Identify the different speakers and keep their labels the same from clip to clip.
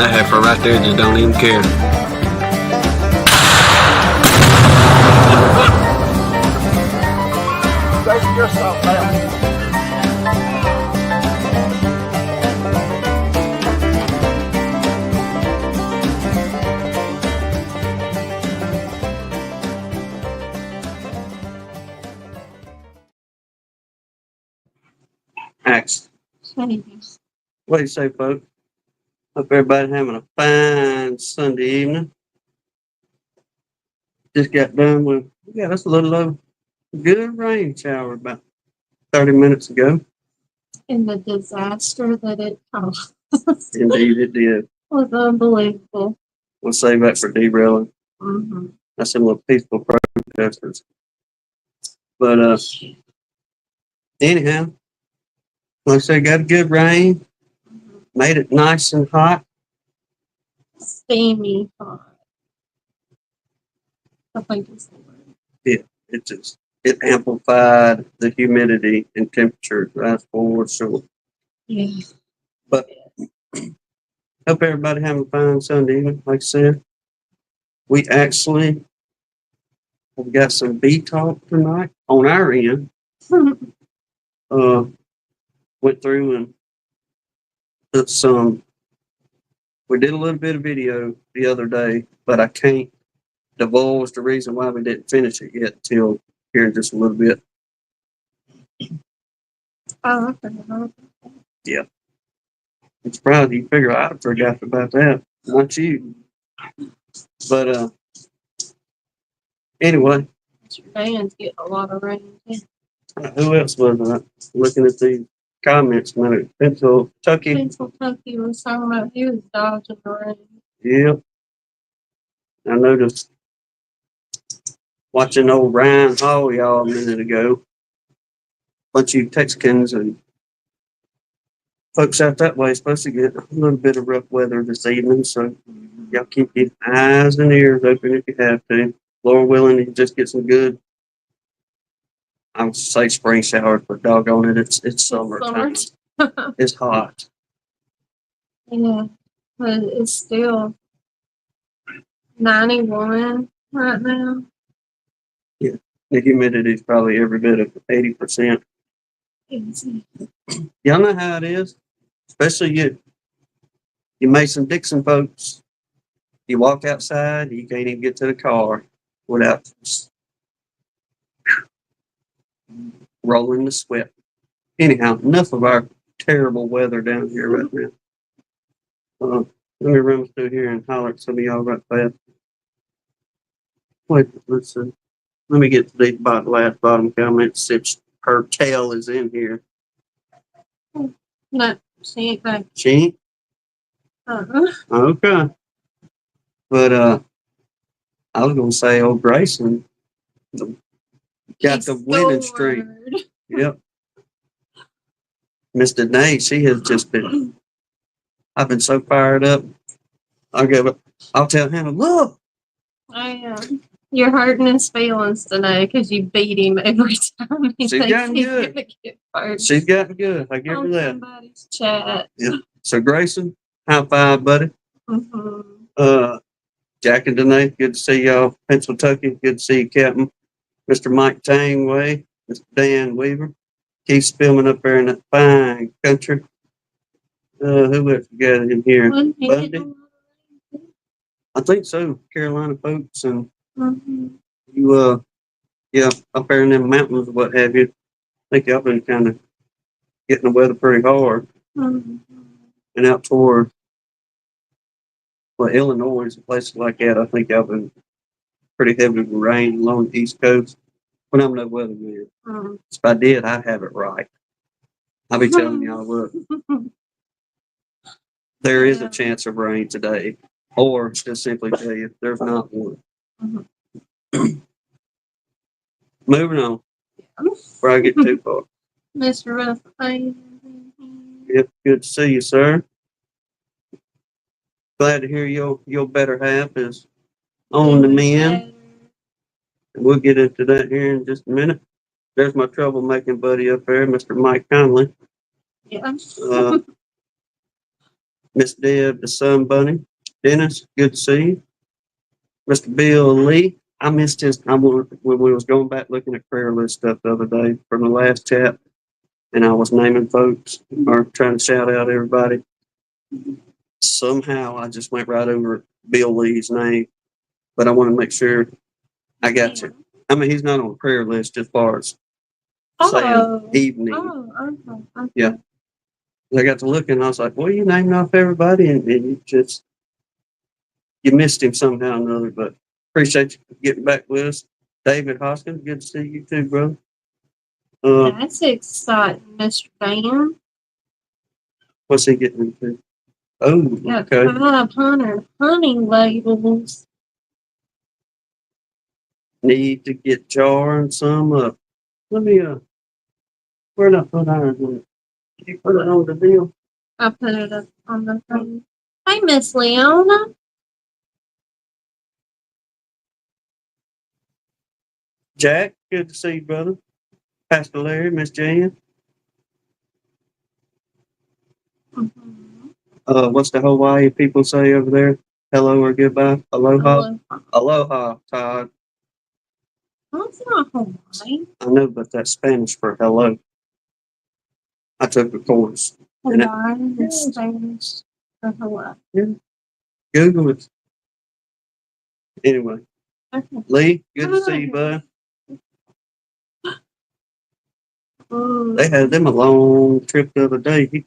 Speaker 1: That heifer right there just don't even care.
Speaker 2: Save yourself now.
Speaker 1: Axe. What do you say, folks? Hope everybody having a fine Sunday evening. Just got done with, that's a little of good rain shower about 30 minutes ago.
Speaker 3: And the disaster that it caused
Speaker 1: Indeed, it did.
Speaker 3: was unbelievable.
Speaker 1: We'll save that for derailing.
Speaker 3: Mm-hmm.
Speaker 1: That's some little peaceful protesters. But anyhow, like I said, got a good rain. Made it nice and hot.
Speaker 3: Steamy hot. I think it's the word.
Speaker 1: Yeah, it amplified the humidity and temperature. That's for sure.
Speaker 3: Yeah.
Speaker 1: But hope everybody having a fine Sunday evening. Like I said, we actually have got some bee talk tonight on our end. Went through and took some. We did a little bit of video the other day, but I can't divulge the reason why we didn't finish it yet till here in just a little bit.
Speaker 3: Oh, okay.
Speaker 1: Yeah. I'm surprised you figure I'd have forgot about that. Not you. But anyway.
Speaker 3: Van's getting a lot of rain.
Speaker 1: Who else was I looking at these comments? Pencil Tucky.
Speaker 3: Pencil Tucky was talking about he was dodging the rain.
Speaker 1: Yep. I noticed watching old Ryan Hall y'all a minute ago. Bunch of you Texans and folks out that way supposed to get a little bit of rough weather this evening, so y'all keep your eyes and ears open if you have to. Lord willing, you just get some good. I would say spring showers, but doggone it, it's summertime. It's hot.
Speaker 3: Yeah, but it's still 91 right now.
Speaker 1: Yeah, the humidity is probably every bit of 80%.
Speaker 3: Easy.
Speaker 1: Y'all know how it is, especially you Mason-Dixon folks. You walk outside, you can't even get to the car without rolling the sweat. Anyhow, enough of our terrible weather down here right now. Let me run through here and holler at some of y'all right fast. Wait, let's see. Let me get to the last bottom comment since her tail is in here.
Speaker 3: No, she ain't back.
Speaker 1: She ain't? Okay. But I was gonna say old Grayson got the winning streak. Yep. Miss Danae, she has just been. I've been so fired up. I'll tell Hannah, look.
Speaker 3: You're hurting his feelings today because you beat him every time.
Speaker 1: She's gotten good. She's gotten good. I give her that.
Speaker 3: Somebody's chat.
Speaker 1: Yeah. So Grayson, high five, buddy.
Speaker 3: Mm-hmm.
Speaker 1: Jack and Danae, good to see y'all. Pencil Tucky, good to see you, Captain. Mr. Mike Tangway, Mr. Dan Weaver. Keith Spillman up there in that fine country. Who else we got in here? Bundy. I think so. Carolina folks and you up there in them mountains or what have you. I think y'all been kind of getting the weather pretty hard. And out toward Illinois and places like that, I think y'all been pretty heavy with rain along the East Coast. But I'm no weatherman. If I did, I'd have it right. I'll be telling y'all, look, there is a chance of rain today. Or just simply tell you, there's not one. Moving on. Before I get too far.
Speaker 3: Mr. Ruff.
Speaker 1: Yep, good to see you, sir. Glad to hear your better half is on the mend. And we'll get into that here in just a minute. There's my troublemaking buddy up there, Mr. Mike Conley.
Speaker 3: Yeah.
Speaker 1: Miss Deb, the Sun Bunny. Dennis, good to see you. Mr. Bill Lee, I missed his. When we was going back looking at prayer list stuff the other day from the last chat, and I was naming folks or trying to shout out everybody. Somehow I just went right over Bill Lee's name, but I want to make sure I got you. I mean, he's not on the prayer list as far as saying evening.
Speaker 3: Okay.
Speaker 1: Yeah. I got to looking, and I was like, "Well, you naming off everybody, and you missed him somehow or another." But appreciate you getting back with us, David Hoskins. Good to see you too, bro.
Speaker 3: That's exciting, Mr. Dan.
Speaker 1: What's he getting into? Oh,
Speaker 3: Got
Speaker 1: okay.
Speaker 3: 500 honey labels.
Speaker 1: Need to get jarring some up. Let me where'd I put ours on it? Did you put it on the deal?
Speaker 3: I put it up on the thing. Hey, Miss Leona.
Speaker 1: Jack, good to see you, brother. Pastor Larry, Miss Jan. What's the Hawaii people say over there? Hello or goodbye? Aloha? Aloha, Todd.
Speaker 3: That's not Hawaii.
Speaker 1: I know, but that's Spanish for hello. I took a course.
Speaker 3: Hawaii is Spanish for Hawaii.
Speaker 1: Yeah. Google it. Anyway,
Speaker 3: Okay.
Speaker 1: Lee, good to see you, bud.
Speaker 3: Ooh.
Speaker 1: They had them a long trip the other day. He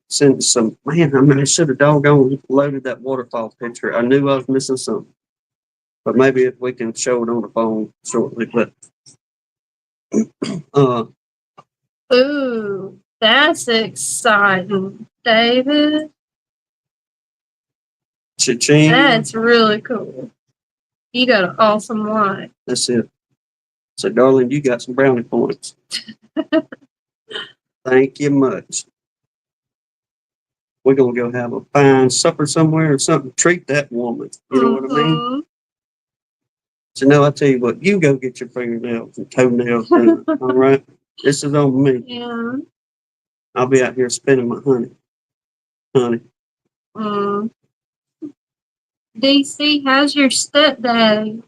Speaker 1: sent some, man, I mean, I should have doggone loaded that waterfall picture. I knew I was missing something. But maybe if we can show it on the phone shortly. But
Speaker 3: Ooh, that's exciting, David.
Speaker 1: cha-ching.
Speaker 3: That's really cool. You got an awesome life.
Speaker 1: That's it. So, darling, you got some brownie points. Thank you much. We're going to go have a fine supper somewhere or something. Treat that woman. You know what I mean? So, no, I tell you what, you go get your fingernails and toenails done. All right? This is on me.
Speaker 3: Yeah.
Speaker 1: I'll be out here spending my honey.
Speaker 3: DC, how's your stepdaddy?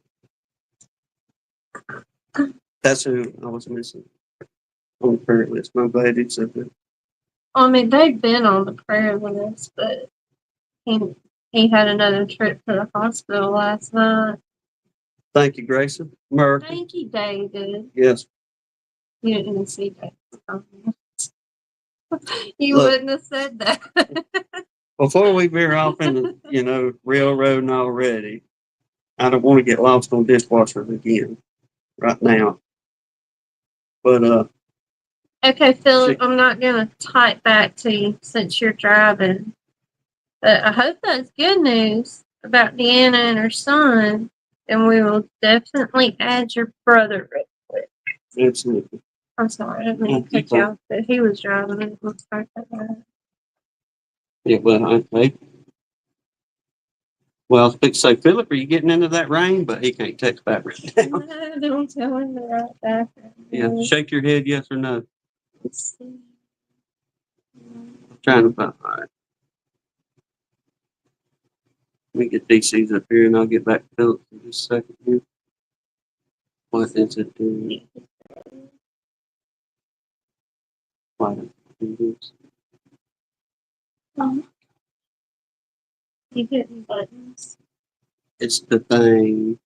Speaker 1: That's who I was missing on the prayer list. I'm glad you said that.
Speaker 3: I mean, they've been on the prayer list, but he had another trip to the hospital last night.
Speaker 1: Thank you, Grayson. America.
Speaker 3: Thank you, David.
Speaker 1: Yes.
Speaker 3: You didn't see that. You
Speaker 1: Look,
Speaker 3: wouldn't have said that.
Speaker 1: before we veer off into, railroading already, I don't want to get lost on dishwashers again right now. But
Speaker 3: Okay, Philip, I'm not going to type back to you since you're driving. But I hope that's good news about Deanna and her son. And we will definitely add your brother real quick.
Speaker 1: absolutely.
Speaker 3: I'm sorry, I didn't mean to cut you off, but he was driving and it looks like that.
Speaker 1: Yeah, well, I was fixing to say, Philip, are you getting into that rain? But he can't text back right now.
Speaker 3: No, don't tell him to write back.
Speaker 1: Yeah, shake your head, yes or no.
Speaker 3: Let's see.
Speaker 1: I'm trying to find. All right. Let me get DC's up here and I'll get back to Philip in just a second here. What is it doing? Why don't I do this?
Speaker 3: You hitting buttons?
Speaker 1: It's the thing.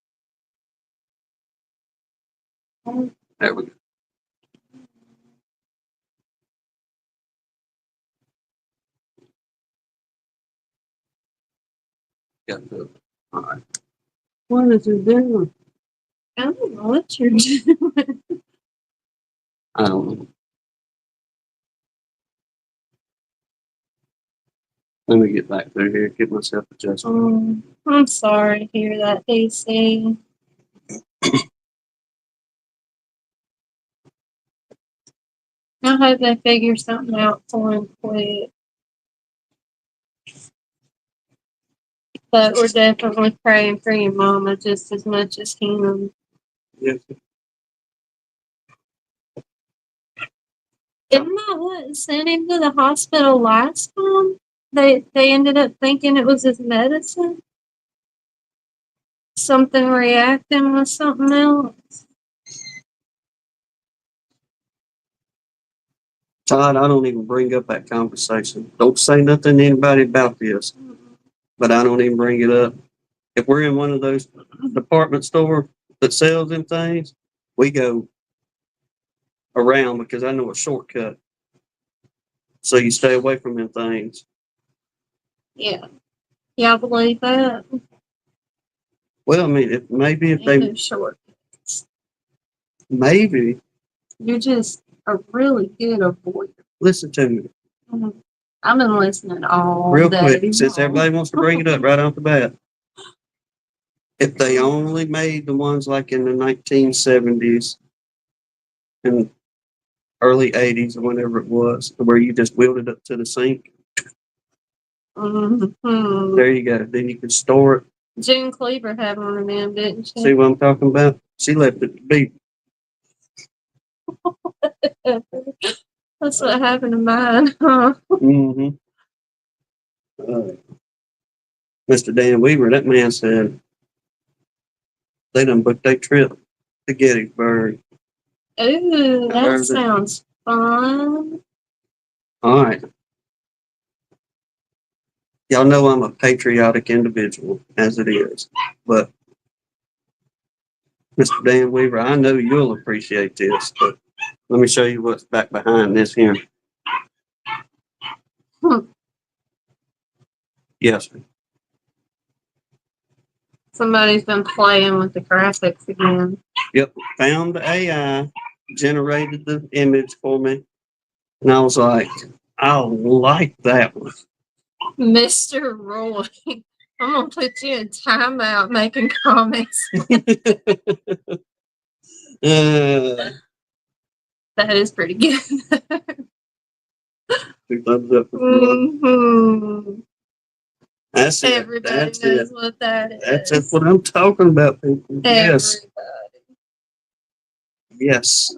Speaker 1: There we go. Got the. All right. What is it doing?
Speaker 3: I don't know what you're doing.
Speaker 1: I don't know. Let me get back through here, get myself adjusted.
Speaker 3: I'm sorry to hear that, DC. I hope they figure something out for him quick. But we're definitely praying for your mama just as much as him.
Speaker 1: Yes.
Speaker 3: Isn't that what sent him to the hospital last time? They ended up thinking it was his medicine. Something reacting with something else.
Speaker 1: Todd, I don't even bring up that conversation. Don't say nothing to anybody about this, but I don't even bring it up. If we're in one of those department store that sells them things, we go around because I know a shortcut. So you stay away from them things.
Speaker 3: Yeah. Yeah, I believe that.
Speaker 1: Well, I mean, maybe if
Speaker 3: You
Speaker 1: they,
Speaker 3: do short.
Speaker 1: maybe,
Speaker 3: You're just a really good avoider.
Speaker 1: listen to me
Speaker 3: I've been listening all
Speaker 1: real
Speaker 3: day
Speaker 1: quick, since
Speaker 3: long.
Speaker 1: everybody wants to bring it up right off the bat. If they only made the ones like in the 1970s and early 80s or whenever it was, where you just wheeled it up to the sink,
Speaker 3: Mm-hmm.
Speaker 1: there you go. Then you can store it.
Speaker 3: June Cleaver had one of them, didn't she?
Speaker 1: See what I'm talking about? She left it be.
Speaker 3: That's what happened to mine, huh?
Speaker 1: Mm-hmm. Mr. Dan Weaver, that man said they done booked their trip to Gettysburg.
Speaker 3: Ooh, that
Speaker 1: Heard it.
Speaker 3: sounds fun.
Speaker 1: All right. Y'all know I'm a patriotic individual, as it is. But, Mr. Dan Weaver, I know you'll appreciate this, but let me show you what's back behind this here.
Speaker 3: Hmm.
Speaker 1: Yes, sir.
Speaker 3: Somebody's been playing with the graphics again.
Speaker 1: Yep. Found the AI, generated the image for me. And I was like, I like that one.
Speaker 3: Mr. Roy, I'm gonna put you in timeout making comments. That is pretty good.
Speaker 1: 2 thumbs up.
Speaker 3: Mm-hmm.
Speaker 1: That's it.
Speaker 3: Everybody
Speaker 1: That's
Speaker 3: knows
Speaker 1: it.
Speaker 3: what that is.
Speaker 1: That's just what I'm talking about, people. Yes.
Speaker 3: Everybody.
Speaker 1: Yes.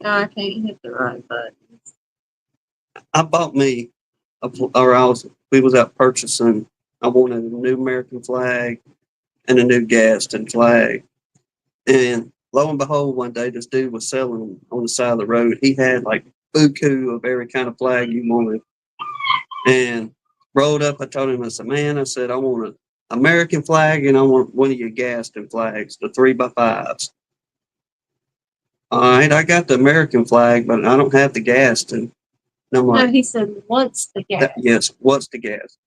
Speaker 3: No, I can't hit the right button.
Speaker 1: I bought me, we was out purchasing, I wanted a new American flag and a new Gaston flag. And lo and behold, one day this dude was selling them on the side of the road. He had like buku of every kind of flag you wanted. And rolled up, I told him, I said, man, I said, I want an American flag and I want one of your Gaston flags, the 3x5s. All right, I got the American flag, but I don't have the Gaston. And I'm
Speaker 3: No,
Speaker 1: like,
Speaker 3: he said, what's the gas?
Speaker 1: yes, what's the gas?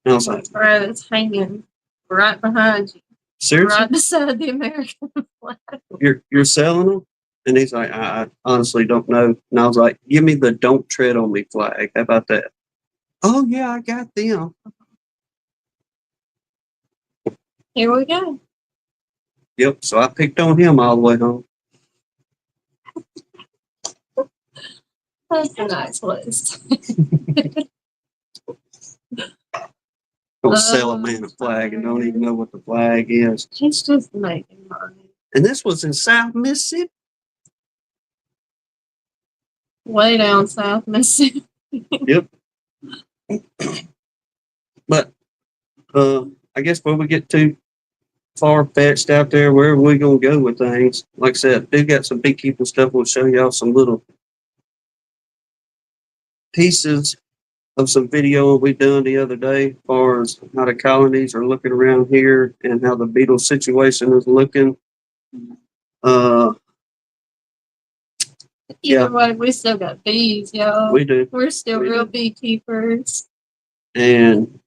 Speaker 1: And I was like,
Speaker 3: Bro, it's hanging right behind you.
Speaker 1: seriously?
Speaker 3: Right beside the American flag.
Speaker 1: You're selling them? And he's like, I honestly don't know. And I was like, give me the don't tread on me flag. How about that? Oh yeah, I got them.
Speaker 3: Here we go.
Speaker 1: Yep. So I picked on him all the way home.
Speaker 3: That's a nice list.
Speaker 1: Don't sell a man a flag and don't even know what the flag is.
Speaker 3: He's just making money.
Speaker 1: And this was in South Mississippi.
Speaker 3: Way down south Mississippi.
Speaker 1: Yep. But I guess when we get too far fetched out there, where are we gonna go with things? Like I said, I do got some beekeeping stuff. We'll show y'all some little pieces of some video we done the other day as far as how the colonies are looking around here and how the beetle situation is looking. Yeah.
Speaker 3: Either way, we still got bees, y'all.
Speaker 1: We do.
Speaker 3: We're still
Speaker 1: We
Speaker 3: real
Speaker 1: do.
Speaker 3: beekeepers.
Speaker 1: And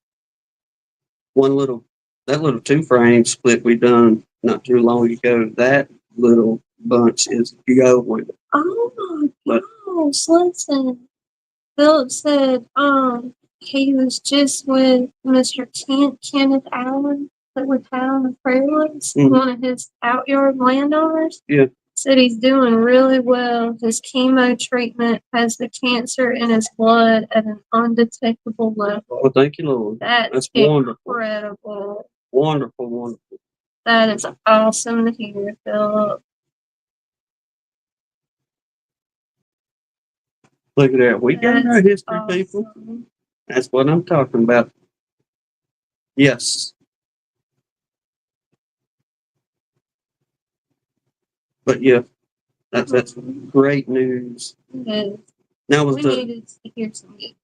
Speaker 1: that little 2-frame split we done not too long ago, that little bunch is going.
Speaker 3: Oh my gosh, listen. Philip said, he was just with Mr. Kenneth Allen that we had on the prairie list, one of his out-yard landowners.
Speaker 1: Yeah.
Speaker 3: Said he's doing really well. His chemo treatment has the cancer in his blood at an undetectable level.
Speaker 1: Well, thank you, Lord.
Speaker 3: That's
Speaker 1: wonderful.
Speaker 3: incredible.
Speaker 1: Wonderful, wonderful.
Speaker 3: That is awesome to hear, Philip.
Speaker 1: Look at that. We got our history,
Speaker 3: awesome.
Speaker 1: people. That's what I'm talking about. Yes. But yeah, that's great news.
Speaker 3: Yes.
Speaker 1: That was
Speaker 3: We
Speaker 1: the
Speaker 3: needed to hear some good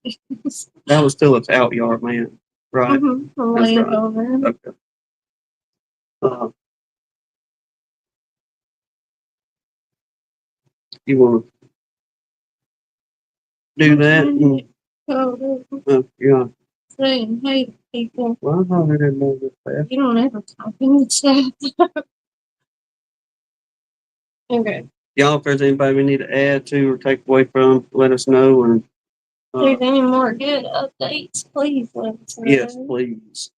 Speaker 3: news.
Speaker 1: that was Philip's out yard, man. Right.
Speaker 3: The
Speaker 1: That's right.
Speaker 3: landowner.
Speaker 1: Okay. Uh, you want to do that? Yeah.
Speaker 3: Saying, hey, people,
Speaker 1: Well, I didn't know this fast.
Speaker 3: you don't ever type in the chat. Okay.
Speaker 1: Y'all, if there's anybody we need to add to or take away from, let us know. And
Speaker 3: If there's any more good updates, please let us know.
Speaker 1: yes, please.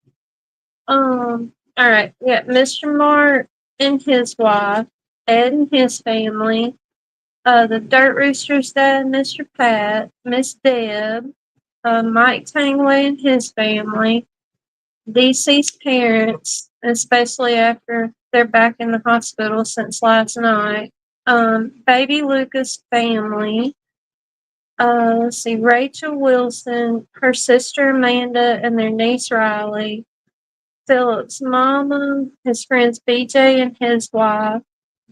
Speaker 3: All right. We got Mr. Mark and his wife, Ed and his family, the Dirt Roosters dad, Mr. Pat, Miss Deb, Mike Tangway and his family, DC's parents, especially after they're back in the hospital since last night, baby Lucas' family, let's see, Rachel Wilson, her sister Amanda, and their niece Riley, Philip's mama, his friends BJ and his wife,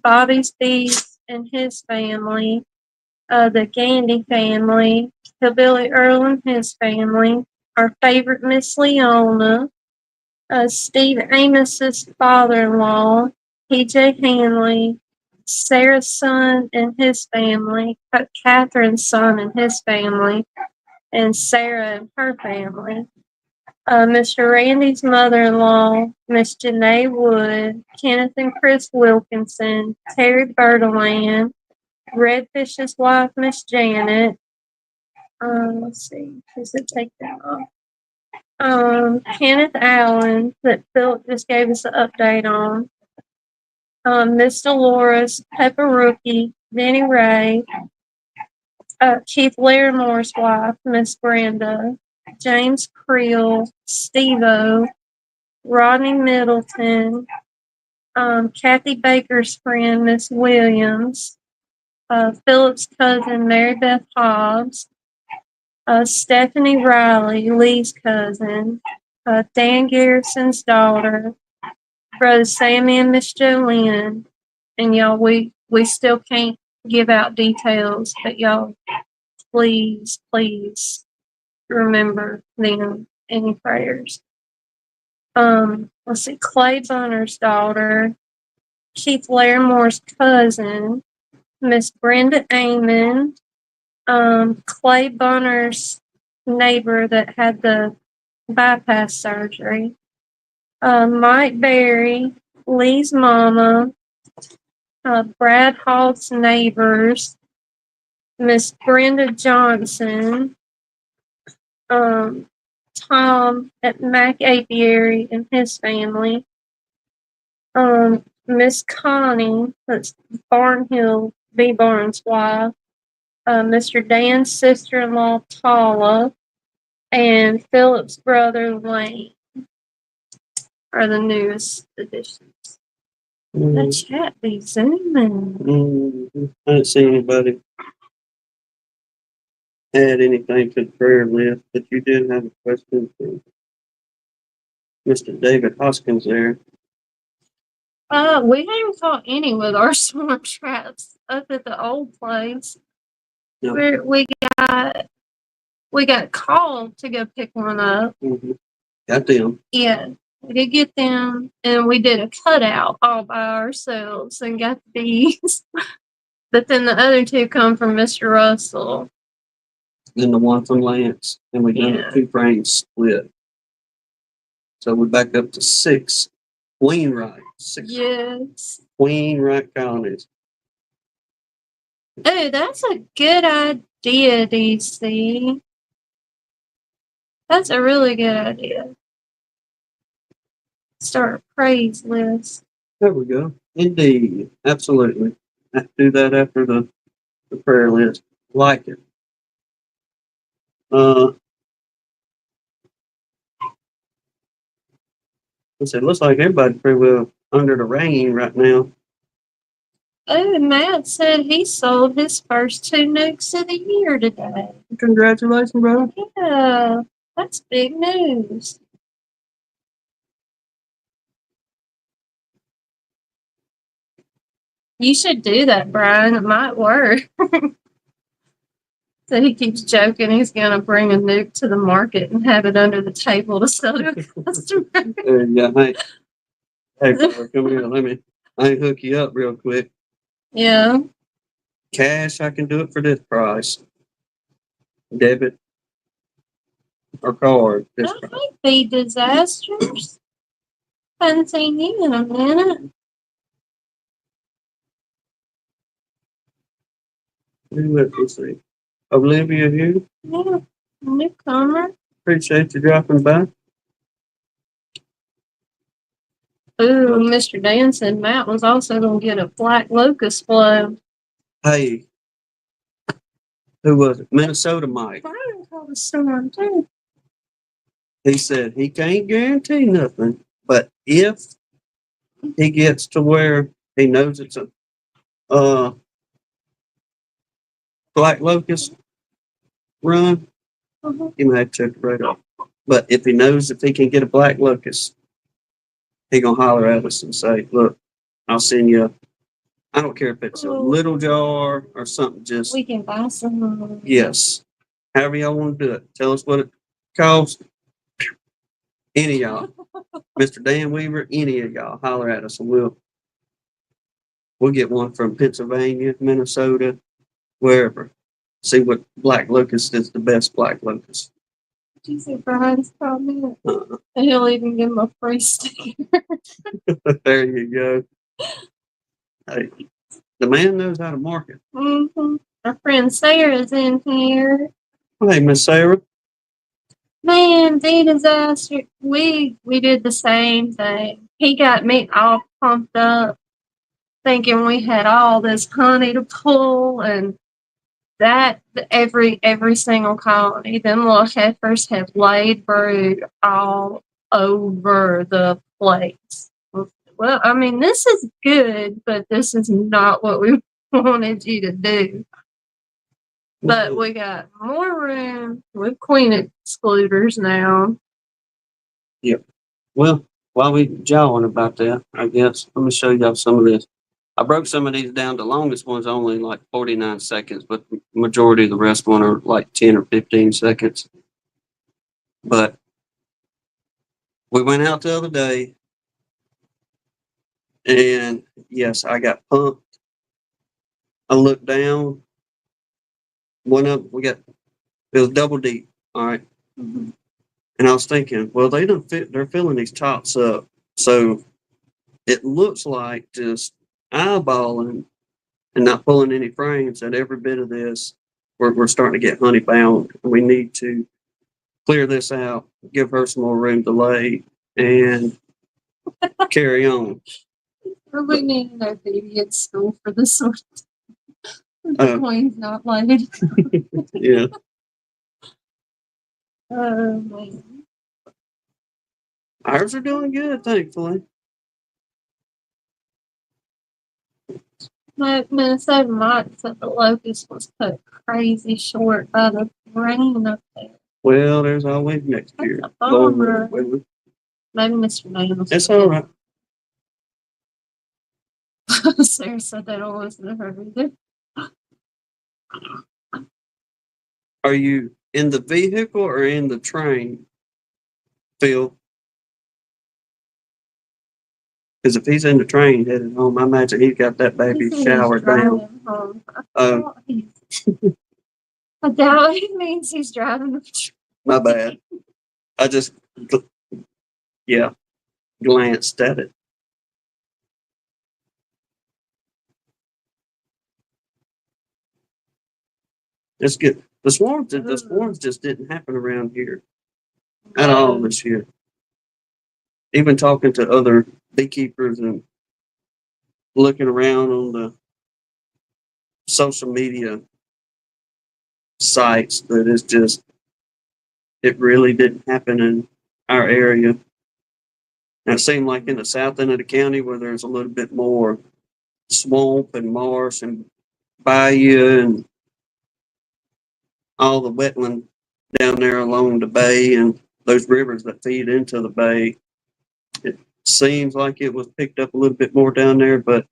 Speaker 3: Bobby's Bees and his family, the Gandy family, Hillbilly Earl and his family, our favorite Miss Leona, Steve Amos's father-in-law, PJ Hanley, Sarah's son and his family, Catherine's son and his family, and Sarah and her family. Mr. Randy's mother-in-law, Miss Janae Wood, Kenneth and Chris Wilkinson, Terry Bertaland, Redfish's wife, Miss Janet. Let's see, does it take that off? Kenneth Allen, that Philip just gave us an update on. Miss Dolores, Pepper Rookie, Denny Ray, Keith Larimore's wife, Miss Brenda, James Creel, Steve-O, Rodney Middleton, Kathy Baker's friend, Miss Williams, Philip's cousin, Mary Beth Hobbs, Stephanie Riley, Lee's cousin, Dan Garrison's daughter, Brother Sammy and Miss Jolene, and y'all, we still can't give out details, but y'all, please remember them in your prayers. Let's see, Clay Bunner's daughter, Keith Larimore's cousin, Miss Brenda Amon, Clay Bunner's neighbor that had the bypass surgery, Mike Berry, Lee's mama, Brad Hall's neighbors, Miss Brenda Johnson, Tom at Mac Apiary and his family, Miss Connie, that's Barnhill B. Barnes' wife, Mr. Dan's sister-in-law, Tala, and Philip's brother, Lane, are the newest additions. The chat be zooming.
Speaker 1: I didn't see anybody add anything to the prayer list, but you did have a question from Mr. David Hoskins there.
Speaker 3: We haven't caught any with our storm traps up at the old place.
Speaker 1: No.
Speaker 3: We got called to go pick one up.
Speaker 1: Mm-hmm. Got them.
Speaker 3: Yeah, we did get them, and we did a cutout all by ourselves and got the bees. But then the other two come from Mr. Russell.
Speaker 1: Then the one from Lance, and we done a 2 frame split. So we're back up to 6 Wainwright. 6
Speaker 3: Yes.
Speaker 1: Wainwright colonies.
Speaker 3: Oh, that's a good idea, DC. That's a really good idea. Start a praise list.
Speaker 1: There we go. Indeed. Absolutely. I have to do that after the prayer list. Like it. It looks like everybody's pretty well under the rain right now.
Speaker 3: Oh, Matt said he sold his first 2 nukes of the year today.
Speaker 1: Congratulations, brother.
Speaker 3: Yeah, That's big news. You should do that, Brian. It might work. So he keeps joking he's going to bring a nuke to the market and have it under the table to sell to a customer.
Speaker 1: There you go. Hey, fella, come here. Let me hook you up real quick.
Speaker 3: Yeah.
Speaker 1: Cash, I can do it for this price. Debit or card. This
Speaker 3: That
Speaker 1: price.
Speaker 3: might be disasters. Haven't seen you in a minute.
Speaker 1: Let's see. Olivia here.
Speaker 3: Yeah. Newcomer.
Speaker 1: Appreciate you dropping by.
Speaker 3: Ooh, Mr. Dan said Matt was also going to get a black locust blow.
Speaker 1: Hey, who was it? Minnesota Mike.
Speaker 3: Brian called a storm too.
Speaker 1: He said he can't guarantee nothing, but if he gets to where he knows it's a black locust run, he might check it right off. But if he knows if he can get a black locust, he gonna holler at us and say, "Look, I'll send you. I don't care if it's a little jar or something. Just
Speaker 3: We can buy some.
Speaker 1: yes, however y'all want to do it. Tell us what it costs. Any of y'all, Mr. Dan Weaver, any of y'all, holler at us and we'll get one from Pennsylvania, Minnesota, wherever. See what black locust is the best black locust.
Speaker 3: You see Brian's comment?
Speaker 1: Uh-uh.
Speaker 3: And he'll even give him a free sticker.
Speaker 1: There you go. Hey, the man knows how to market.
Speaker 3: Mm-hmm. Our friend Sarah's in here.
Speaker 1: Hey, Miss Sarah.
Speaker 3: Man, the disaster. We did the same thing. He got me all pumped up, thinking we had all this honey to pull, and that every single colony, them little heifers have laid brood all over the place. Well, I mean, this is good, but this is not what we wanted you to do. But we got more room with queen excluders now.
Speaker 1: Yep. Well, while we jawing about that, I guess let me show y'all some of this. I broke some of these down. The longest one's only like 49 seconds, but the majority of the rest one are like 10 or 15 seconds. But we went out the other day, and yes, I got pumped. I looked down. One up, it was double deep. All right.
Speaker 3: Mm-hmm.
Speaker 1: And I was thinking, well, they're filling these tops up. So it looks like just eyeballing and not pulling any frames at every bit of this. We're starting to get honey bound. We need to clear this out, give her some more room to lay, and carry on.
Speaker 3: We need no baby at school for this one. The queen's not laid.
Speaker 1: Yeah.
Speaker 3: Oh, man.
Speaker 1: Ours are doing good, thankfully.
Speaker 3: Minnesota Mike said the locust was cut crazy short by the rain up there.
Speaker 1: Well, there's always next year.
Speaker 3: That's a bummer.
Speaker 1: Lord,
Speaker 3: Maybe Mr. Daniels.
Speaker 1: it's all right.
Speaker 3: Sarah said they don't listen to her either.
Speaker 1: Are you in the vehicle or in the train, Phil? Because if he's in the train headed home, I imagine he's got that baby showered down.
Speaker 3: I doubt he means he's driving the train.
Speaker 1: My bad. I just, glanced at it. It's good. The swarms just didn't happen around here at all this year. Even talking to other beekeepers and looking around on the social media sites, that it's just, it really didn't happen in our area. And it seemed like in the south end of the county where there's a little bit more swamp and marsh and bayou and all the wetland down there along the bay and those rivers that feed into the bay. It seems like it was picked up a little bit more down there, but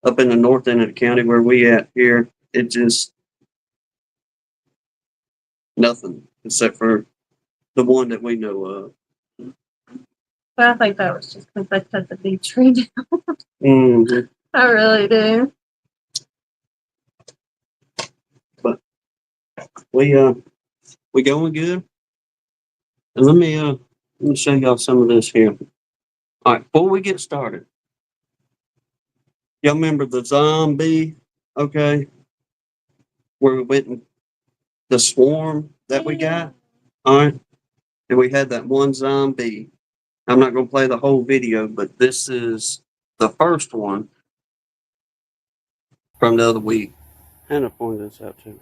Speaker 1: up in the north end of the county where we at here, it just nothing except for the one that we know of.
Speaker 3: But I think that was just because they cut the big tree down.
Speaker 1: Mm-hmm.
Speaker 3: I really do.
Speaker 1: But we going good. And let me show y'all some of this here. All right, before we get started, y'all remember the zombie? Okay, where we went in the swarm that we got. All right, and we had that one zombie. I'm not going to play the whole video, but this is the first one from the other week. Hannah pointed this out to me.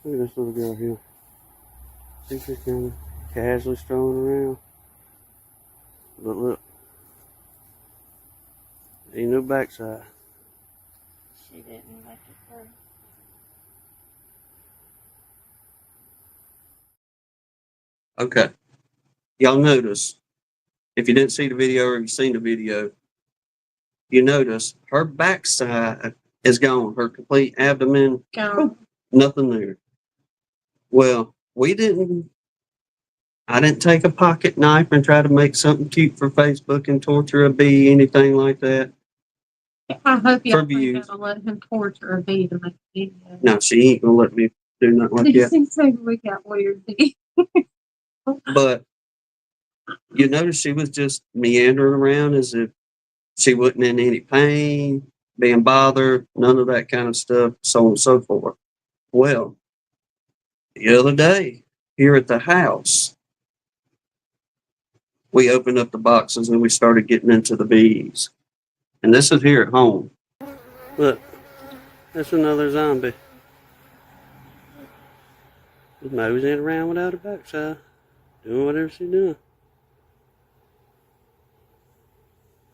Speaker 1: Look at this little girl here. She's just kind of casually strolling around. But look, ain't no backside.
Speaker 3: She didn't make it through.
Speaker 1: Okay, y'all notice, if you didn't see the video or you've seen the video, you notice her backside is gone. Her complete abdomen,
Speaker 3: Gone.
Speaker 1: nothing there. Well, I didn't take a pocket knife and try to make something cute for Facebook and torture a bee, anything like that.
Speaker 3: I hope y'all
Speaker 1: For views.
Speaker 3: gonna let him torture a bee to make a video.
Speaker 1: No, she ain't gonna let me do nothing like that.
Speaker 3: These things we got weird.
Speaker 1: But you notice she was just meandering around as if she wasn't in any pain, being bothered, none of that kind of stuff, so on and so forth. Well, the other day here at the house, we opened up the boxes and we started getting into the bees. And this is here at home. Look, that's another zombie. Just moseying around without a backside, doing whatever she's doing.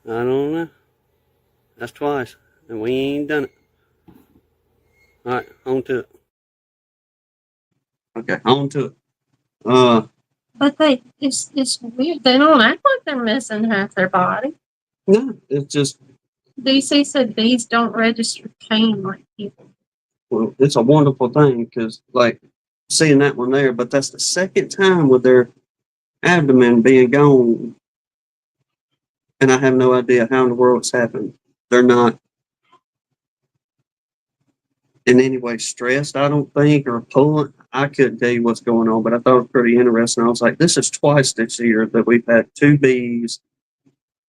Speaker 1: I don't know. That's twice, and we ain't done it. All right, on to it. Okay, on to it.
Speaker 3: But it's weird. They don't act like they're missing half their body.
Speaker 1: No, it's just,
Speaker 3: DC said bees don't register pain like people.
Speaker 1: well, it's a wonderful thing because, like, seeing that one there, but that's the second time with their abdomen being gone, and I have no idea how in the world it's happened. They're not in any way stressed, I don't think, or pulling. I couldn't tell you what's going on, but I thought it was pretty interesting. I was like, this is twice this year that we've had two bees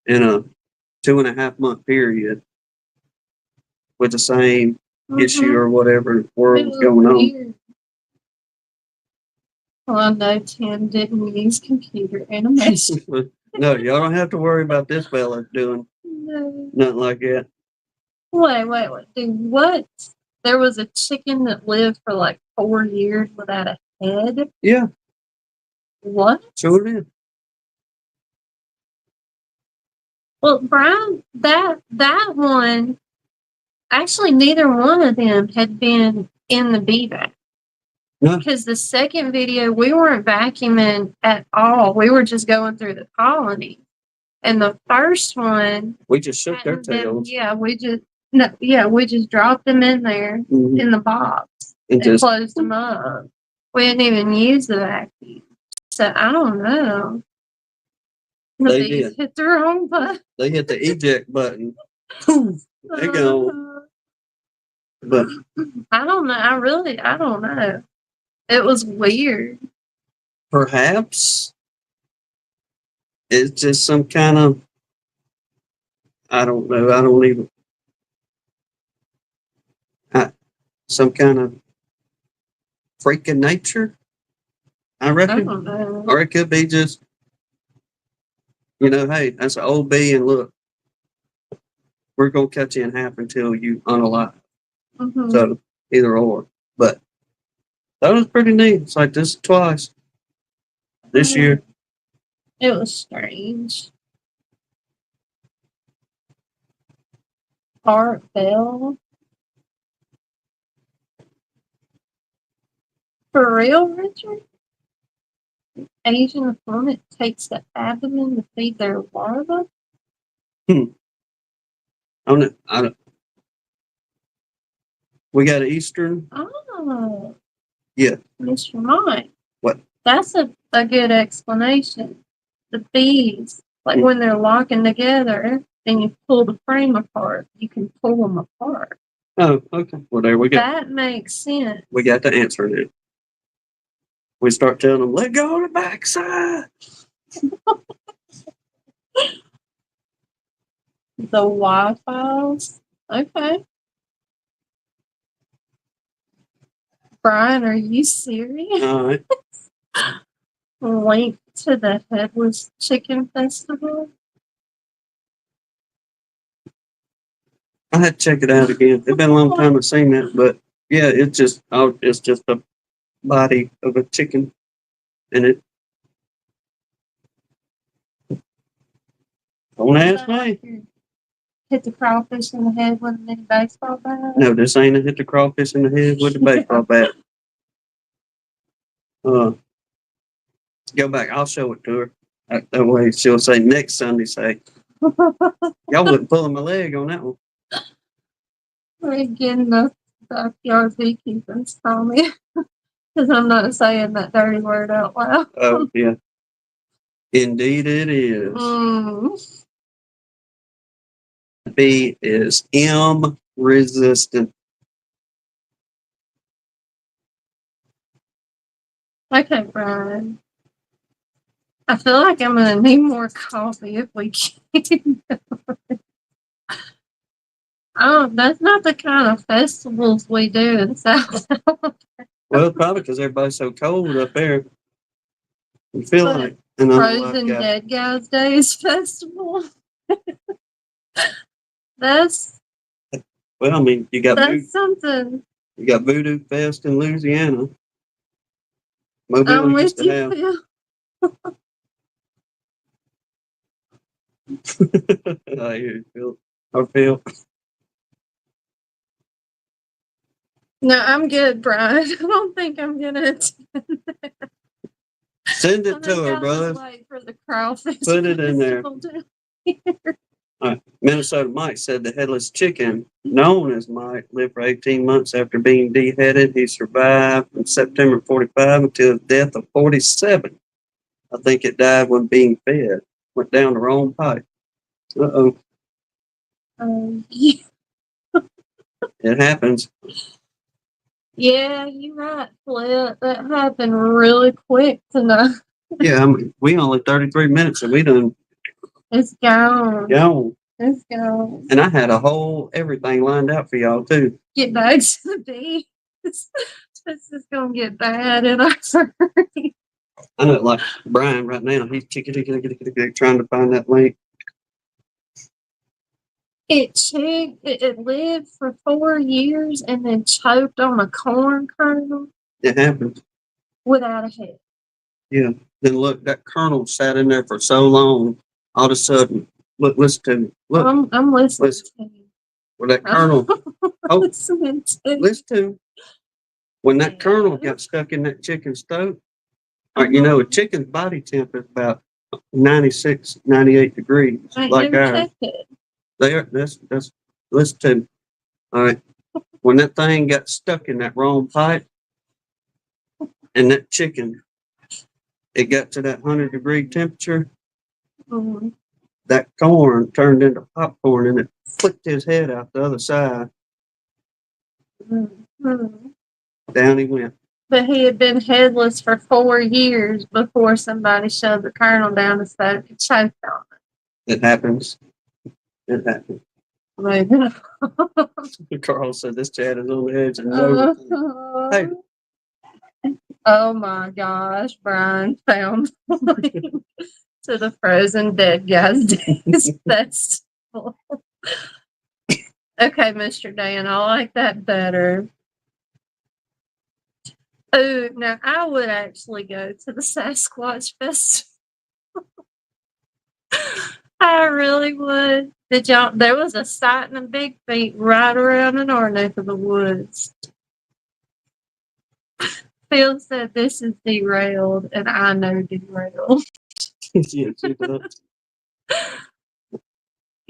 Speaker 1: in a 2.5 month period with the same issue or whatever world's going on.
Speaker 3: Well, I know Tim didn't use computer animation.
Speaker 1: No, y'all don't have to worry about this fella doing nothing like that.
Speaker 3: Wait. Dude, what? There was a chicken that lived for like 4 years without a head?
Speaker 1: Yeah.
Speaker 3: What?
Speaker 1: Sure did.
Speaker 3: Well, Brian, that one, actually neither one of them had been in the bee bag.
Speaker 1: No.
Speaker 3: Because the second video, we weren't vacuuming at all. We were just going through the colony. And the first one,
Speaker 1: we just shook their tails.
Speaker 3: We just dropped them in there in the box and just closed them up. We didn't even use the vacuum. So I don't know.
Speaker 1: They did.
Speaker 3: Hit the wrong button.
Speaker 1: They hit the eject button. Poof! They go. But
Speaker 3: I don't know. I don't know. It was weird.
Speaker 1: Perhaps it's just some kind of, I don't know. I don't even, some kind of freak of nature, I reckon.
Speaker 3: I don't know.
Speaker 1: Or it could be just, hey, that's an old bee, and look, we're going to cut you in half until you unalive.
Speaker 3: Mm-hmm.
Speaker 1: So either or. But that was pretty neat. It's like this twice this year.
Speaker 3: It was strange. Art Bell. For real, Richard? Asian hornet takes the abdomen to feed their larva?
Speaker 1: I don't, we got an eastern.
Speaker 3: Oh.
Speaker 1: Yeah.
Speaker 3: Mr. Mike.
Speaker 1: What?
Speaker 3: That's a good explanation. The bees, like
Speaker 1: Mm.
Speaker 3: when they're locking together, and you pull the frame apart, you can pull them apart.
Speaker 1: Oh, okay. Well, there we go.
Speaker 3: That makes sense.
Speaker 1: We got the answer now. We start telling them, let go of the backside.
Speaker 3: The Wi-Fi's. Okay. Brian, are you serious?
Speaker 1: All right.
Speaker 3: Link to the Headless Chicken Festival?
Speaker 1: I had to check it out again. It's been a long time I've seen that, but yeah, it's just a body of a chicken in it. Don't ask me.
Speaker 3: Hit the crawfish in the head with a mini baseball bat?
Speaker 1: No, this ain't a hit the crawfish in the head with the baseball bat. Go back. I'll show it to her. That way she'll say next Sunday, say, y'all wasn't pulling my leg on that one.
Speaker 3: We're getting the backyard beekeeping from me. Because I'm not saying that dirty word out loud.
Speaker 1: Oh, yeah. Indeed it is. Bee is M resistant.
Speaker 3: Okay, Brian. I feel like I'm going to need more coffee if we can. Oh, that's not the kind of festivals we do in South.
Speaker 1: Well, probably because everybody's so cold up there. You feel
Speaker 3: But
Speaker 1: like an unalive
Speaker 3: Frozen
Speaker 1: guy.
Speaker 3: Dead Guys Days Festival. That's
Speaker 1: Well, I mean, you got
Speaker 3: something.
Speaker 1: You got Voodoo Fest in Louisiana. Mobile
Speaker 3: I'm
Speaker 1: used
Speaker 3: with
Speaker 1: to
Speaker 3: you,
Speaker 1: have.
Speaker 3: Phil.
Speaker 1: I hear you, Phil. Or Phil.
Speaker 3: No, I'm good, Brian. I don't think I'm gonna.
Speaker 1: Send it to her, brother.
Speaker 3: Wait for the crawfish.
Speaker 1: Put it in there. All right. Minnesota Mike said the headless chicken, known as Mike, lived for 18 months after being beheaded. He survived from September 45 until his death of 47. I think it died when being fed. Went down the wrong pipe. Uh-oh.
Speaker 3: Yeah.
Speaker 1: It happens.
Speaker 3: Yeah, you're right, Flip. That happened really quick tonight.
Speaker 1: Yeah, I mean, we only 33 minutes and we done
Speaker 3: It's gone.
Speaker 1: gone.
Speaker 3: It's gone.
Speaker 1: And I had a whole everything lined out for y'all too.
Speaker 3: Get back to the beach. This is gonna get bad in our hurry.
Speaker 1: I know, like Brian right now, he's trying to find that link.
Speaker 3: It lived for 4 years and then choked on a corn kernel
Speaker 1: It happens.
Speaker 3: without a head.
Speaker 1: Yeah. Then look, that kernel sat in there for so long. All of a sudden, look, listen to me. Look,
Speaker 3: I'm listening
Speaker 1: listen.
Speaker 3: to you.
Speaker 1: Where that kernel, oh,
Speaker 3: Listening to you.
Speaker 1: listen to me. When that kernel got stuck in that chicken's throat, all right, you know, a chicken's body temp is about 96, 98 degrees,
Speaker 3: I
Speaker 1: like
Speaker 3: never
Speaker 1: ours.
Speaker 3: checked it.
Speaker 1: They are, that's, listen to me. All right. When that thing got stuck in that wrong pipe and that chicken, it got to that 100-degree temperature,
Speaker 3: Mm-hmm.
Speaker 1: that corn turned into popcorn and it flicked his head out the other side.
Speaker 3: Mm-hmm.
Speaker 1: Down he went.
Speaker 3: But he had been headless for 4 years before somebody shoved the kernel down his throat and choked on
Speaker 1: It happens. It happens.
Speaker 3: it.
Speaker 1: Carl said this chat is on the edge of no. Hey.
Speaker 3: Oh my gosh, Brian found the link to the Frozen Dead Guys Days Festival. Okay, Mr. Dan, I like that better. Oh, now I would actually go to the Sasquatch Festival. I really would. Did y'all? There was a sighting of Big Feet right around in our neck of the woods. Phil said this is derailed, and I know derailed.
Speaker 1: Yes, it does.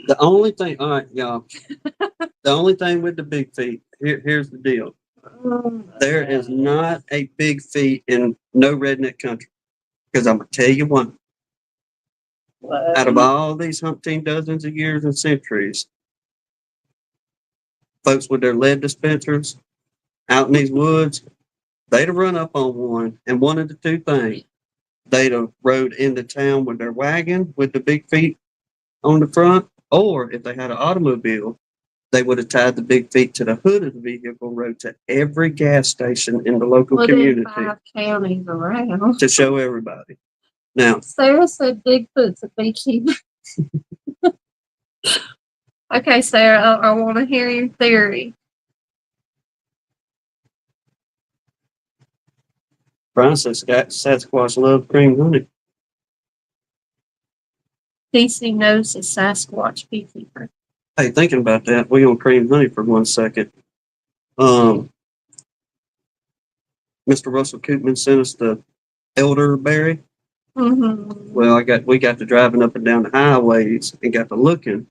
Speaker 1: The only thing, all right, y'all. The only thing with the big feet, here's the deal. There is not a big feet in no redneck country. Because I'm gonna tell you one. Out of all these umpteen dozens of years and centuries, folks with their lead dispensers out in these woods, they'd have run up on one, and one of the two things, they'd have rode into town with their wagon with the big feet on the front, or if they had an automobile, they would have tied the big feet to the hood of the vehicle, rode to every gas station in the local
Speaker 3: Within
Speaker 1: community
Speaker 3: 5 counties around.
Speaker 1: to show everybody. Now,
Speaker 3: Sarah said Bigfoot's a beekeeper. Okay, Sarah, I want to hear your theory.
Speaker 1: Brian says Sasquatch love cream honey.
Speaker 3: DC knows the Sasquatch beekeeper.
Speaker 1: Hey, thinking about that, we on cream honey for 1 second. Mr. Russell Koopman sent us the elderberry.
Speaker 3: Mm-hmm.
Speaker 1: Well, we got to driving up and down the highways and got to looking,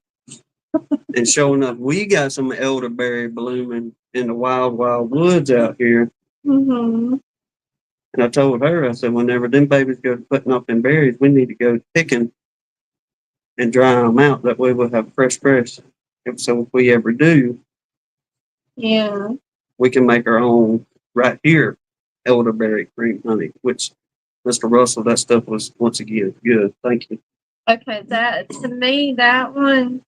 Speaker 1: and sure enough, we got some elderberry blooming in the wild woods out here.
Speaker 3: Mm-hmm.
Speaker 1: And I told her, I said, whenever them babies go putting up them berries, we need to go picking and dry them out. That way we'll have fresh. So if we ever do,
Speaker 3: Yeah.
Speaker 1: we can make our own right here elderberry cream honey, which Mr. Russell, that stuff was once again good. Thank you.
Speaker 3: Okay, that to me that one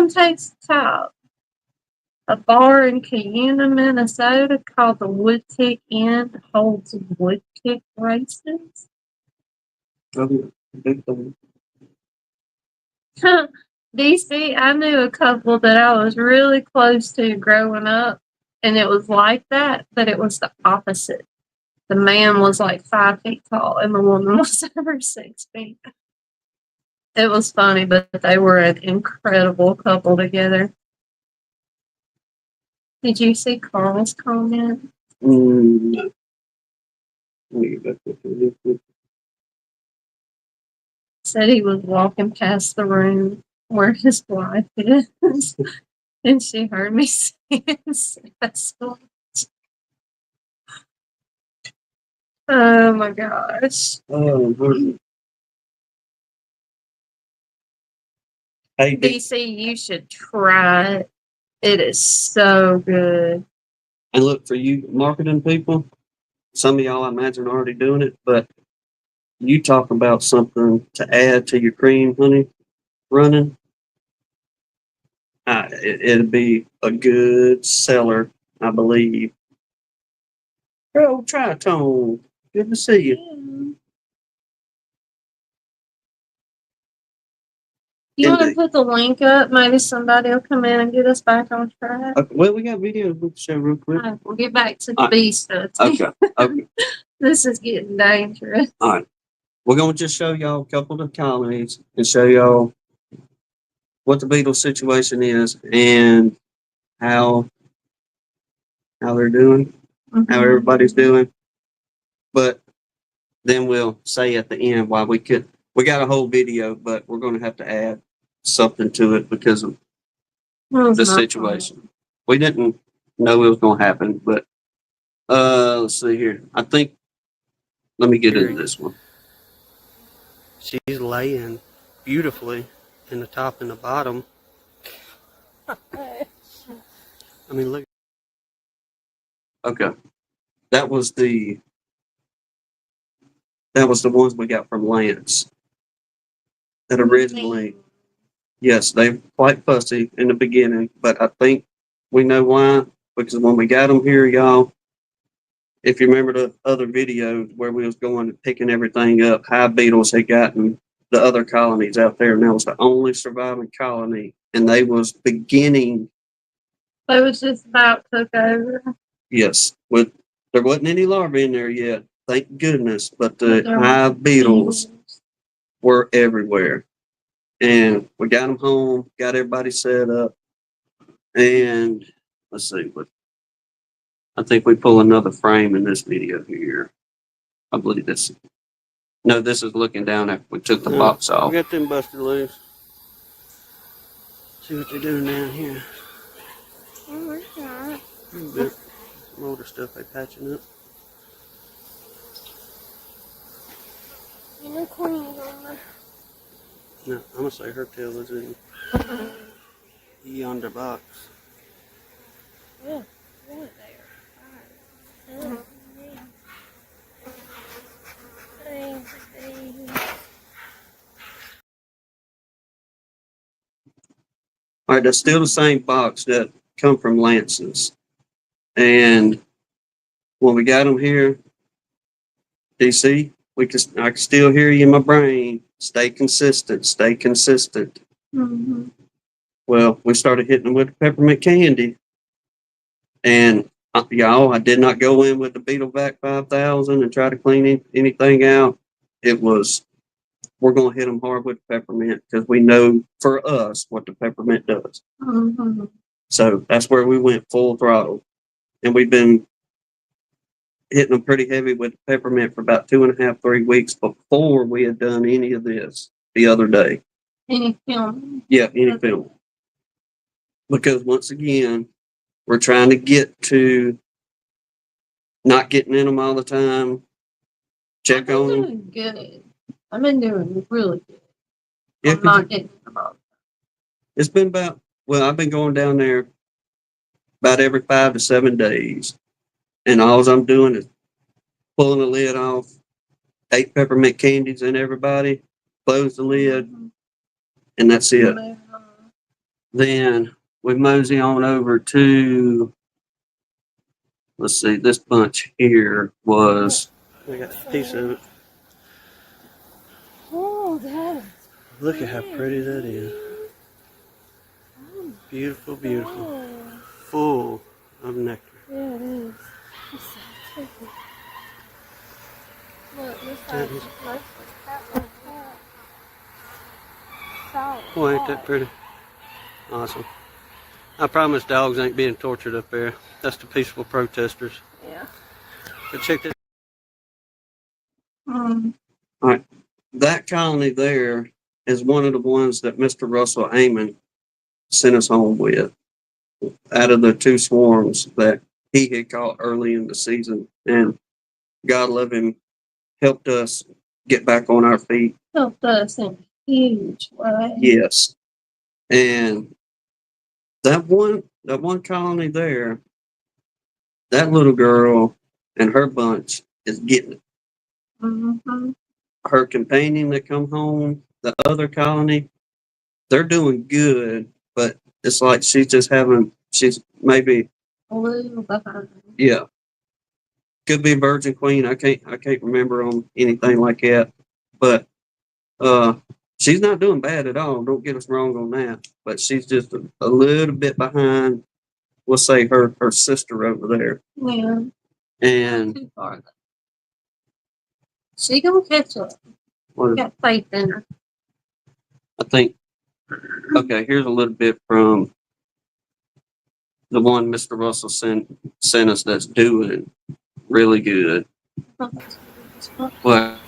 Speaker 3: takes the top. A bar in Cuyuna, Minnesota called the Woodtick Inn holds woodtick races.
Speaker 1: Oh, yeah.
Speaker 3: DC, I knew a couple that I was really close to growing up, and it was like that, but it was the opposite. The man was like 5 feet tall, and the woman was over 6 feet. It was funny, but they were an incredible couple together. Did you see Carl's comment?
Speaker 1: Mm.
Speaker 3: Said he was walking past the room where his wife is, and she heard me saying Sasquatch. Oh my gosh.
Speaker 1: Oh, hey,
Speaker 3: DC, you should try it. It is so good.
Speaker 1: and look, for you marketing people, some of y'all I imagine are already doing it, but you talk about something to add to your cream honey running, it'll be a good seller, I believe. Oh, Tritone, good to see you.
Speaker 3: You want to put the link up? Maybe somebody will come in and get us back on track.
Speaker 1: Well, we got videos we can show real quick.
Speaker 3: Right, we'll get back to the bee stuff.
Speaker 1: Okay.
Speaker 3: This is getting dangerous.
Speaker 1: All right. We're going to just show y'all a couple of the colonies and show y'all what the beetle situation is and how they're doing, how everybody's doing. But then we'll say at the end why we got a whole video, but we're going to have to add something to it because of the situation. We didn't know it was going to happen, but let's see here. I think, let me get into this one. She's laying beautifully in the top and the bottom. I mean, look. Okay. That was the ones we got from Lance. That originally, yes, they were quite fussy in the beginning, but I think we know why. Because when we got them here, y'all, if you remember the other videos where we was going and picking everything up, hive beetles had gotten the other colonies out there, and that was the only surviving colony, and they was beginning.
Speaker 3: They was just about took over.
Speaker 1: Yes, there wasn't any larvae in there yet, thank goodness, but the hive beetles were everywhere. And we got them home, got everybody set up, and let's see, I think we pull another frame in this video here. I believe this. No, this is looking down after we took the box off.
Speaker 4: We got them busted loose. See what they're doing down here.
Speaker 3: Oh, where's that?
Speaker 4: A little bit. Some older stuff they patching up.
Speaker 3: Unicorns on the.
Speaker 4: No, I'm gonna say her tail is in yonder box.
Speaker 3: Yeah, one there.
Speaker 1: All right, that's still the same box that come from Lance's. And when we got them here, DC, I can still hear you in my brain. Stay consistent, stay consistent.
Speaker 3: Mm-hmm.
Speaker 1: Well, we started hitting them with peppermint candy. And y'all, I did not go in with the Beetlevac 5000 and try to clean anything out. It was, we're going to hit them hard with peppermint because we know for us what the peppermint does.
Speaker 3: Mm-hmm.
Speaker 1: So that's where we went full throttle. And we've been hitting them pretty heavy with peppermint for about 2.5, 3 weeks before we had done any of this the other day.
Speaker 3: Any film?
Speaker 1: Yeah, any film. Because once again, we're trying to get to not getting in them all the time. Check on them.
Speaker 3: I've been doing good. I've been doing really good.
Speaker 1: Yeah,
Speaker 3: I'm not getting them all.
Speaker 1: it's been about, well, I've been going down there about every 5 to 7 days. And all I'm doing is pulling the lid off, 8 peppermint candies in everybody, close the lid, and that's it. Then we mosey on over to, let's see, this bunch here was.
Speaker 4: I got a piece of it.
Speaker 3: Oh, that.
Speaker 4: Look at how pretty that is. Beautiful, beautiful. Full of nectar.
Speaker 3: Yeah, it is. It's so pretty. Look, this side's mostly cat like that. Solid.
Speaker 4: Boy, ain't that pretty? Awesome. I promise dogs ain't being tortured up there. That's the peaceful protesters.
Speaker 3: Yeah.
Speaker 4: But check this.
Speaker 1: All right. That colony there is one of the ones that Mr. Russell Amon sent us home with out of the 2 swarms that he had caught early in the season. And God love him, helped us get back on our feet.
Speaker 3: Helped us in a huge way.
Speaker 1: Yes. And that one colony there, that little girl and her bunch is getting it.
Speaker 3: Mm-hmm.
Speaker 1: Her companion that come home, the other colony, they're doing good, but it's like she's maybe
Speaker 3: A little behind.
Speaker 1: yeah. Could be Virgin Queen. I can't remember on anything like that. But she's not doing bad at all. Don't get us wrong on that. But she's just a little bit behind, we'll say her sister over there.
Speaker 3: Yeah.
Speaker 1: And
Speaker 3: Not too far though. She gonna catch up.
Speaker 1: what,
Speaker 3: Got faith in her.
Speaker 1: I think, okay, here's a little bit from the one Mr. Russell sent us that's doing really good. Well,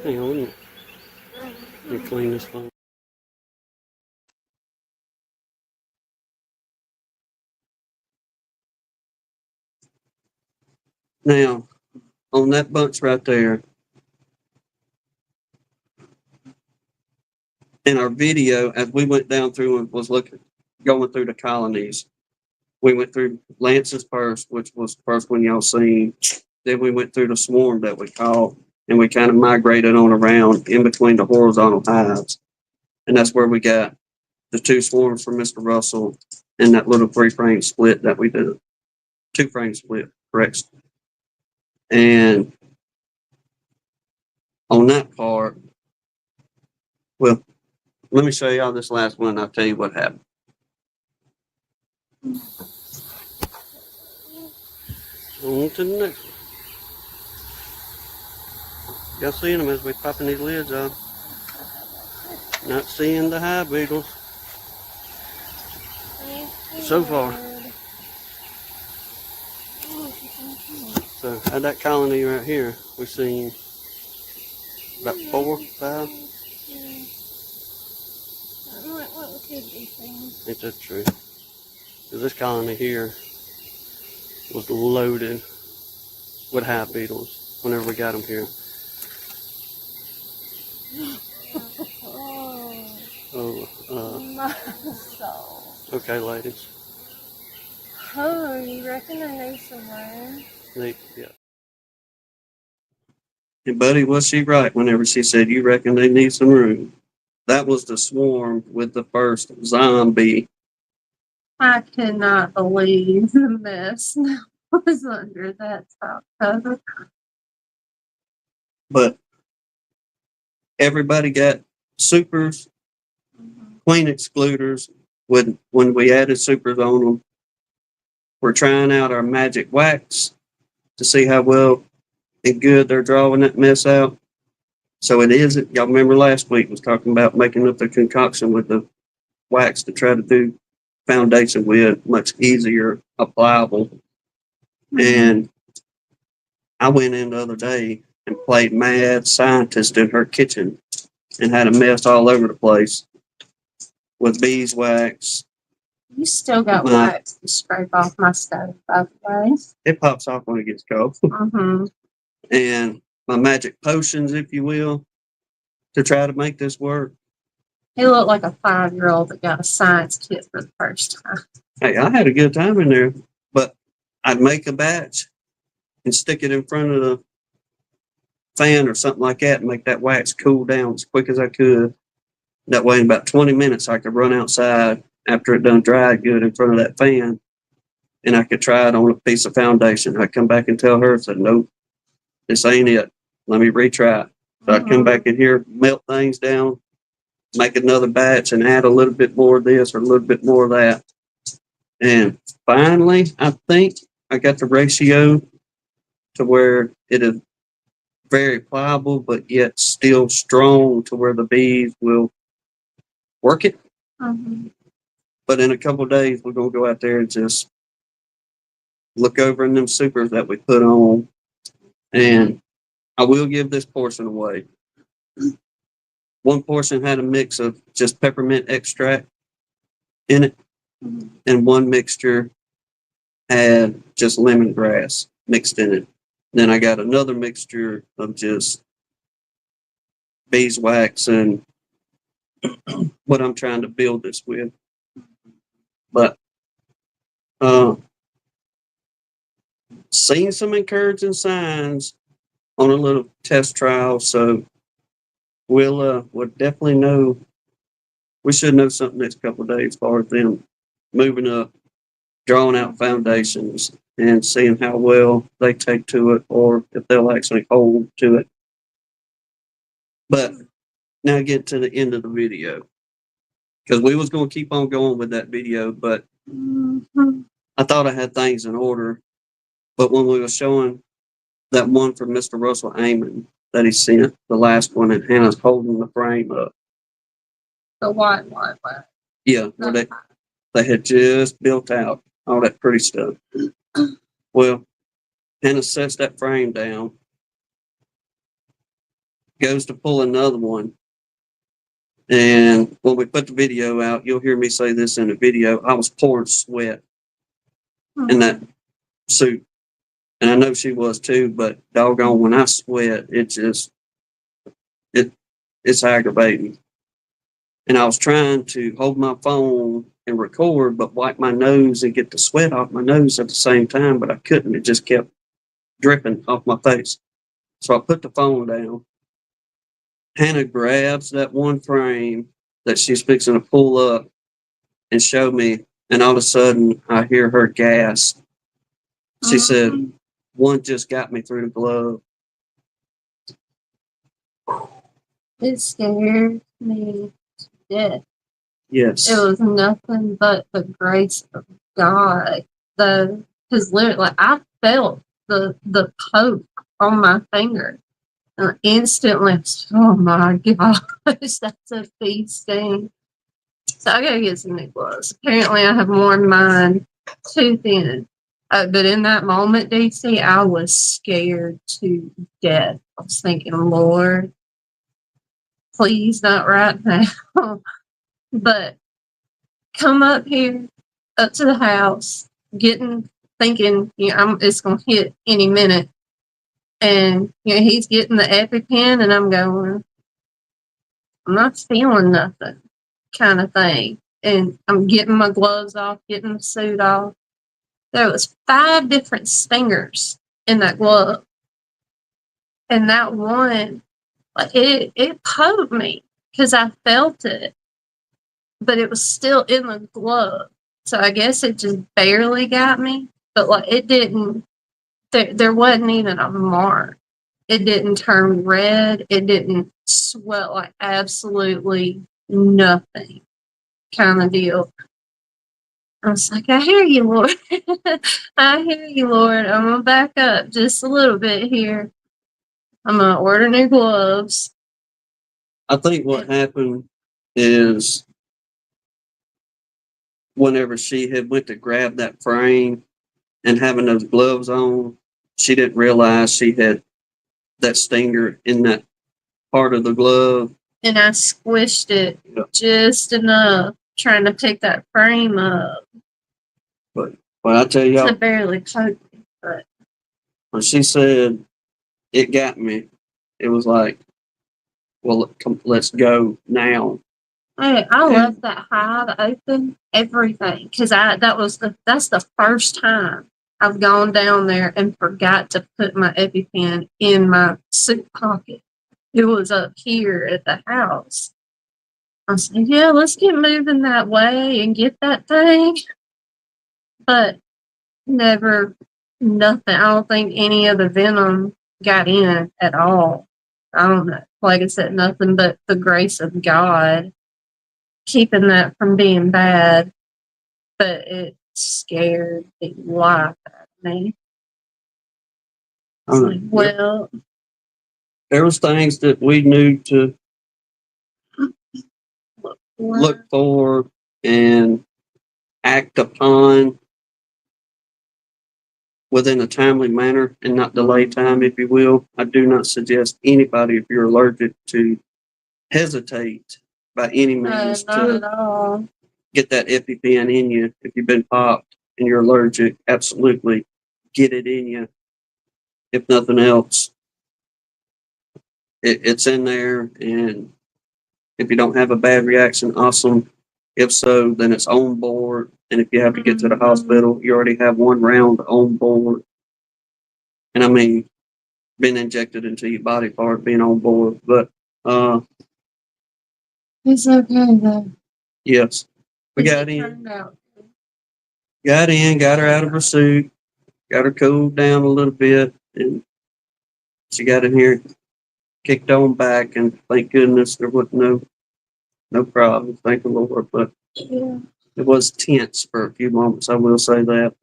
Speaker 4: Hang on. Let me clean this phone.
Speaker 1: now, on that bunch right there, in our video, as we went down through and was going through the colonies, we went through Lance's first, which was the first one y'all seen. Then we went through the swarm that we caught, and we kind of migrated on around in between the horizontal hives. And that's where we got the 2 swarms from Mr. Russell and that little 3-frame split that we did. 2-frame split, correct. And on that part, well, let me show y'all this last one. I'll tell you what happened.
Speaker 4: On to the next one. Y'all seeing them as we popping these lids off. Not seeing the hive beetles so far. So at that colony right here, we've seen about 4, 5. Ain't that true? Because this colony here was loaded with hive beetles whenever we got them here. Okay, ladies.
Speaker 3: Oh, you reckon I need some room?
Speaker 4: Yeah.
Speaker 1: And Buddy, was she right whenever she said, you reckon they need some room? That was the swarm with the first zombie.
Speaker 3: I cannot believe the mess that was under that top cover.
Speaker 1: But everybody got supers, queen excluders. When we added supers on them, we're trying out our magic wax to see how well and good they're drawing that mess out. So it isn't, y'all remember last week was talking about making up the concoction with the wax to try to do foundation with, much easier, applicable. And I went in the other day and played mad scientist in her kitchen and had a mess all over the place with beeswax.
Speaker 3: You still got wax to scrape off my stove, by the way.
Speaker 1: It pops off when it gets cold. And my magic potions, if you will, to try to make this work.
Speaker 3: He looked like a 5-year-old that got a science kit for the first time.
Speaker 1: Hey, I had a good time in there, but I'd make a batch and stick it in front of the fan or something like that and make that wax cool down as quick as I could. That way, in about 20 minutes, I could run outside after it done dried good in front of that fan, and I could try it on a piece of foundation. I'd come back and tell her, I said, nope, this ain't it. Let me retry it. So I'd come back in here, melt things down, make another batch, and add a little bit more of this or a little bit more of that. And finally, I think I got the ratio to where it is very pliable, but yet still strong to where the bees will work it. But in a couple of days, we're going to go out there and just look over in them supers that we put on. And I will give this portion away. One portion had a mix of just peppermint extract in it, and one mixture had just lemongrass mixed in it. Then I got another mixture of just beeswax and what I'm trying to build this with. But seen some encouraging signs on a little test trial, so we'll definitely know. We should know something next couple of days as far as them moving up, drawing out foundations, and seeing how well they take to it, or if they'll actually hold to it. But now get to the end of the video, because we was going to keep on going with that video, but I thought I had things in order. But when we were showing that one from Mr. Russell Amon that he sent, the last one, and Hannah's holding the frame up.
Speaker 3: The white.
Speaker 1: Yeah, where they had just built out all that pretty stuff. Well, Hannah sets that frame down, goes to pull another one. And when we put the video out, you'll hear me say this in the video, I was pouring sweat in that suit. And I know she was too, but doggone, when I sweat, it's aggravating. And I was trying to hold my phone and record, but wipe my nose and get the sweat off my nose at the same time, but I couldn't. It just kept dripping off my face. So I put the phone down. Hannah grabs that one frame that she's fixing to pull up and show me, and all of a sudden I hear her gasp. She said, one just got me through the glove.
Speaker 3: It scared me to death.
Speaker 1: Yes.
Speaker 3: It was nothing but the grace of God, though, because literally I felt the poke on my finger. And instantly, oh my gosh, that's a bee sting. So I gotta get some new gloves. Apparently, I have worn mine too thin. But in that moment, DC, I was scared to death. I was thinking, Lord, please not right now. But come up here, up to the house, thinking, it's gonna hit any minute. And he's getting the EpiPen, and I'm going, I'm not feeling nothing, kind of thing. And I'm getting my gloves off, getting the suit off. There was 5 different stingers in that glove, and that one, like it poked me because I felt it, but it was still in the glove. So I guess it just barely got me, but like it didn't. There wasn't even a mark. It didn't turn red. It didn't swell, like absolutely nothing, kind of deal. I was like, I hear you, Lord. I hear you, Lord. I'm going to back up just a little bit here. I'm going to order new gloves.
Speaker 1: I think what happened is whenever she had went to grab that frame and having those gloves on, she didn't realize she had that stinger in that part of the glove.
Speaker 3: And I squished it
Speaker 1: Yep.
Speaker 3: just enough, trying to pick that frame up.
Speaker 1: But I tell y'all,
Speaker 3: It barely poked me, but
Speaker 1: when she said it got me, it was like, well, let's go now.
Speaker 3: hey, I left that hive open, everything, because that's the first time I've gone down there and forgot to put my EpiPen in my suit pocket. It was up here at the house. I said, yeah, let's get moving that way and get that thing. But never, nothing. I don't think any of the venom got in at all. I don't know. Like I said, nothing but the grace of God keeping that from being bad. But it scared the life out of me. It's like, well,
Speaker 1: there was things that we knew to look for and act upon within a timely manner and not delay time, if you will. I do not suggest anybody, if you're allergic, to hesitate by any means
Speaker 3: not at
Speaker 1: to
Speaker 3: all.
Speaker 1: get that EpiPen in you. If you've been popped and you're allergic, absolutely get it in you. If nothing else, it's in there, and if you don't have a bad reaction, awesome. If so, then it's on board. And if you have to get to the hospital, you already have 1 round on board. And I mean, being injected into your body part, being on board. But
Speaker 3: It's okay though.
Speaker 1: yes, we got got her out of her suit, got her cooled down a little bit, and she got in here, kicked on back, and thank goodness there was no problem. Thank the Lord. But
Speaker 3: Yeah.
Speaker 1: it was tense for a few moments. I will say that.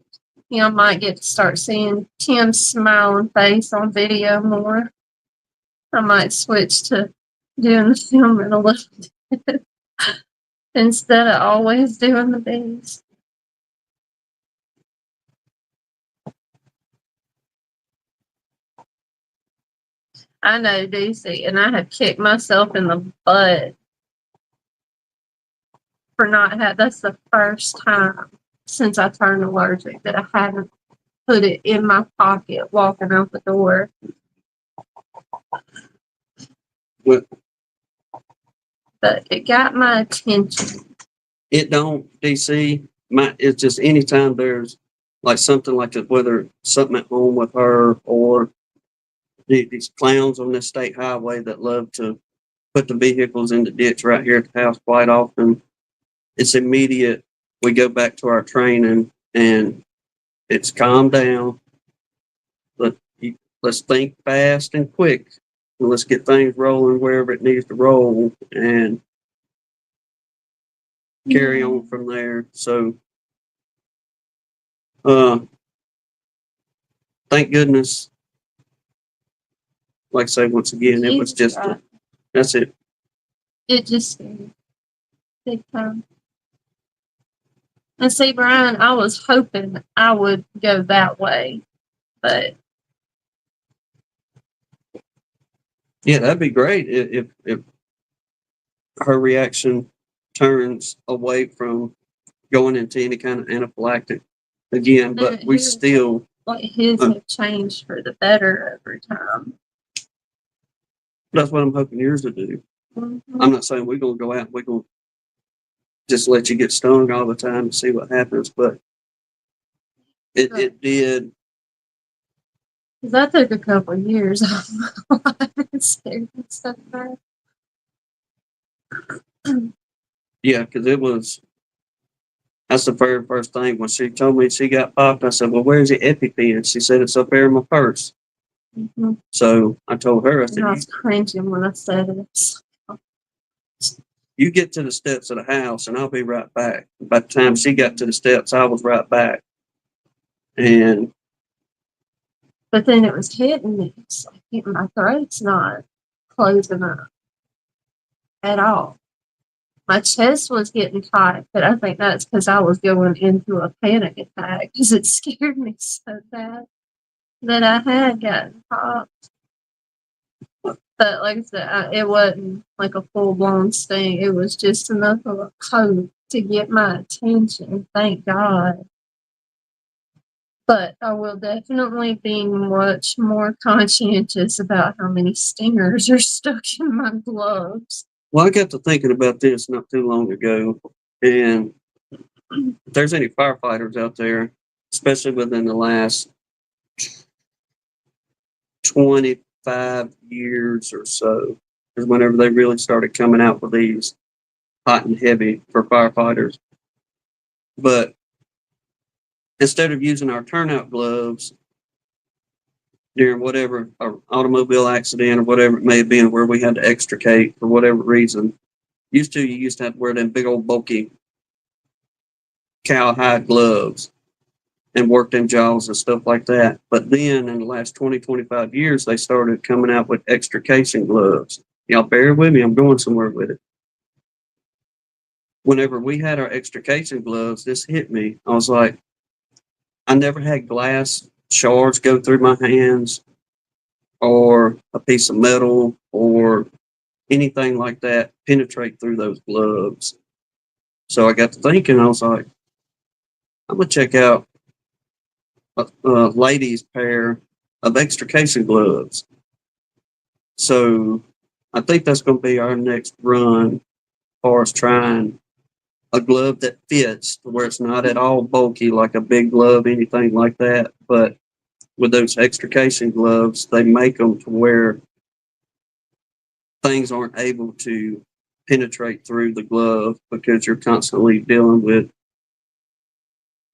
Speaker 3: I might get to start seeing Tim's smiling face on video more. I might switch to doing the filming a little bit instead of always doing the bees. I know, DC, and I have kicked myself in the butt for not having. That's the first time since I turned allergic that I haven't put it in my pocket walking out the door.
Speaker 1: Well,
Speaker 3: but it got my attention.
Speaker 1: it don't, DC. It's just anytime there's like something like that, whether something at home with her or these clowns on this state highway that love to put the vehicles in the ditch right here at the house quite often. It's immediate. We go back to our training and it's calm down. Let's think fast and quick. And let's get things rolling wherever it needs to roll and carry on from there. So, thank goodness. Like I say, once again, it was just, that's it.
Speaker 3: It just big time. And see, Brian, I was hoping I would go that way, but
Speaker 1: Yeah, that'd be great if her reaction turns away from going into any kind of anaphylactic again, but we still,
Speaker 3: like his have changed for the better over time.
Speaker 1: that's what I'm hoping yours will do.
Speaker 3: Mm-hmm.
Speaker 1: I'm not saying we're going to go out and we're going to just let you get stung all the time and see what happens, but it did.
Speaker 3: Because that took a couple of years off my life and stuff like that.
Speaker 1: Yeah, because that's the very first thing. When she told me she got popped, I said, well, where's the EpiPen? She said, it's up there in my purse.
Speaker 3: Mm-hmm.
Speaker 1: So I told her, I said,
Speaker 3: I was cringing when I said it.
Speaker 1: You get to the steps of the house and I'll be right back. By the time she got to the steps, I was right back.
Speaker 3: But then it was hitting me. It's like my throat's not closing up at all. My chest was getting tight, but I think that's because I was going into a panic attack because it scared me so bad that I had gotten popped. But like I said, it wasn't like a full-blown sting. It was just enough of a coat to get my attention, thank God. But I will definitely be much more conscientious about how many stingers are stuck in my gloves.
Speaker 1: Well, I got to thinking about this not too long ago, and if there's any firefighters out there, especially within the last 25 years or so, is whenever they really started coming out with these hot and heavy for firefighters. But instead of using our turnout gloves during whatever automobile accident or whatever it may have been where we had to extricate for whatever reason, you used to have to wear them big old bulky cowhide gloves and work them jaws and stuff like that. But then in the last 20, 25 years, they started coming out with extrication gloves. Y'all bear with me, I'm going somewhere with it. Whenever we had our extrication gloves, this hit me. I was like, I never had glass shards go through my hands or a piece of metal or anything like that penetrate through those gloves. So I got to thinking, I was like, I'm going to check out a ladies' pair of extrication gloves. So I think that's going to be our next run as far as trying a glove that fits to where it's not at all bulky like a big glove, anything like that. But with those extrication gloves, they make them to where things aren't able to penetrate through the glove because you're constantly dealing with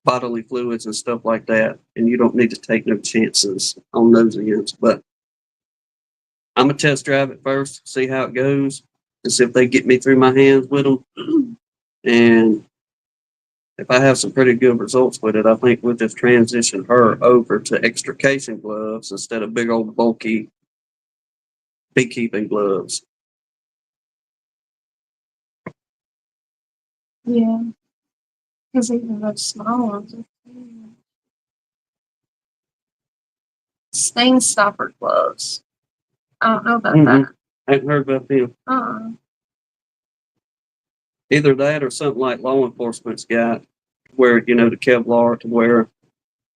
Speaker 1: bodily fluids and stuff like that, and you don't need to take no chances on those ends. But I'm gonna test drive it first, see how it goes, and see if they get me through my hands with them. And if I have some pretty good results with it, I think we'll just transition her over to extrication gloves instead of big old bulky beekeeping gloves.
Speaker 3: Yeah, because even those small ones are stain stopper gloves. I don't know about that.
Speaker 1: I haven't heard about them. Either that or something like law enforcement's got, where the Kevlar to where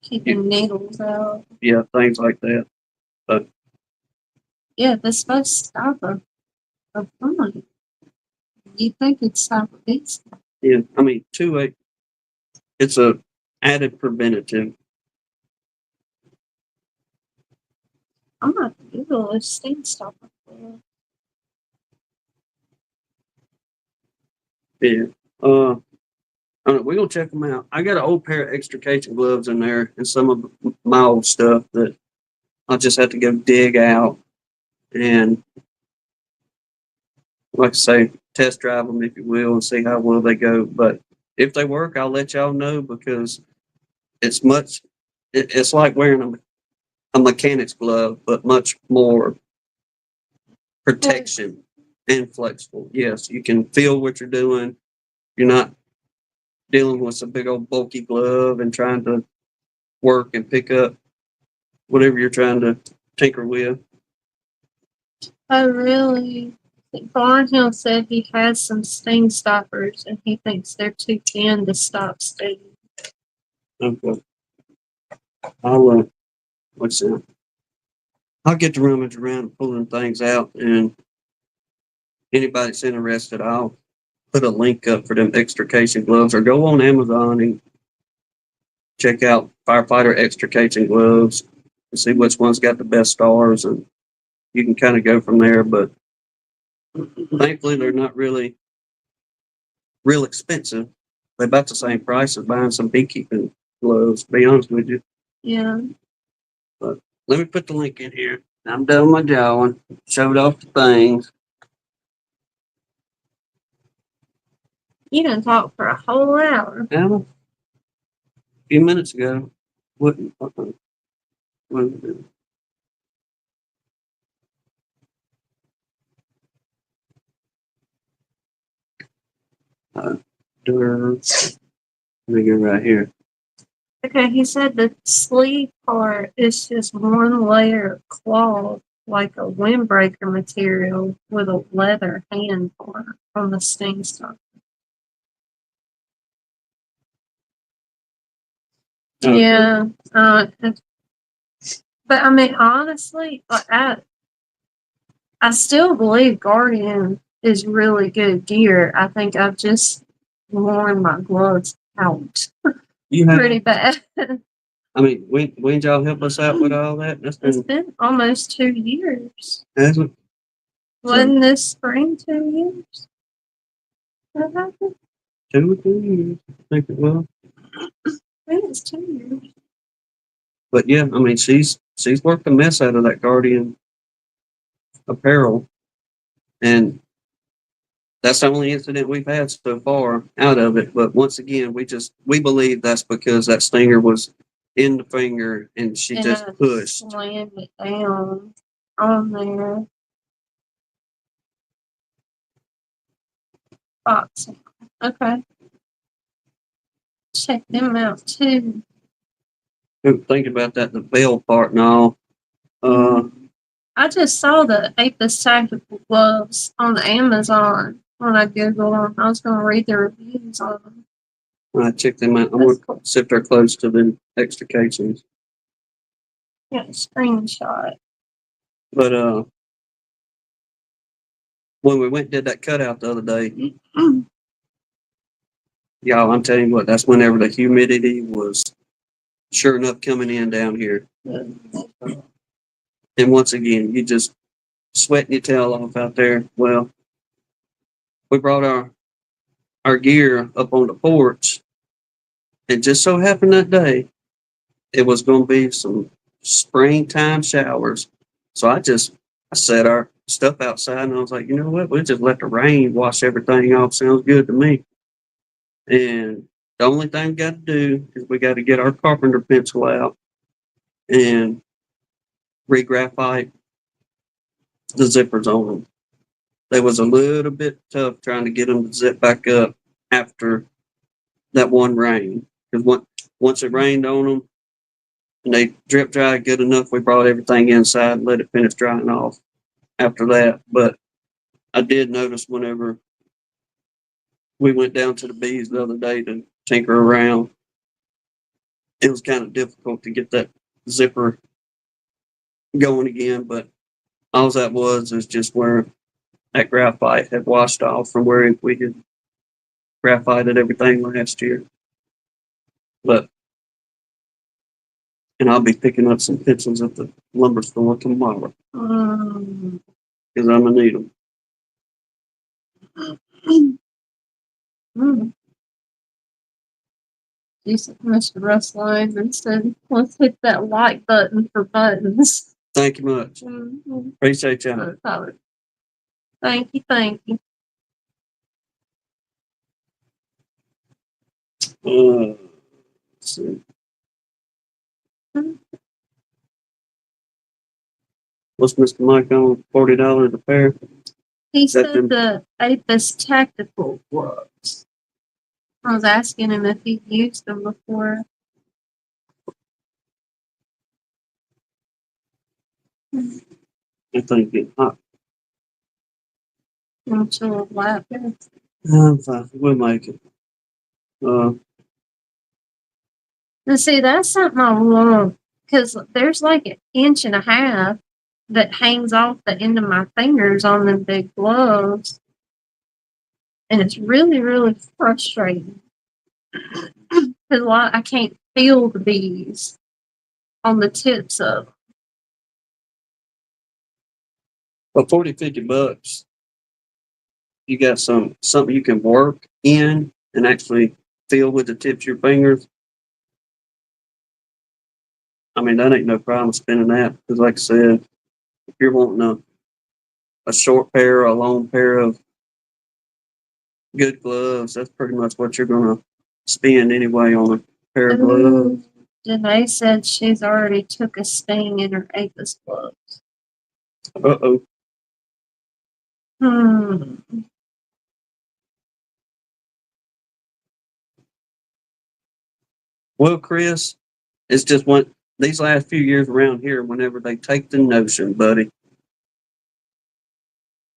Speaker 3: keeping needles out.
Speaker 1: Yeah, things like that. But
Speaker 3: yeah, they're supposed to stop a fun. You'd think it'd stop a beast.
Speaker 1: Yeah, I mean, it's a added preventative.
Speaker 3: I'm not Google a stain stopper.
Speaker 1: Yeah. I don't know, we're gonna check them out. I got an old pair of extrication gloves in there and some of my old stuff that I'll just have to go dig out and, like I say, test drive them if you will and see how well they go. But if they work, I'll let y'all know because it's like wearing a mechanic's glove, but much more protection and flexible. Yes, you can feel what you're doing. You're not dealing with a big old bulky glove and trying to work and pick up whatever you're trying to tinker with.
Speaker 3: Oh, really? Barnhill said he has some sting stoppers and he thinks they're too thin to stop sting.
Speaker 1: Okay. I'll what's that? I'll get to rummage around pulling things out, and anybody that's interested, I'll put a link up for them extrication gloves, or go on Amazon and check out firefighter extrication gloves and see which one's got the best stars, and you can kind of go from there. But thankfully, they're not really real expensive. They're about the same price as buying some beekeeping gloves, to be honest with you.
Speaker 3: Yeah.
Speaker 1: But let me put the link in here. I'm done with my jawing. Showed off the things.
Speaker 3: You done talk for a whole hour.
Speaker 1: Now, a few minutes ago, wouldn't. Wouldn't let me go right here.
Speaker 3: Okay, he said the sleeve part is just one layer of cloth, like a windbreaker material with a leather hand part on the sting stopper.
Speaker 1: Okay.
Speaker 3: Yeah. But I mean, honestly, like I still believe Guardian is really good gear. I think I've just worn my gloves out
Speaker 1: You have.
Speaker 3: pretty bad.
Speaker 1: I mean, when y'all help us out with all that? That's
Speaker 3: It's
Speaker 1: been
Speaker 3: been almost 2 years.
Speaker 1: hasn't.
Speaker 3: Wasn't this spring 2 years? What happened?
Speaker 1: 2 or 3 years. I think it will.
Speaker 3: I think it's 2 years.
Speaker 1: But yeah, I mean, she's worked the mess out of that Guardian apparel, and that's the only incident we've had so far out of it. But once again, we believe that's because that stinger was in the finger and she
Speaker 3: And
Speaker 1: just
Speaker 3: I
Speaker 1: pushed.
Speaker 3: slammed it down on there. Boxing. Okay. Check them out too.
Speaker 1: Think about that, the bell part and all.
Speaker 3: I just saw the Apis tactical gloves on Amazon when I googled them. I was going to read the reviews on them.
Speaker 1: When I check them out, I'm
Speaker 3: That's
Speaker 1: gonna
Speaker 3: cool.
Speaker 1: sit there close to the extrications.
Speaker 3: Got a screenshot.
Speaker 1: But when we went and did that cutout the other day, y'all, I'm telling you what, that's whenever the humidity was sure enough coming in down here. And once again, you just sweating your tail off out there. Well, we brought our gear up on the porch, and just so happened that day it was going to be some springtime showers. So I set our stuff outside, and I was like, you know what? We'll just let the rain wash everything off. Sounds good to me. And the only thing we got to do is we got to get our carpenter pencil out and re-graphite the zippers on them. They was a little bit tough trying to get them to zip back up after that one rain. Because once it rained on them and they drip dried good enough, we brought everything inside and let it finish drying off after that. But I did notice whenever we went down to the bees the other day to tinker around, it was kind of difficult to get that zipper going again. But all that was is just where that graphite had washed off from where we had graphited everything last year. But and I'll be picking up some pencils at the lumber store tomorrow because I'm gonna need them.
Speaker 3: Mr. Russ Lyman said, let's hit that like button for buttons.
Speaker 1: Thank you much. Appreciate you.
Speaker 3: Thank you, thank you.
Speaker 1: Let's see. What's Mr. Mike on? $40 a pair?
Speaker 3: He
Speaker 1: Is that
Speaker 3: said
Speaker 1: them?
Speaker 3: the Apis tactical gloves. I was asking him if he'd used them before.
Speaker 1: That thing getting hot.
Speaker 3: I'm sure lap.
Speaker 1: I'm fine. We'll make it.
Speaker 3: And see, that's something I want because there's like an inch and a half that hangs off the end of my fingers on them big gloves. And it's really, really frustrating because I can't feel the bees on the tips of them.
Speaker 1: Well, 40, $50, you got something you can work in and actually feel with the tips of your fingers. I mean, that ain't no problem spending that because, like I said, if you're wanting a short pair or a long pair of good gloves, that's pretty much what you're going to spend anyway on a pair of gloves.
Speaker 3: Janae said she's already took a sting in her Apis gloves.
Speaker 1: Uh-oh. Well, Chris, it's just these last few years around here, whenever they take the notion, buddy,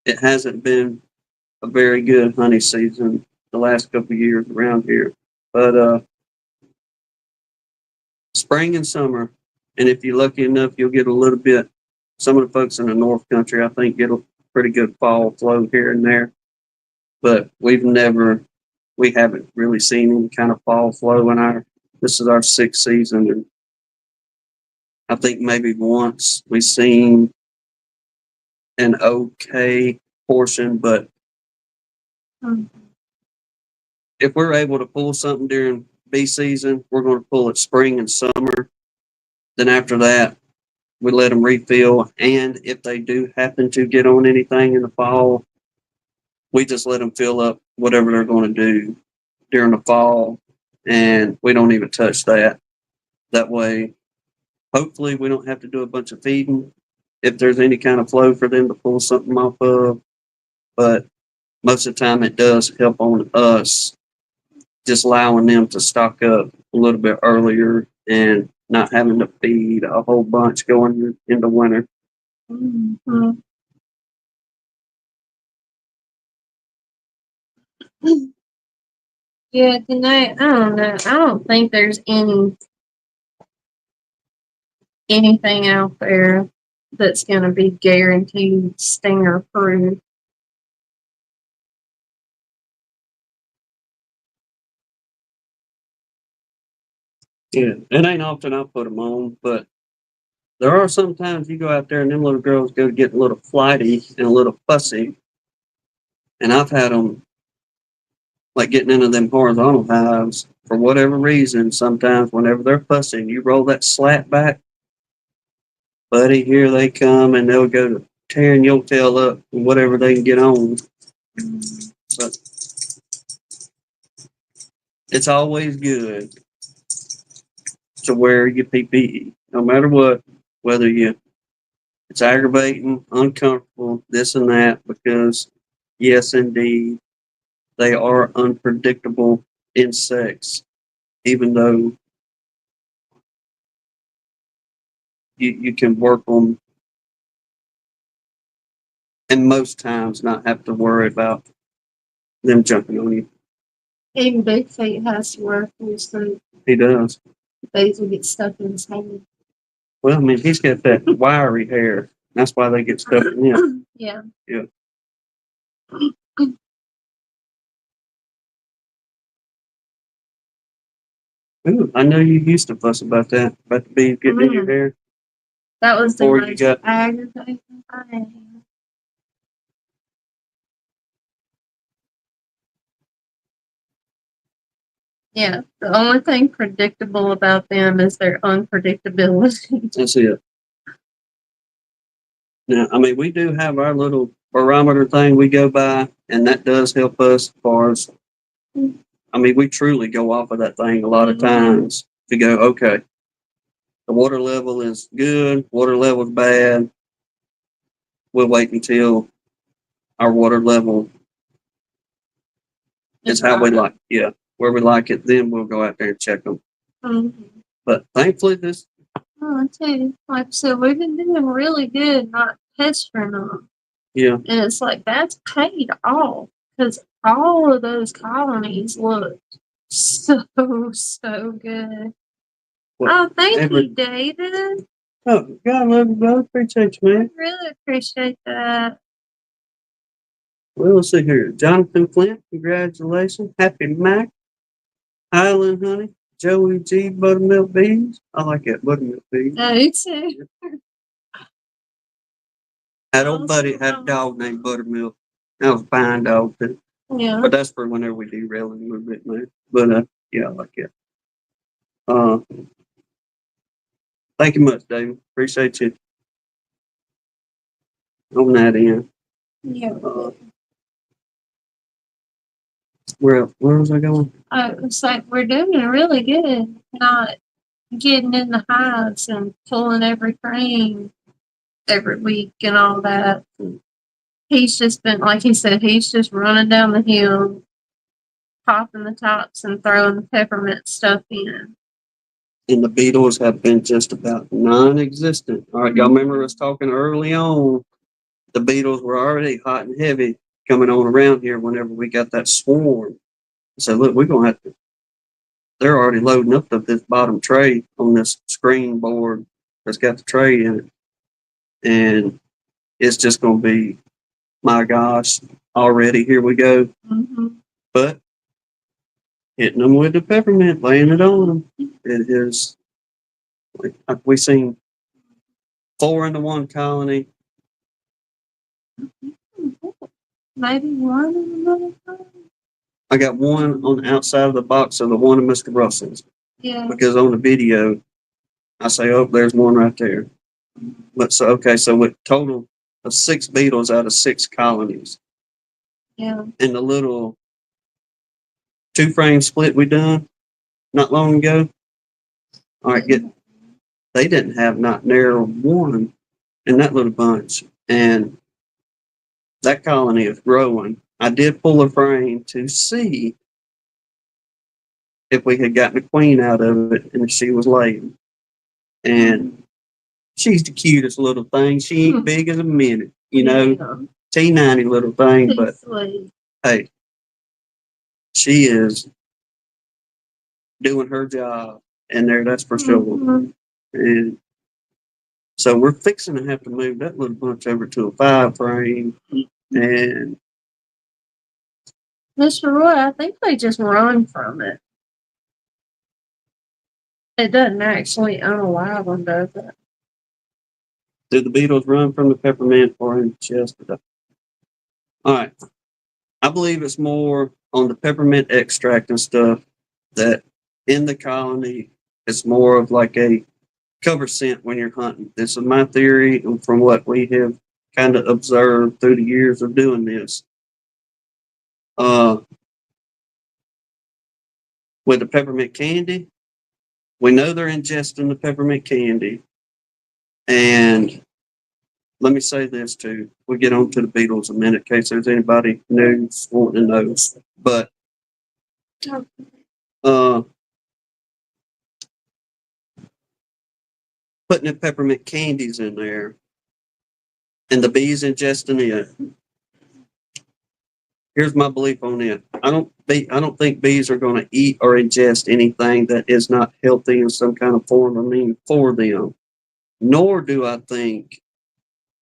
Speaker 1: it hasn't been a very good honey season the last couple of years around here. But spring and summer, and if you're lucky enough, you'll get a little bit. Some of the folks in the North Country, I think, get a pretty good fall flow here and there. But we haven't really seen any kind of fall flow in this is our sixth season. And I think maybe once we've seen an okay portion, but if we're able to pull something during bee season, we're going to pull it spring and summer. Then after that, we let them refill. And if they do happen to get on anything in the fall, we just let them fill up whatever they're going to do during the fall. And we don't even touch that. That way, hopefully, we don't have to do a bunch of feeding if there's any kind of flow for them to pull something off of. But most of the time, it does help on us just allowing them to stock up a little bit earlier and not having to feed a whole bunch going into winter.
Speaker 3: Mm-hmm. Yeah, tonight, I don't know. I don't think there's anything out there that's going to be guaranteed stinger proof.
Speaker 1: Yeah, it ain't often I put them on, but there are some times you go out there and them little girls go get a little flighty and a little fussy. And I've had them like getting into them horizontal hives for whatever reason. Sometimes whenever they're fussy and you roll that slat back, buddy, here they come and they'll go to tearing your tail up and whatever they can get on. But it's always good to wear your PPE, no matter what, whether it's aggravating, uncomfortable, this and that, because yes, indeed, they are unpredictable insects, even though you can work them and most times not have to worry about them jumping on you.
Speaker 3: Even Big Feet has to work with the
Speaker 1: He does.
Speaker 3: bees will get stuck in his hand.
Speaker 1: Well, I mean, he's got that wiry hair. That's why they get stuck in him.
Speaker 3: Yeah.
Speaker 1: Yeah. Ooh, I know you used to fuss about that, about the bees getting in your hair.
Speaker 3: That was the
Speaker 1: Before you
Speaker 3: most
Speaker 1: got-
Speaker 3: aggravating thing. Yeah, the only thing predictable about them is their unpredictability.
Speaker 1: That's it. Now, I mean, we do have our little barometer thing we go by, and that does help us as far as, I mean, we truly go off of that thing a lot of times to go, okay, the water level is good, water level is bad. we'll wait until our water level is how we like, where we like it. Then we'll go out there and check them.
Speaker 3: Mm-hmm.
Speaker 1: But thankfully, this,
Speaker 3: I tell you, like I said, we've been doing really good not pestering them.
Speaker 1: yeah,
Speaker 3: And it's like, that's paid off because all of those colonies look so good.
Speaker 1: well,
Speaker 3: Oh, thank
Speaker 1: every,
Speaker 3: you, David.
Speaker 1: oh, God love you, brother. Appreciate you,
Speaker 3: I
Speaker 1: man.
Speaker 3: really appreciate that.
Speaker 1: Well, let's see here. Jonathan Flint, congratulations. Happy Mac. Highland Honey. Joey G. Buttermilk Beans. I like that buttermilk beans.
Speaker 3: Me too.
Speaker 1: That old buddy had a dog named Buttermilk. That was a fine dog, too.
Speaker 3: Yeah.
Speaker 1: But that's for whenever we derail him a little bit, man. But, yeah, I like it. Thank you much, David. Appreciate you on that end.
Speaker 3: Yeah.
Speaker 1: Where was I going?
Speaker 3: It's like we're doing really good, not getting in the hives and pulling every frame every week and all that. And he's just been, like he said, he's just running down the hill, popping the tops and throwing the peppermint stuff in.
Speaker 1: And the beetles have been just about non-existent. All right, y'all remember us talking early on? The beetles were already hot and heavy coming on around here whenever we got that swarm. So look, we're gonna have to. They're already loading up to this bottom tray on this screen board that's got the tray in it, and it's just gonna be, my gosh, already here we go.
Speaker 3: Mm-hmm.
Speaker 1: But hitting them with the peppermint, laying it on them, it is. We seen 4 into 1 colony.
Speaker 3: Maybe one in another time.
Speaker 1: I got one on the outside of the box of the one of Mr. Russell's.
Speaker 3: Yeah.
Speaker 1: Because on the video, I say, oh, there's one right there. But so, okay, so with total of 6 beetles out of 6 colonies.
Speaker 3: Yeah.
Speaker 1: And the little 2-frame split we done not long ago. All right, they didn't have not narrow one in that little bunch. And that colony is growing. I did pull a frame to see if we had gotten a queen out of it and if she was laying. And she's the cutest little thing. She ain't big as a minute, teeny little thing, but
Speaker 3: Sweet.
Speaker 1: hey, she is doing her job in there, that's for sure.
Speaker 3: Mm-hmm.
Speaker 1: And so we're fixing to have to move that little bunch over to a 5-frame. And
Speaker 3: Mr. Roy, I think they just run from it. It doesn't actually unalive them, does it?
Speaker 1: do the beetles run from the peppermint or in the chest? All right. I believe it's more on the peppermint extract and stuff that in the colony, it's more of like a cover scent when you're hunting. This is my theory and from what we have kind of observed through the years of doing this. With the peppermint candy, we know they're ingesting the peppermint candy. And let me say this too. We'll get on to the beetles in a minute in case there's anybody new wanting to know. But putting the peppermint candies in there and the bees ingesting it. Here's my belief on it. I don't think bees are going to eat or ingest anything that is not healthy in some kind of form or mean for them. Nor do I think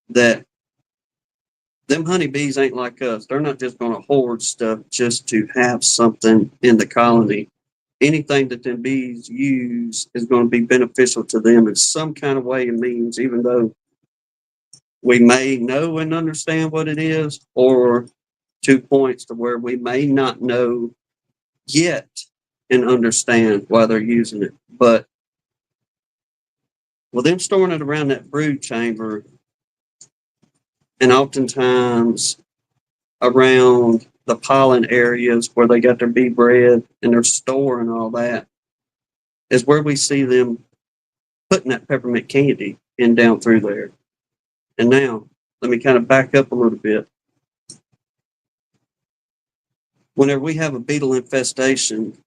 Speaker 1: that them honeybees ain't like us. They're not just going to hoard stuff just to have something in the colony. Anything that them bees use is going to be beneficial to them in some kind of way and means, even though we may know and understand what it is, or 2 points to where we may not know yet and understand why they're using it. But with them storing it around that brood chamber, and oftentimes around the pollen areas where they got their bee bread and their store and all that, is where we see them putting that peppermint candy in down through there. And now, let me kind of back up a little bit. Whenever we have a beetle infestation,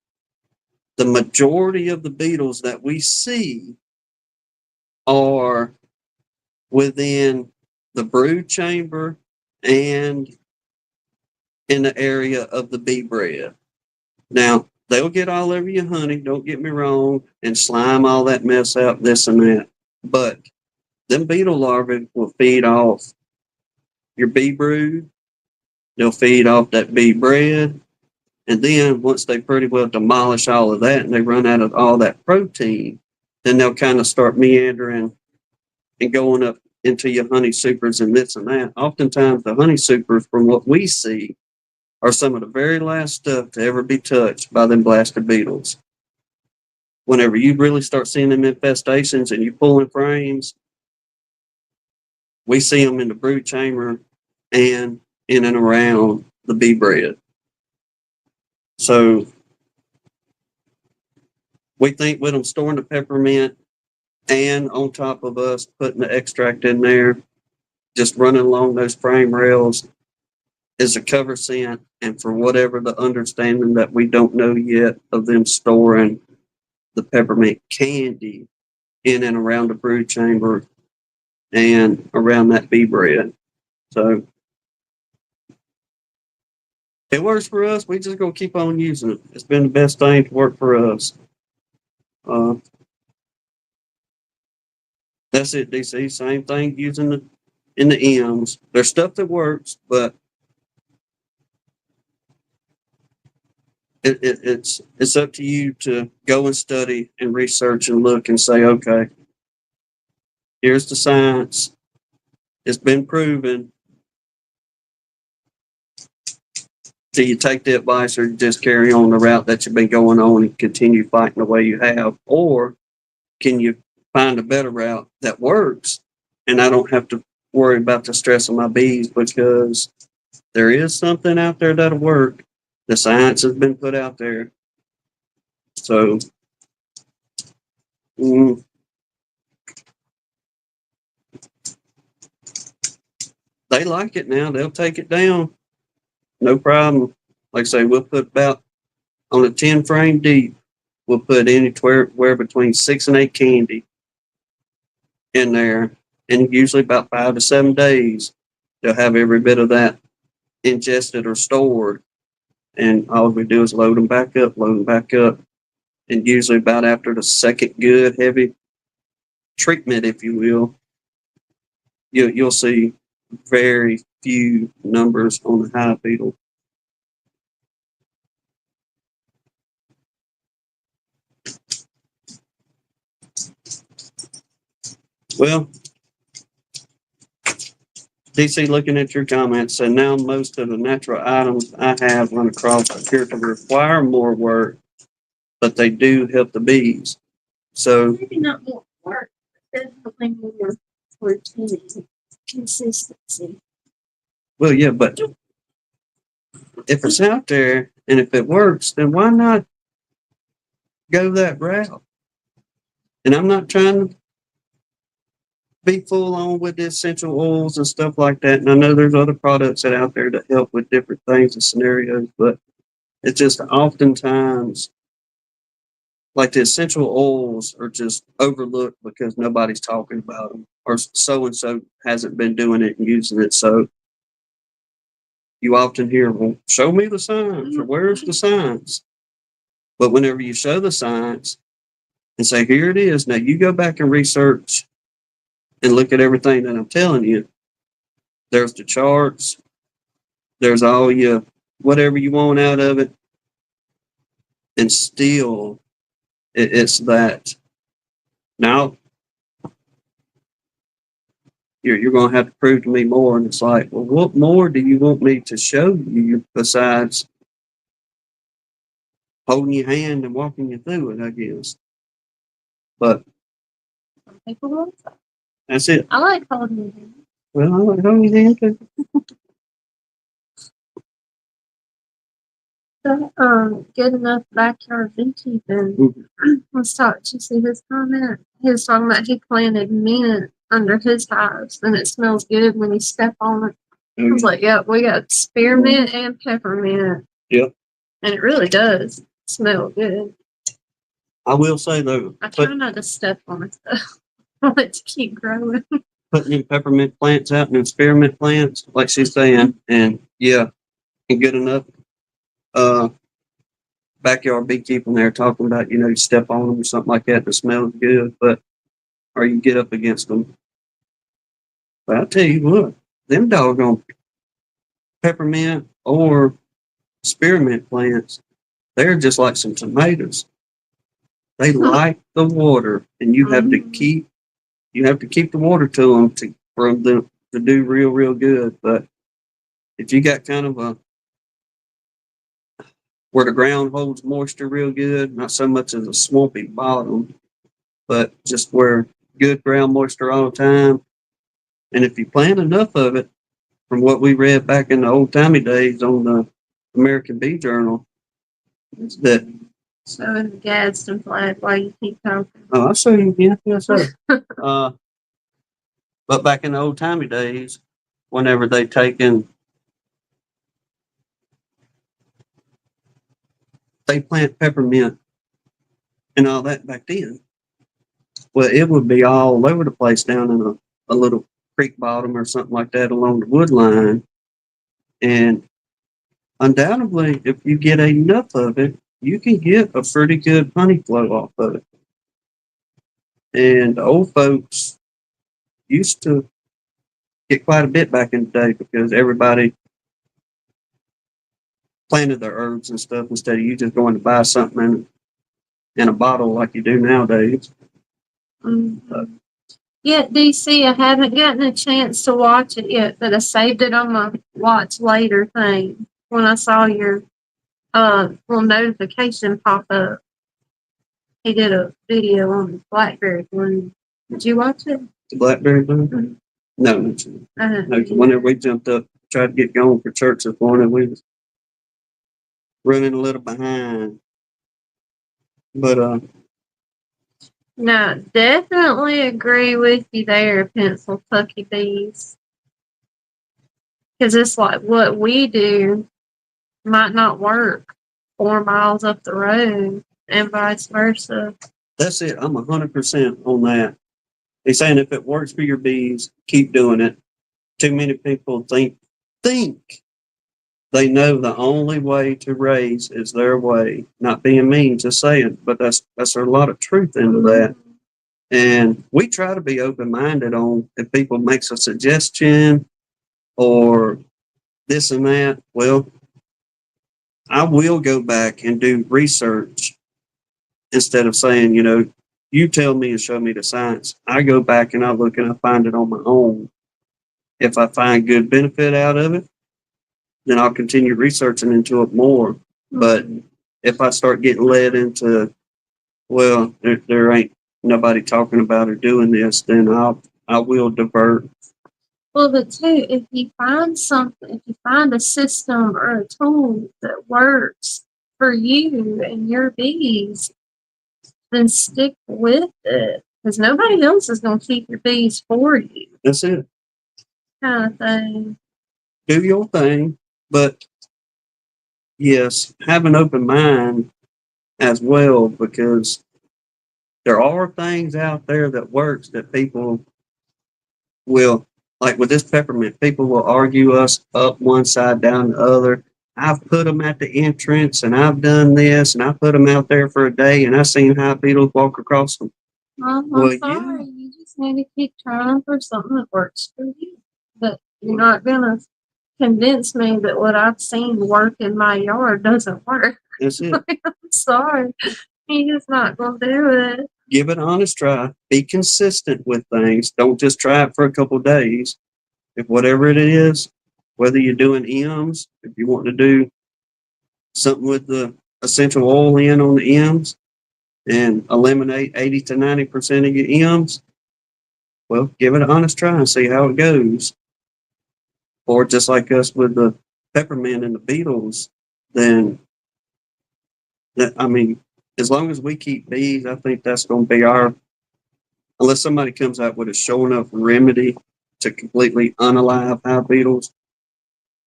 Speaker 1: the majority of the beetles that we see are within the brood chamber and in the area of the bee bread. Now, they'll get all over your honey, don't get me wrong, and slime all that mess out, this and that. But them beetle larvae will feed off your bee brood, they'll feed off that bee bread, and then once they pretty well demolish all of that and they run out of all that protein, then they'll kind of start meandering and going up into your honey supers and this and that. Oftentimes, the honey supers, from what we see, are some of the very last stuff to ever be touched by them blasted beetles. Whenever you really start seeing them infestations and you pulling frames, we see them in the brood chamber and in and around the bee bread. So we think with them storing the peppermint and on top of us putting the extract in there, just running along those frame rails is a cover scent. And for whatever the understanding that we don't know yet of them storing the peppermint candy in and around the brood chamber and around that bee bread. So it works for us. We just gonna keep on using it. It's been the best thing to work for us. That's it, DC. Same thing using in the M's. There's stuff that works, but it's up to you to go and study and research and look and say, okay, here's the science. It's been proven. Do you take the advice or just carry on the route that you've been going on and continue fighting the way you have? Or can you find a better route that works and I don't have to worry about the stress of my bees, because there is something out there that'll work. The science has been put out there. So, they like it now. They'll take it down. No problem. Like I say, we'll put about, on a 10 frame deep, we'll put anywhere between 6 and 8 candy in there. And usually about 5 to 7 days, they'll have every bit of that ingested or stored. And all we do is load them back up. And usually about after the second good heavy treatment, if you will, you'll see very few numbers on the hive beetle. Well, DC, looking at your comments, so now most of the natural items I have run across appear to require more work, but they do help the bees. So
Speaker 3: maybe not more work, but definitely more routine, consistency.
Speaker 1: well, yeah, but if it's out there and if it works, then why not go that route? And I'm not trying to be full on with the essential oils and stuff like that. And I know there's other products that out there that help with different things and scenarios, but it's just oftentimes like the essential oils are just overlooked because nobody's talking about them, or so and so hasn't been doing it and using it. So you often hear, well, show me the science, or where's the science? But whenever you show the science and say, here it is, now you go back and research and look at everything that I'm telling you. There's the charts. There's all your whatever you want out of it. And still, it's that. Now, you're going to have to prove to me more. And it's like, well, what more do you want me to show you besides holding your hand and walking you through it, I guess. But
Speaker 3: Some people want that.
Speaker 1: that's it.
Speaker 3: I like holding your hand.
Speaker 1: Well, I like holding your hand too.
Speaker 3: So, good enough backyard beekeeping. Let's talk. Did you see his comment? He was talking about he planted mint under his hives, and it smells good when you step on it. I was
Speaker 1: Mm,
Speaker 3: like, yep, we got spearmint and peppermint.
Speaker 1: Yep.
Speaker 3: And it really does smell good.
Speaker 1: I will say though,
Speaker 3: I try not to step on it though. I want it to keep growing.
Speaker 1: putting them peppermint plants out and them spearmint plants, like she's saying, and yeah, and good enough. Uh, Backyard beekeeping, they're talking about, you know, you step on them or something like that, that smells good, but or you get up against them. But I tell you what, them doggone peppermint or spearmint plants, they're just like some tomatoes. They like the water, and you have to keep the water to them for them to do real good. But if you got kind of a where the ground holds moisture real good, not so much as a swampy bottom, but just where good ground moisture all the time. And if you plant enough of it, from what we read back in the old timey days on the American Bee Journal, is that
Speaker 3: So in the Gadsden flag while you keep talking.
Speaker 1: I'll show you again. Yes, sir. But back in the old timey days, whenever they plant peppermint and all that back then. Well, it would be all over the place down in a little creek bottom or something like that along the wood line. And undoubtedly, if you get enough of it, you can get a pretty good honey flow off of it. And the old folks used to get quite a bit back in the day because everybody planted their herbs and stuff instead of you just going to buy something in a bottle like you do nowadays.
Speaker 3: Mm-hmm. Yeah, DC, I haven't gotten a chance to watch it yet, but I saved it on my watch later thing when I saw your little notification pop up. He did a video on the blackberry bloom. Did you watch it?
Speaker 1: The blackberry bloom?
Speaker 3: Mm-hmm.
Speaker 1: No, no. Whenever we jumped up, tried to get going for church this morning, we was running a little behind. But
Speaker 3: No, definitely agree with you there, Pencil Tucky Bees. Because it's like what we do might not work 4 miles up the road and vice versa.
Speaker 1: that's it. I'm 100% on that. He's saying if it works for your bees, keep doing it. Too many people think they know the only way to raise is their way. Not being mean, just saying, but that's a lot of truth into that. And we try to be open minded on if people makes a suggestion or this and that. Well, I will go back and do research instead of saying, you know, you tell me and show me the science. I go back and I look and I find it on my own. If I find good benefit out of it, then I'll continue researching into it more. But if I start getting led into, well, there ain't nobody talking about or doing this, then I will divert.
Speaker 3: Well, but too, if you find something, if you find a system or a tool that works for you and your bees, then stick with it. Because nobody else is going to keep your bees for you.
Speaker 1: That's it.
Speaker 3: Kind of thing.
Speaker 1: Do your thing, but yes, have an open mind as well, because there are things out there that works that people will, like with this peppermint, people will argue us up one side, down the other. I've put them at the entrance and I've done this and I put them out there for a day and I've seen hive beetles walk across them.
Speaker 3: I'm
Speaker 1: Well,
Speaker 3: sorry.
Speaker 1: yeah.
Speaker 3: You just need to keep trying for something that works for you. But you're not going to convince me that what I've seen work in my yard doesn't work.
Speaker 1: That's it.
Speaker 3: I'm sorry. You're just not going to do it.
Speaker 1: Give it an honest try. Be consistent with things. Don't just try it for a couple of days. If whatever it is, whether you're doing M's, if you want to do something with the essential oil in on the M's and eliminate 80 to 90% of your M's, well, give it an honest try and see how it goes. Or just like us with the peppermint and the beetles, then I mean, as long as we keep bees, I think that's going to be our unless somebody comes out with a sure enough remedy to completely unalive hive beetles,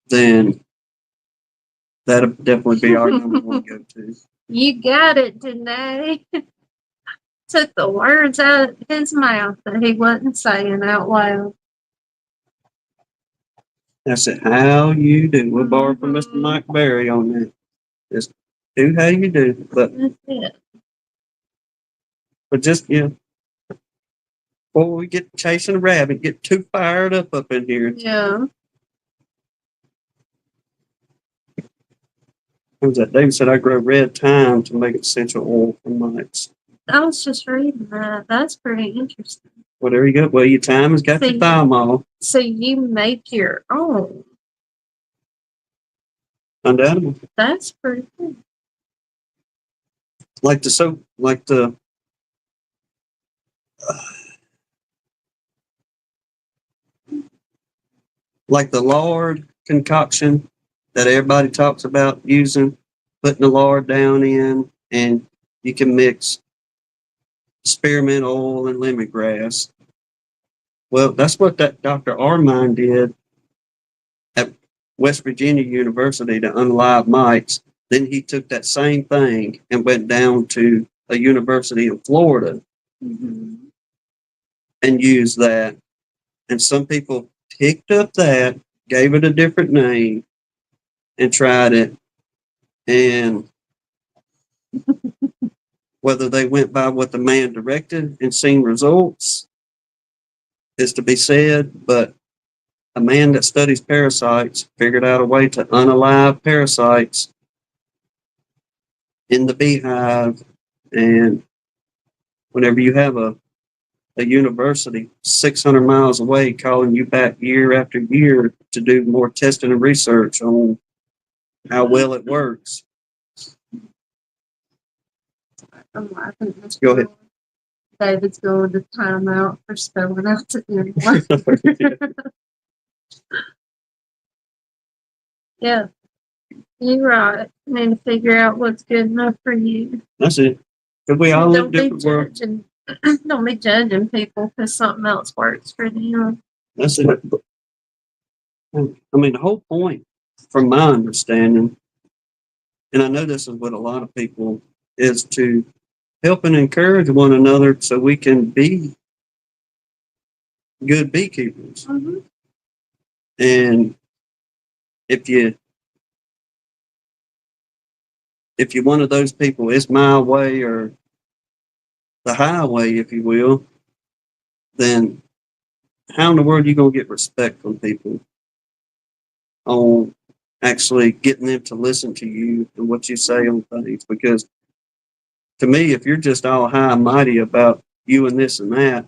Speaker 1: then that'll definitely be our number one go-to.
Speaker 3: You got it, Danae. Took the words out of his mouth that he wasn't saying out loud.
Speaker 1: I said, how you do? We'll borrow from Mr. Mike Berry on that. Just do how you do.
Speaker 3: That's it.
Speaker 1: But just, before we get chasing a rabbit, get too fired up in here.
Speaker 3: Yeah.
Speaker 1: What was that? David said I grow red thyme to make essential oil for mites.
Speaker 3: I was just reading that. That's pretty interesting.
Speaker 1: Well, there you go. Well, your thyme has got your
Speaker 3: See-
Speaker 1: thymol.
Speaker 3: So you make your own.
Speaker 1: Undoubtedly.
Speaker 3: That's pretty cool.
Speaker 1: Like the soap, like the lard concoction that everybody talks about using, putting the lard down in, and you can mix spearmint oil and lemongrass. Well, that's what that Dr. Armine did at West Virginia University to unlive mites. Then he took that same thing and went down to a university in Florida and used that. And some people picked up that, gave it a different name, and tried it. And whether they went by what the man directed and seen results is to be said, but a man that studies parasites figured out a way to unalive parasites in the beehive. And whenever you have a university 600 miles away calling you back year after year to do more testing and research on how well it works.
Speaker 3: I'm laughing.
Speaker 1: Go ahead.
Speaker 3: David's going to time out for spelling out the N-word. Yeah, you're right. I need to figure out what's good enough for you.
Speaker 1: That's it. Because we all live
Speaker 3: Don't be
Speaker 1: different worlds.
Speaker 3: judging. Don't be judging people because something else works for them.
Speaker 1: That's it. I mean, the whole point, from my understanding, and I know this is what a lot of people, is to help and encourage one another so we can be good beekeepers.
Speaker 3: Mm-hmm.
Speaker 1: And if you're one of those people, it's my way or the highway, if you will, then how in the world are you going to get respect from people on actually getting them to listen to you and what you say on things? Because to me, if you're just all high and mighty about you and this and that,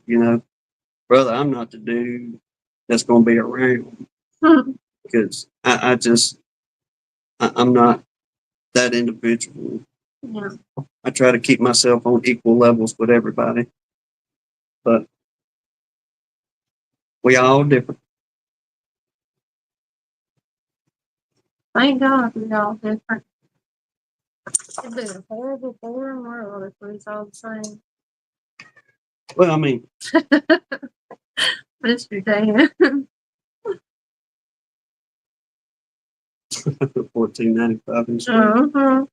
Speaker 1: brother, I'm not the dude that's going to be around. Because I'm not that individual.
Speaker 3: Yeah.
Speaker 1: I try to keep myself on equal levels with everybody. But we all different.
Speaker 3: Thank God we're all different. It'd be a horrible, boring world if we was all the same.
Speaker 1: Well, I mean,
Speaker 3: Mr. Dan.
Speaker 1: $14.95 in store.
Speaker 3: Uh-huh.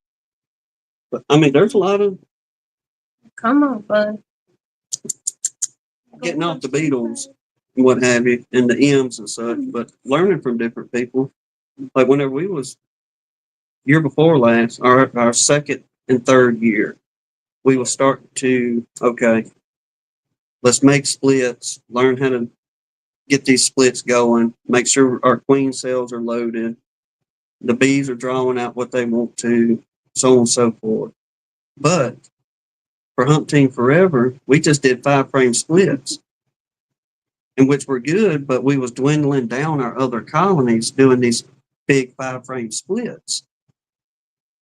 Speaker 1: But I mean, there's a lot of
Speaker 3: Come on, bud.
Speaker 1: getting off the beetles and what have you, and the M's and such, but learning from different people. Like whenever we was year before last, our second and third year, we will start to, okay, let's make splits, learn how to get these splits going, make sure our queen cells are loaded, the bees are drawing out what they want to, so on and so forth. But for Hump Team Forever, we just did 5-frame splits, in which were good, but we was dwindling down our other colonies doing these big 5-frame splits.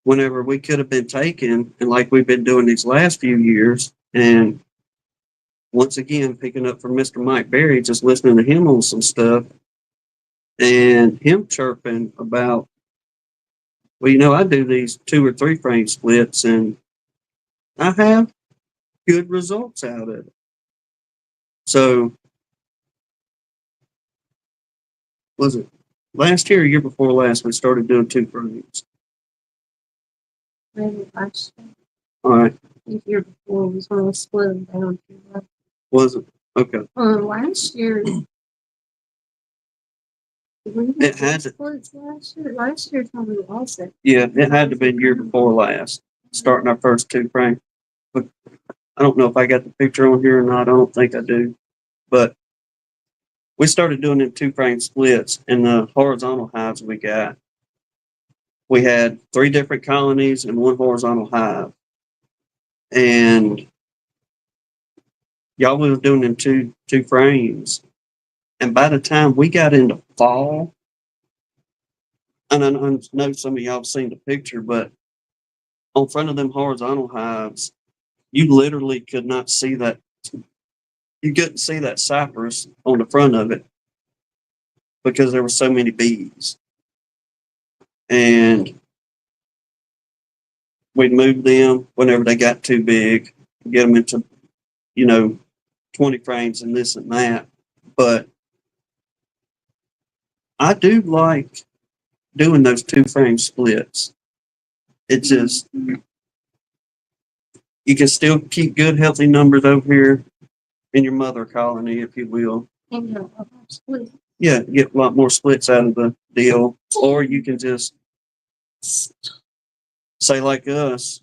Speaker 1: Whenever we could have been taken, and like we've been doing these last few years, and once again, picking up from Mr. Mike Berry, just listening to him on some stuff, and him chirping about, well, I do these 2 or 3 frame splits, and I have good results out of it. So, was it last year or year before last we started doing 2 frames?
Speaker 3: Maybe last
Speaker 1: All right.
Speaker 3: year before was when we split them down.
Speaker 1: Was it? Okay.
Speaker 3: Last year.
Speaker 1: It had to.
Speaker 3: Splits last year. Last year probably also.
Speaker 1: Yeah, it had to been year before last, starting our first 2 frames. But I don't know if I got the picture on here or not. I don't think I do. But we started doing them 2 frame splits, and the horizontal hives we had 3 different colonies and 1 horizontal hive. And y'all was doing them two frames. And by the time we got into fall, and I know some of y'all have seen the picture, but on front of them horizontal hives, you literally could not see that. You couldn't see that cypress on the front of it because there were so many bees. And we'd move them whenever they got too big, get them into, 20 frames and this and that. But I do like doing those 2 frame splits. It just, you can still keep good, healthy numbers over here in your mother colony, if you will. Yeah, get a lot more splits out of the deal. Or you can just say like us.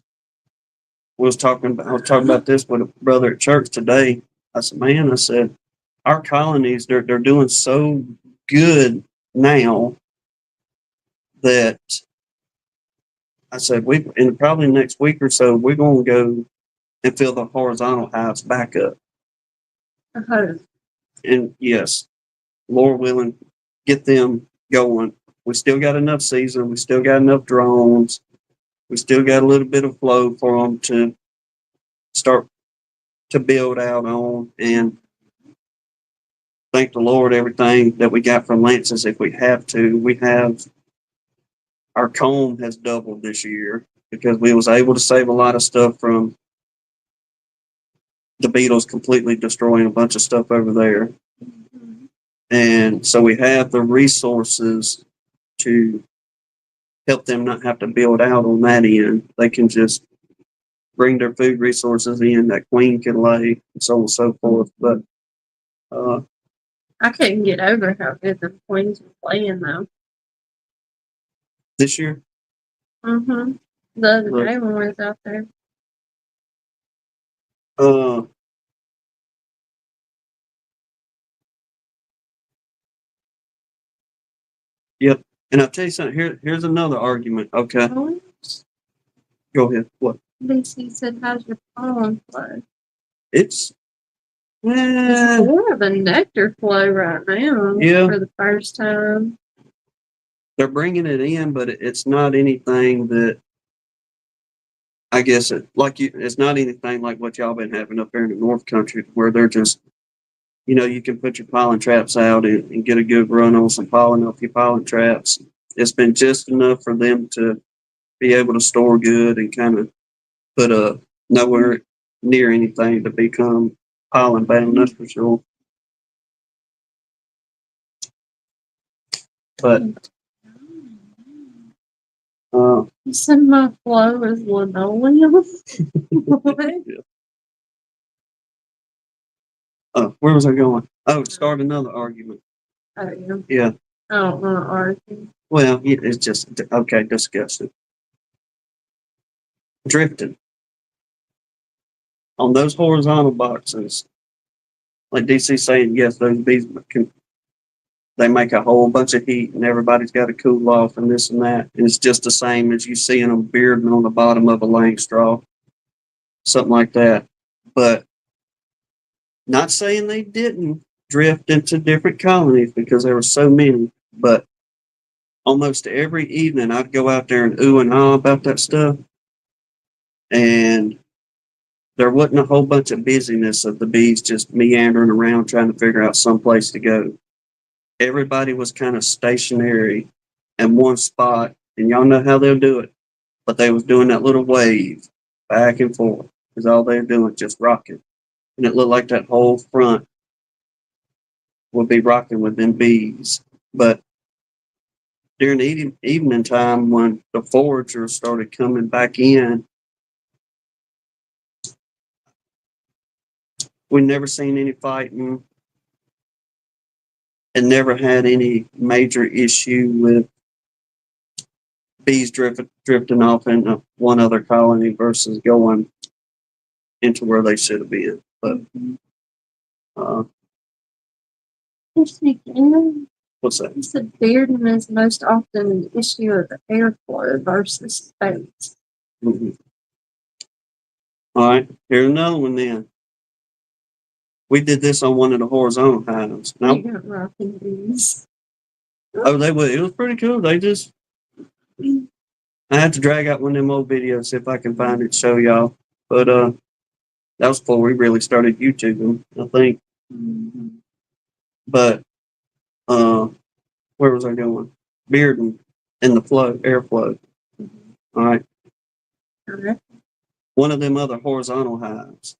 Speaker 1: I was talking about this with a brother at church today. I said, man, our colonies, they're doing so good now that I said, in probably next week or so, we're going to go and fill the horizontal hives back up.
Speaker 3: Uh-huh.
Speaker 1: And yes, Lord willing, get them going. We still got enough season. We still got enough drones. We still got a little bit of flow for them to start to build out on. And thank the Lord, everything that we got from Lance's, if we have to, our comb has doubled this year because we was able to save a lot of stuff from the beetles completely destroying a bunch of stuff over there. And so we have the resources to help them not have to build out on that end. They can just bring their food resources in that queen can lay and so on and so forth. But
Speaker 3: I couldn't get over how good the queens were playing though.
Speaker 1: This year?
Speaker 3: Mm-hmm. The other day when we was out there.
Speaker 1: Yep. And I'll tell you something. Here's another argument. Okay. Go ahead. What?
Speaker 3: BC said, how's your pollen flow?
Speaker 1: It's
Speaker 3: more of a nectar flow right now.
Speaker 1: Yeah.
Speaker 3: For the first time.
Speaker 1: They're bringing it in, but it's not anything that I guess it's not anything like what y'all been having up there in the North Country where they're just, you can put your pollen traps out and get a good run on some pollen off your pollen traps. It's been just enough for them to be able to store good and kind of put nowhere near anything to become pollen bound, that's for sure. But
Speaker 3: you said my flow is linoleum.
Speaker 1: Where was I going? Oh, start another argument.
Speaker 3: Oh, yeah.
Speaker 1: Yeah.
Speaker 3: I don't want to argue.
Speaker 1: Well, it's just okay. Discuss it. Drifting on those horizontal boxes, like DC saying, yes, those bees they make a whole bunch of heat, and everybody's got to cool off and this and that. And it's just the same as you seeing them bearding on the bottom of a laying straw, something like that. But not saying they didn't drift into different colonies because there were so many, but almost every evening I'd go out there and ooh and ah about that stuff. And there wasn't a whole bunch of busyness of the bees just meandering around trying to figure out some place to go. Everybody was kind of stationary in one spot, and y'all know how they'll do it. But they was doing that little wave back and forth because all they were doing was just rocking. And it looked like that whole front will be rocking with them bees. But during the evening time, when the foragers started coming back in, we never seen any fighting and never had any major issue with bees drifting off into one other colony versus going into where they should have been. But what's that?
Speaker 3: It's the bearding is most often an issue of the airflow versus space.
Speaker 1: Mm-hmm. All right, here's another one then. We did this on one of the horizontal hives. Now,
Speaker 3: You got rocking bees.
Speaker 1: oh, it was pretty cool. They just, I had to drag out one of them old videos, see if I can find it to show y'all. But that was before we really started YouTubing, I think. But where was I going? Bearden in the airflow. All right. One of them other horizontal hives.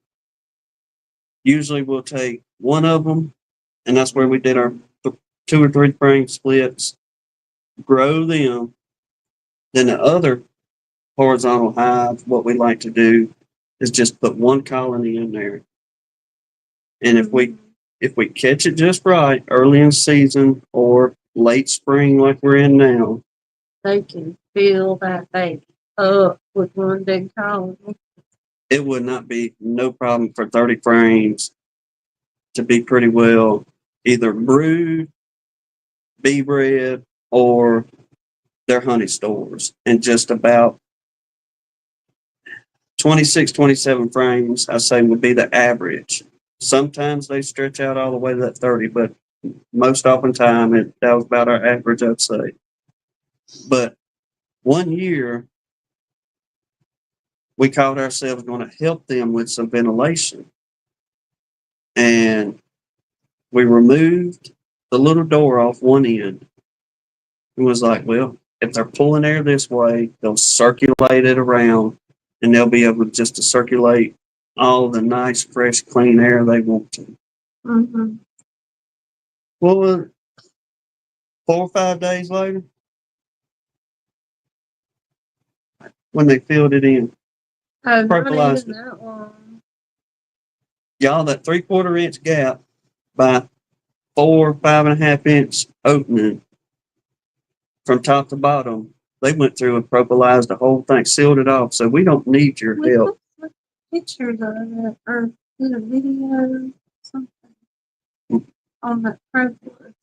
Speaker 1: Usually we'll take one of them, and that's where we did our 2 or 3 frame splits, grow them. Then the other horizontal hive, what we like to do is just put one colony in there. And if we catch it just right, early in season or late spring like we're in now,
Speaker 3: They can fill that baby up with one big colony.
Speaker 1: it would not be no problem for 30 frames to be pretty well either brood, bee bred, or their honey stores. And just about 26, 27 frames, I say, would be the average. Sometimes they stretch out all the way to that 30, but most often time that was about our average, I'd say. But one year, we called ourselves going to help them with some ventilation. And we removed the little door off one end. It was like, well, if they're pulling air this way, they'll circulate it around and they'll be able just to circulate all the nice, fresh, clean air they want to.
Speaker 3: Mm-hmm.
Speaker 1: Well, 4 or 5 days later, when they filled it in,
Speaker 3: Oh, not
Speaker 1: Purpleized
Speaker 3: even that long.
Speaker 1: y'all, that 3/4 inch gap by 4, 5.5 inch opening from top to bottom, they went through and propylized the whole thing, sealed it off. So we don't need your
Speaker 3: We
Speaker 1: help.
Speaker 3: took pictures of it or did a video something on that propolis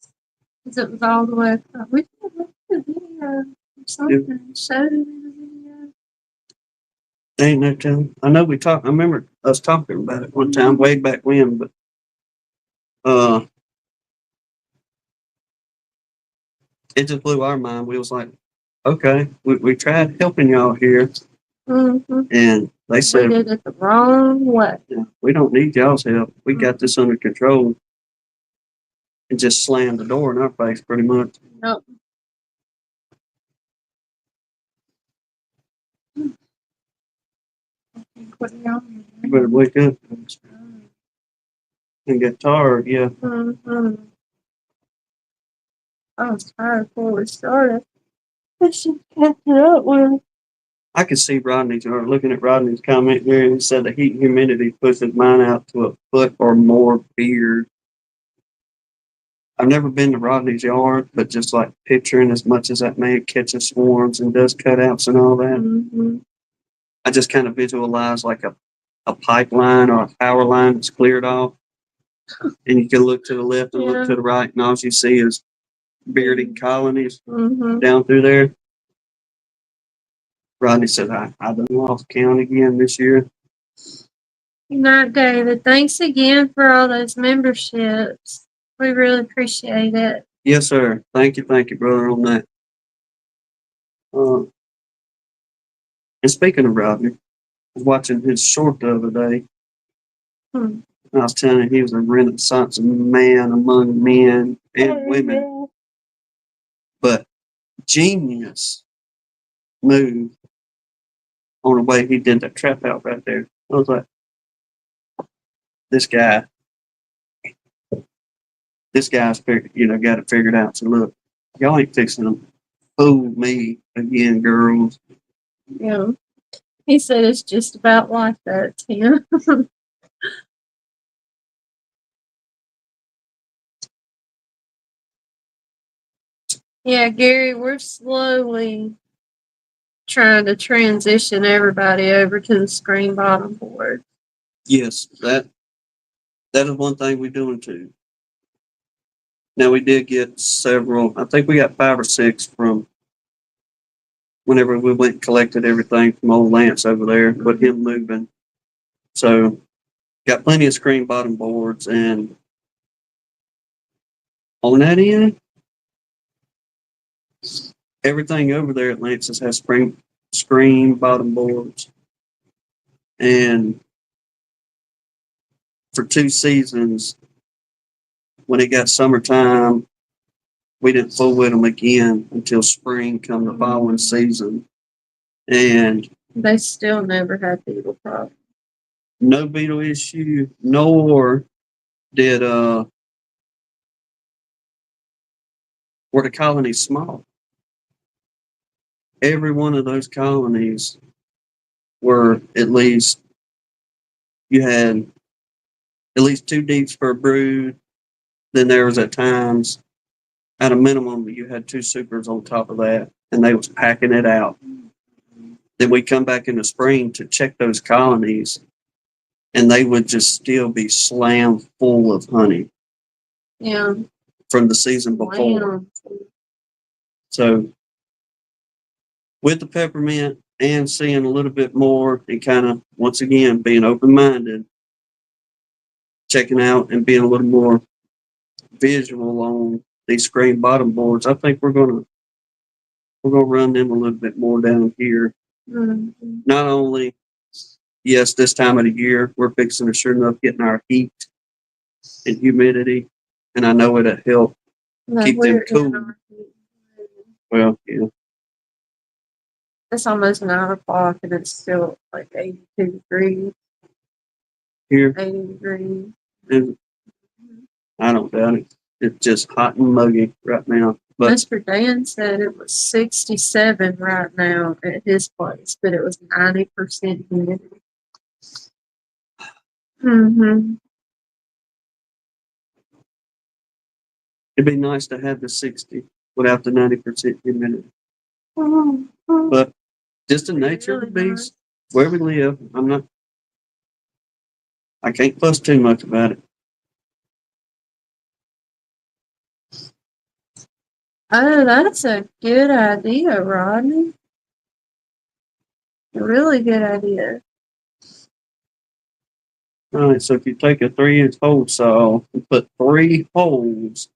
Speaker 3: because it was all the way across. We did a video or something, showed it in a video.
Speaker 1: Ain't no telling. I know we talked. I remember us talking about it one time way back when, but it just blew our mind. We was like, okay, we tried helping y'all here,
Speaker 3: Mm-hmm.
Speaker 1: and they
Speaker 3: We
Speaker 1: said
Speaker 3: did it the wrong way.
Speaker 1: we don't need y'all's help. We got this under control, and just slammed the door in our face pretty much.
Speaker 3: Nope.
Speaker 1: You better wake up and get tired. Yeah.
Speaker 3: Mm-hmm. I was tired before we started. I should catch it up with.
Speaker 1: I could see Rodney's, or looking at Rodney's comment here, and he said the heat and humidity pushes mine out to a foot or more beard. I've never been to Rodney's yard, but just like picturing as much as that man catches swarms and does cutouts and all that,
Speaker 3: Mm-hmm.
Speaker 1: I just kind of visualize like a pipeline or a power line that's cleared off, and you can look to the left and look to the right, and all you see is bearded colonies down through there. Rodney said, I done lost count again this year.
Speaker 3: Good night, David. Thanks again for all those memberships. We really appreciate it.
Speaker 1: Yes, sir. Thank you, brother, on that. And speaking of Rodney, I was watching his short the other day.
Speaker 3: Hmm.
Speaker 1: I was telling him he was a renaissance man among men and women. But genius move on the way he did that trap out right there. I was like, this guy, this guy's figured, got it figured out. So look, y'all ain't fixing to fool me again, girls.
Speaker 3: Yeah. He said it's just about like that, Tim. Yeah, Gary, we're slowly trying to transition everybody over to the screen bottom board.
Speaker 1: Yes, that is one thing we're doing too. Now we did get several. I think we got 5 or 6 from whenever we went and collected everything from old Lance over there, with him moving. So got plenty of screen bottom boards, and on that end, everything over there at Lance's has screen bottom boards. And for 2 seasons, when it got summertime, we didn't fool with them again until spring come the following season. And
Speaker 3: they still never had beetle problem.
Speaker 1: No beetle issue, nor did were the colonies small. Every one of those colonies were at least, you had at least 2 deeps per brood. Then there was at times, at a minimum, you had 2 supers on top of that, and they was packing it out. Then we come back in the spring to check those colonies, and they would just still be slammed full of honey.
Speaker 3: Yeah.
Speaker 1: From the season before. So with the peppermint and seeing a little bit more and kind of, once again, being open-minded, checking out and being a little more visual on these screen bottom boards, I think we're gonna run them a little bit more down here.
Speaker 3: Mm-hmm.
Speaker 1: Not only, yes, this time of the year, we're fixing to sure enough getting our heat and humidity, and I know it'll help keep them cool. Well, yeah.
Speaker 3: It's almost 9 o'clock and it's still like 82 degrees.
Speaker 1: Here.
Speaker 3: 80 degrees.
Speaker 1: And I don't doubt it. It's just hot and muggy right now. But
Speaker 3: Mr. Dan said it was 67 right now at his place, but it was 90% humidity. Mm-hmm.
Speaker 1: it'd be nice to have the 60 without the 90% humidity. But just the nature of the beast, where we live, I can't fuss too much about it.
Speaker 3: Oh, that's a good idea, Rodney. A really good idea.
Speaker 1: All right, so if you take a 3-inch hole saw and put 3 holes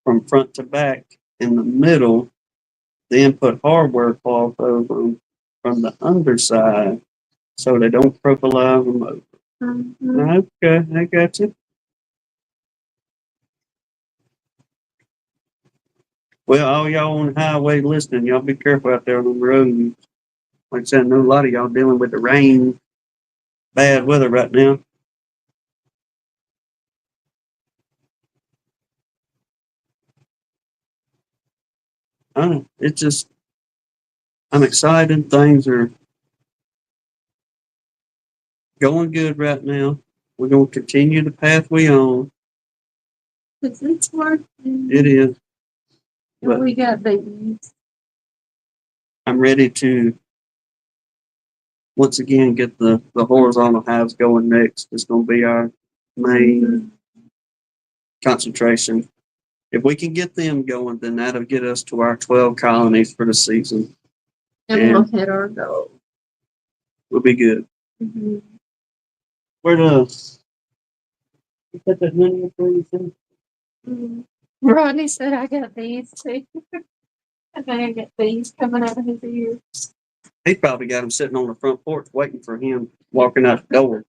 Speaker 1: from front to back in the middle, then put hardware cloth over them from the underside so they don't profile them over.
Speaker 3: Mm-hmm.
Speaker 1: Okay, I got you. Well, all y'all on the highway listening, y'all be careful out there on the road. Like I said, I know a lot of y'all dealing with the rain, bad weather right now. It's just, I'm excited. Things are going good right now. We're going to continue the path we on.
Speaker 3: It's working.
Speaker 1: It is.
Speaker 3: And we got babies.
Speaker 1: I'm ready to once again get the horizontal hives going next. It's going to be our main concentration. If we can get them going, then that'll get us to our 12 colonies for the season.
Speaker 3: And we'll hit our goal.
Speaker 1: We'll be good.
Speaker 3: Mm-hmm.
Speaker 1: Where does you put that money up for you?
Speaker 3: Mm-hmm. Rodney said I got these too. I think I got these coming out of his ears.
Speaker 1: He probably got them sitting on the front porch waiting for him walking out the door.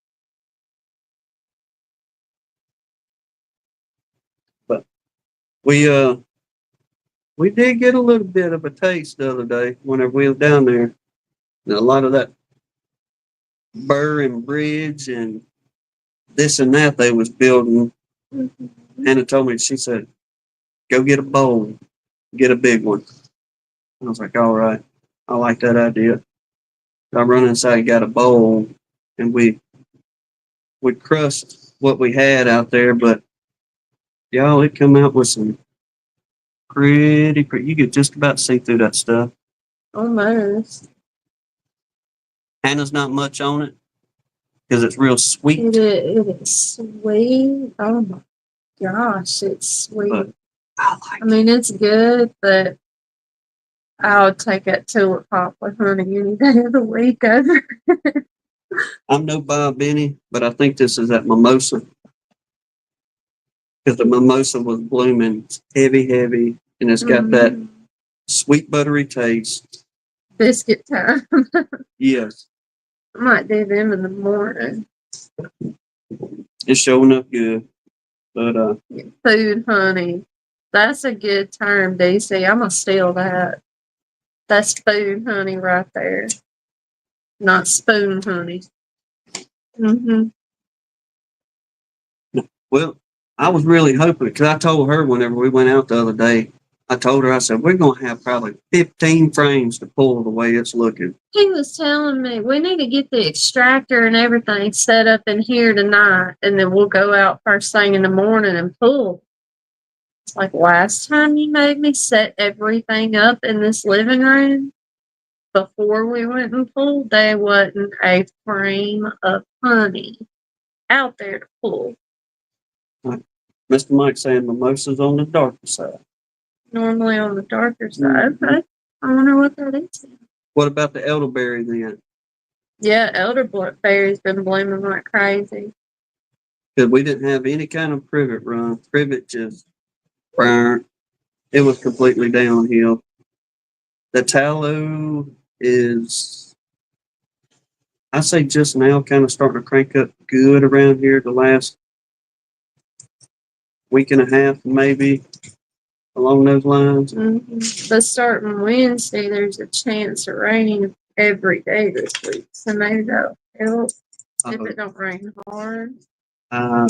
Speaker 1: But we did get a little bit of a taste the other day whenever we were down there. And a lot of that burr and bridge and this and that they was building.
Speaker 3: Mm-hmm.
Speaker 1: Hannah told me, she said, go get a bowl, get a big one. I was like, all right, I like that idea. I run inside, got a bowl, and we crushed what we had out there, but y'all, it come out with some pretty. You could just about see through that stuff.
Speaker 3: Almost.
Speaker 1: Hannah's not much on it because it's real sweet,
Speaker 3: It is sweet. Oh my gosh, it's sweet.
Speaker 1: but I like
Speaker 3: I mean, it's good, but I would take that tulip pop with honey any day of the week over.
Speaker 1: it. I'm no Bob Benny, but I think this is that mimosa because the mimosa was blooming. It's heavy, and it's got that
Speaker 3: Mm,
Speaker 1: sweet buttery taste.
Speaker 3: biscuit time.
Speaker 1: Yes,
Speaker 3: I might do them in the morning.
Speaker 1: it's showing up good, but
Speaker 3: Food honey. That's a good term, DC. I'm gonna steal that. That's food honey right there. Not spoon honey. Mm-hmm.
Speaker 1: well, I was really hoping because I told her whenever we went out the other day, I told her I said we're gonna have probably 15 frames to pull the way it's looking.
Speaker 3: He was telling me we need to get the extractor and everything set up in here tonight, and then we'll go out first thing in the morning and pull. It's like last time you made me set everything up in this living room before we went and pulled, there wasn't a frame of honey out there to pull.
Speaker 1: Mr. Mike saying mimosa's on the darker side.
Speaker 3: Normally on the darker side. Okay. I wonder what that is.
Speaker 1: What about the elderberry then?
Speaker 3: Yeah, elderberry's been blooming like crazy.
Speaker 1: Because we didn't have any kind of privet run. Privet just burnt. It was completely downhill. The tallow is, I say just now, kind of starting to crank up good around here the last week and a half, maybe along those lines.
Speaker 3: Mm-hmm. But starting Wednesday, there's a chance of raining every day this week. So maybe that'll help if it don't rain hard.
Speaker 1: Uh,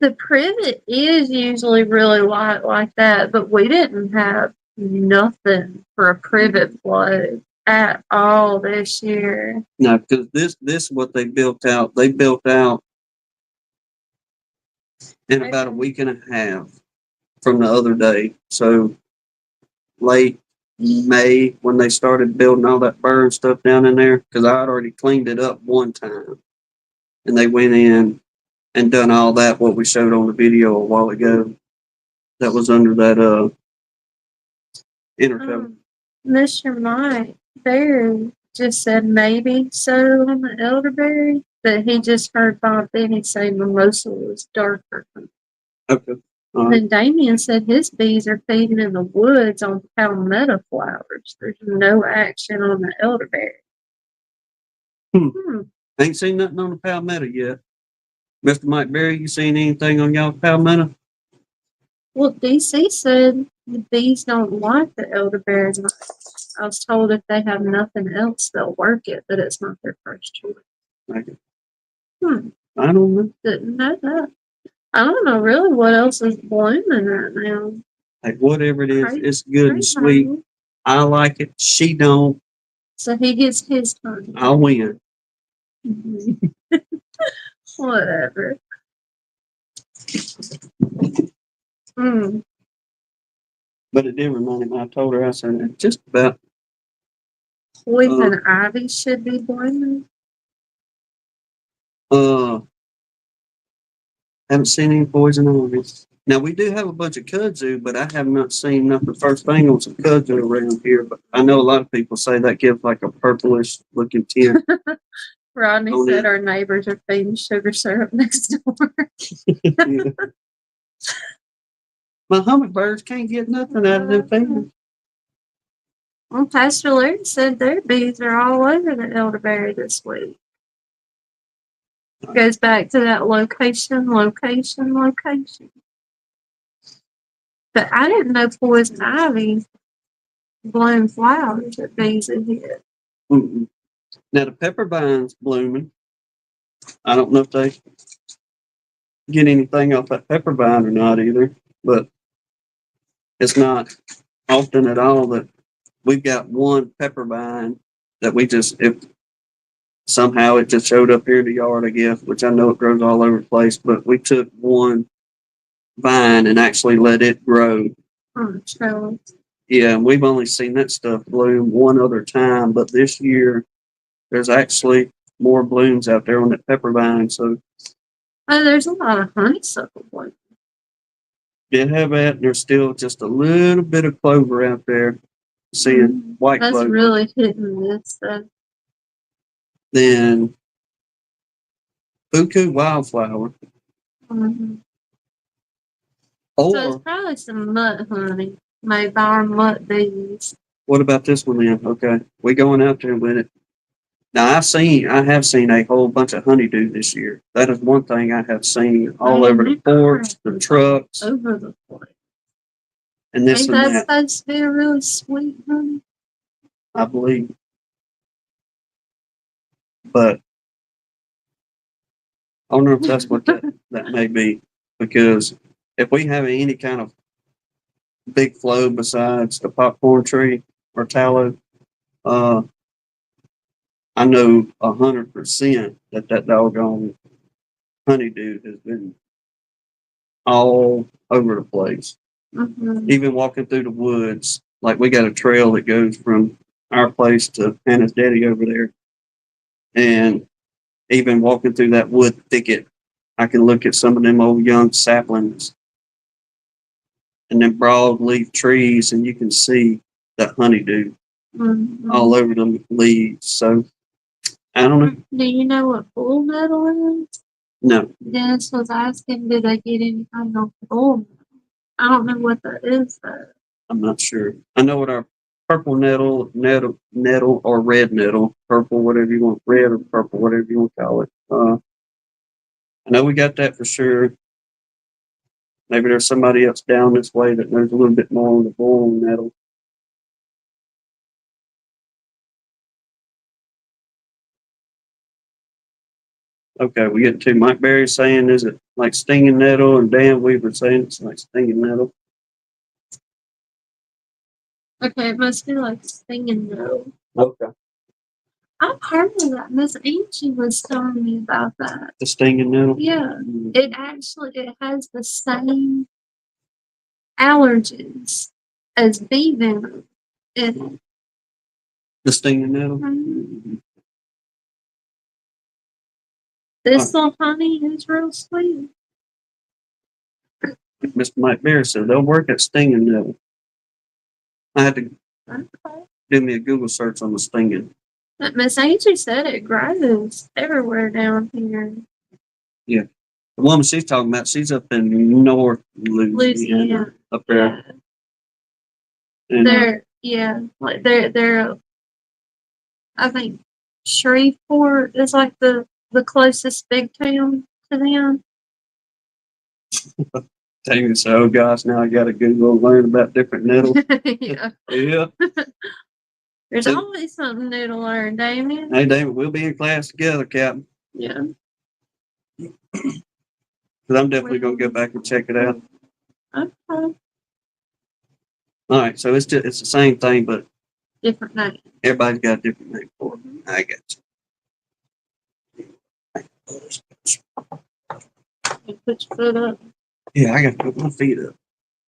Speaker 3: The privet is usually really light like that, but we didn't have nothing for a privet blow at all this year.
Speaker 1: no, because this is what they built out. They built out in about a week and a half from the other day. So late May when they started building all that burn stuff down in there, because I had already cleaned it up one time, and they went in and done all that what we showed on the video a while ago. That was under that intercover.
Speaker 3: Mr. Mike Berry just said maybe so on the elderberry, but he just heard Bob Benny say mimosa was darker.
Speaker 1: Okay.
Speaker 3: And then Damien said his bees are feeding in the woods on palmetto flowers. There's no action on the elderberry.
Speaker 1: Ain't seen nothing on the palmetto yet. Mr. Mike Berry, you seen anything on y'all palmetto?
Speaker 3: Well, DC said the bees don't like the elderberry. I was told if they have nothing else, they'll work it, but it's not their first choice.
Speaker 1: Okay.
Speaker 3: Hmm.
Speaker 1: I don't know.
Speaker 3: Didn't know that. I don't know really what else is blooming right now.
Speaker 1: Like whatever it is,
Speaker 3: Crazy,
Speaker 1: it's good and sweet. I like it. She don't.
Speaker 3: So he gets his turn.
Speaker 1: I'll win.
Speaker 3: Whatever.
Speaker 1: But it did remind me. I told her I said just about.
Speaker 3: Poison ivy should be blooming.
Speaker 1: Haven't seen any poison ivy. Now we do have a bunch of kudzu, but I have not seen nothing. First thing on some kudzu around here, but I know a lot of people say that gives like a purplish looking tint.
Speaker 3: Rodney said our neighbors are feeding sugar syrup next door.
Speaker 1: Yeah. My hummingbirds can't get nothing out of their fingers.
Speaker 3: Well, Pastor Larry said their bees are all over the elderberry this week. Goes back to that location. But I didn't know poison ivy bloom flowers that bees in here.
Speaker 1: Mm-mm. Now the pepper vine's blooming. I don't know if they get anything off that pepper vine or not either. But it's not often at all that we've got one pepper vine that we just, if somehow it just showed up here in the yard, I guess, which I know it grows all over the place, but we took one vine and actually let it grow.
Speaker 3: Trellis.
Speaker 1: Yeah, and we've only seen that stuff bloom one other time, but this year there's actually more blooms out there on that pepper vine. So
Speaker 3: Oh, there's a lot of honeysuckle ones.
Speaker 1: did have that, and there's still just a little bit of clover out there. Seeing white
Speaker 3: That's
Speaker 1: clover.
Speaker 3: really hitting this.
Speaker 1: Then buku wildflower.
Speaker 3: Mm-hmm. So it's
Speaker 1: Or
Speaker 3: probably some mutt honey made by our mutt bees.
Speaker 1: what about this one then? Okay, we going out there with it. Now I have seen a whole bunch of honeydew this year. That is one thing I have seen all over the porch, the trucks,
Speaker 3: Over the place.
Speaker 1: and this
Speaker 3: Ain't
Speaker 1: and
Speaker 3: that
Speaker 1: that.
Speaker 3: supposed to be a really sweet honey?
Speaker 1: I believe, but I don't know if that's what that may be, because if we have any kind of big flow besides the popcorn tree or tallow, uh, I know 100% that doggone honeydew has been all over the place.
Speaker 3: Mm-hmm.
Speaker 1: Even walking through the woods, like we got a trail that goes from our place to Hannah's daddy over there, and even walking through that wood thicket, I can look at some of them old young saplings and them broadleaf trees, and you can see that honeydew all over the leaves. So I don't know.
Speaker 3: Do you know what bull nettle is?
Speaker 1: No,
Speaker 3: Dennis was asking, did they get any kind of bull nettle? I don't know what that is though.
Speaker 1: I'm not sure. I know what our purple nettle, or red nettle, purple, whatever you want, red or purple, whatever you want to call it. I know we got that for sure. Maybe there's somebody else down this way that knows a little bit more on the bull nettle. Okay, we get to Mike Berry saying, is it like stinging nettle? And Dan Weaver saying it's like stinging nettle.
Speaker 3: Okay, it must be like stinging nettle.
Speaker 1: Okay.
Speaker 3: I've heard of that. Miss Angie was telling me about that.
Speaker 1: The stinging nettle?
Speaker 3: Yeah, it has the same allergens as bee venom in it.
Speaker 1: The stinging nettle?
Speaker 3: Mhm. Thistle honey is real sweet.
Speaker 1: Mr. Mike Berry said they'll work at stinging nettle. I had to
Speaker 3: Okay.
Speaker 1: do me a Google search on the stinging.
Speaker 3: But Miss Angie said it grows everywhere down here.
Speaker 1: Yeah. The woman she's talking about, she's up in North Louisiana, up there.
Speaker 3: Yeah.
Speaker 1: And,
Speaker 3: They're I think Shreveport is like the closest big town to them.
Speaker 1: dang it, so, oh gosh, now I got to Google and learn about different nettles.
Speaker 3: Yeah.
Speaker 1: Yeah.
Speaker 3: There's always something new to learn, Damien.
Speaker 1: Hey, David, we'll be in class together, Captain.
Speaker 3: Yeah.
Speaker 1: Because I'm definitely going to go back and check it out.
Speaker 3: Okay.
Speaker 1: All right, so it's the same thing, but
Speaker 3: Different name.
Speaker 1: everybody's got a different name for it. I got
Speaker 3: You put your foot up.
Speaker 1: you. Yeah, I got to put my feet up.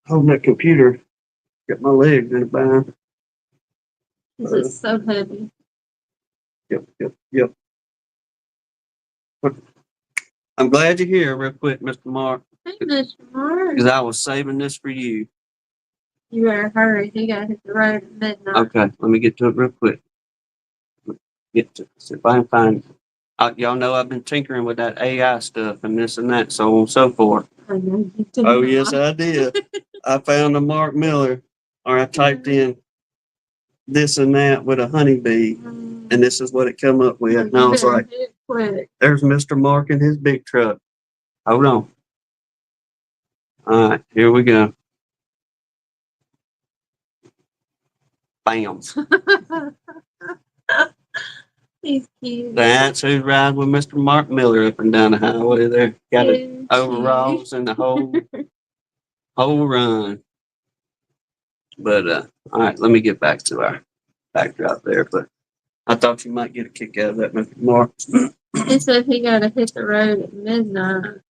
Speaker 1: Holding that computer, got my legs in a bind.
Speaker 3: This is so heavy.
Speaker 1: Yep. I'm glad you're here, real quick, Mr. Mark,
Speaker 3: Hey, Mr. Mark.
Speaker 1: because I was saving this for you.
Speaker 3: You better hurry. You gotta hit the road at midnight.
Speaker 1: Okay, let me get to it real quick. Get to see if I can find it. Y'all know I've been tinkering with that AI stuff and this and that, so on and so forth.
Speaker 3: I know you did.
Speaker 1: Oh, yes, I did. I found a Mark Miller, or I typed in this and that with a honeybee, and this is what it come up with. And I was like,
Speaker 3: quick.
Speaker 1: there's Mr. Mark in his big truck. Hold on. All right, here we go. Bam.
Speaker 3: He's cute.
Speaker 1: That's who's riding with Mr. Mark Miller up and down the highway there. Got his
Speaker 3: Yeah,
Speaker 1: overalls and the whole run. But all right, let me get back to our backdrop there. But I thought you might get a kick out of that, Mr. Mark.
Speaker 3: He said he got to hit the road at midnight.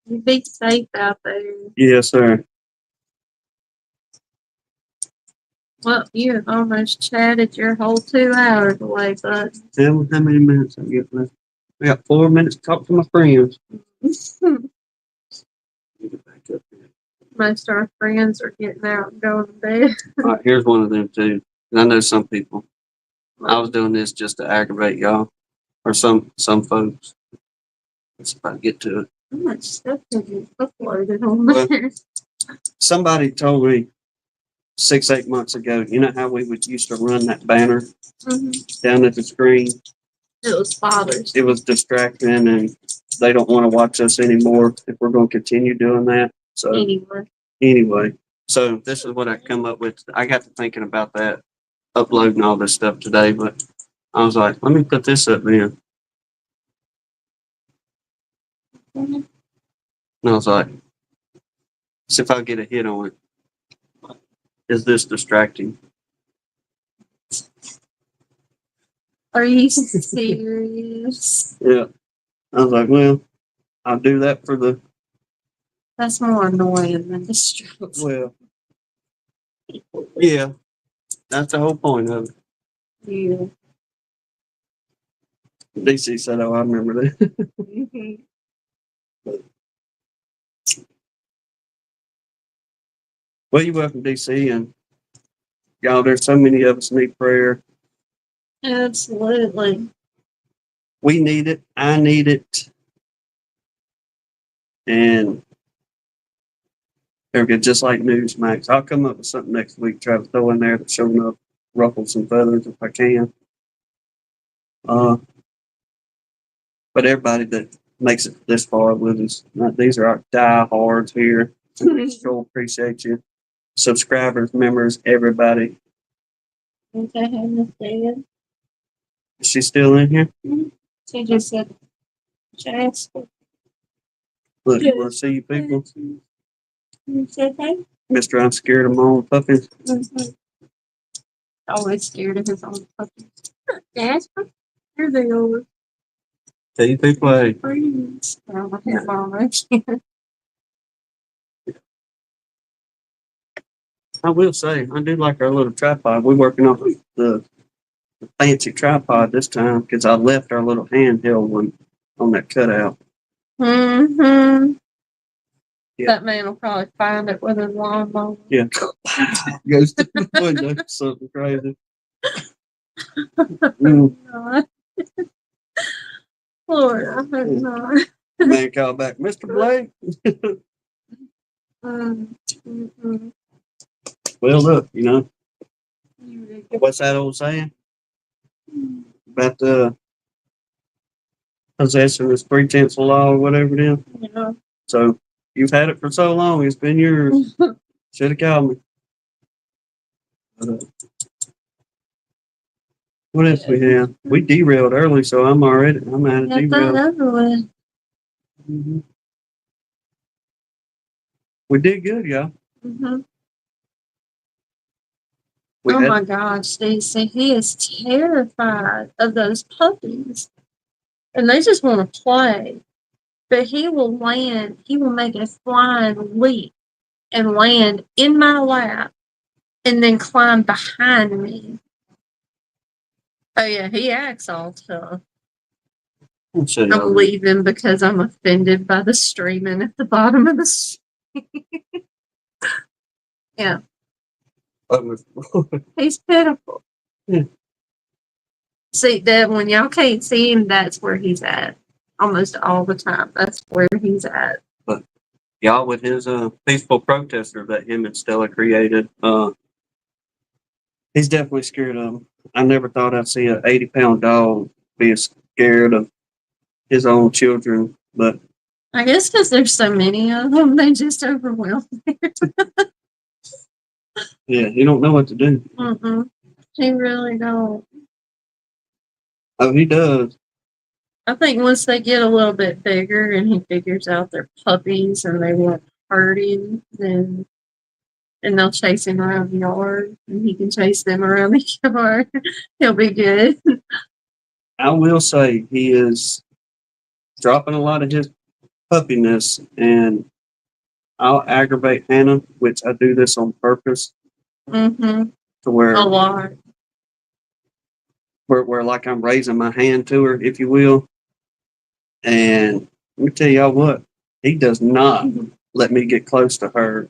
Speaker 3: You be safe out there.
Speaker 1: Yes, sir.
Speaker 3: Well, you almost chatted your whole 2 hours away, but
Speaker 1: Tell me how many minutes I get left. I got 4 minutes to talk to my friends. Get back up here.
Speaker 3: most of our friends are getting out and going to bed.
Speaker 1: All right, here's one of them too. And I know some people. I was doing this just to aggravate y'all, or some folks. Let's about get to it.
Speaker 3: How much stuff have you uploaded on
Speaker 1: Well,
Speaker 3: there?
Speaker 1: Somebody told me 6-8 months ago. You know how we would used to run that banner down at the screen.
Speaker 3: It was fathers.
Speaker 1: It was distracting, and they don't want to watch us anymore if we're going to continue doing that. So anyway, so this is what I come up with. I got to thinking about that, uploading all this stuff today, but I was like, let me put this up then. And I was like, see if I get a hit on it. Is this distracting?
Speaker 3: Are you serious?
Speaker 1: Yeah. I was like, well, I'll do that for the,
Speaker 3: That's more annoying than distracting.
Speaker 1: well, yeah, that's the whole point of it.
Speaker 3: Yeah.
Speaker 1: DC said, oh, I remember that. Well, you're welcome, DC, and y'all, there's so many of us need prayer.
Speaker 3: Absolutely.
Speaker 1: We need it. I need it. And they're good, just like Newsmax. I'll come up with something next week, try to throw in there that's showing up, ruffle some feathers if I can. But everybody that makes it this far with us, these are our diehards here. And we sure appreciate you. Subscribers, members, everybody.
Speaker 3: Okay, understand.
Speaker 1: Is she still in here?
Speaker 3: She just said, Jasper.
Speaker 1: Look, you want to see you people?
Speaker 3: You said that?
Speaker 1: Mr. I'm scared of my own puppies.
Speaker 3: Always scared of his own puppies. Jasper? Here they are.
Speaker 1: Tell you people, hey,
Speaker 3: Friends. Oh, his mom, I can't.
Speaker 1: I will say, I do like our little tripod. We're working on the fancy tripod this time because I left our little handheld one on that cutout.
Speaker 3: Mm-hmm.
Speaker 1: Yeah.
Speaker 3: That man will probably find it with his lawnmower.
Speaker 1: Yeah. Goes to the window. Something crazy.
Speaker 3: Not. Lord, I hope not.
Speaker 1: Man called back, Mr. Blake.
Speaker 3: Mm-hmm.
Speaker 1: Well, look, you know,
Speaker 3: You
Speaker 1: what's that old saying? About the possession is 3/10 of law or whatever it is.
Speaker 3: know.
Speaker 1: So you've had it for so long, it's been yours. Should have called me. But, what else we have? We derailed early, so I'm out of
Speaker 3: Got that
Speaker 1: derail.
Speaker 3: over with.
Speaker 1: Mm-hmm. We did good, y'all.
Speaker 3: Mm-hmm.
Speaker 1: We
Speaker 3: Oh
Speaker 1: had,
Speaker 3: my gosh, Stacey, he is terrified of those puppies. And they just want to play. But he will make a flying leap and land in my lap and then climb behind me. Oh yeah, he acts all tough. I'm leaving because I'm offended by the streaming at the bottom of the stream. Yeah. He's pitiful.
Speaker 1: Yeah.
Speaker 3: See, that when y'all can't see him, that's where he's at. Almost all the time. That's where he's at.
Speaker 1: But y'all, with his peaceful protester that him and Stella created, he's definitely scared of him. I never thought I'd see an 80-pound dog be scared of his own children, but
Speaker 3: I guess because there's so many of them, they just overwhelm him.
Speaker 1: yeah, he don't know what to do.
Speaker 3: He really don't.
Speaker 1: Oh, he does.
Speaker 3: I think once they get a little bit bigger and he figures out they're puppies and they won't hurt him, then and they'll chase him around the yard and he can chase them around the yard. He'll be good.
Speaker 1: I will say he is dropping a lot of his puppiness, and I'll aggravate Hannah, which I do this on purpose
Speaker 3: Mm-hmm.
Speaker 1: to where
Speaker 3: A lot.
Speaker 1: where like I'm raising my hand to her, if you will. And let me tell y'all what, he does not let me get close to her.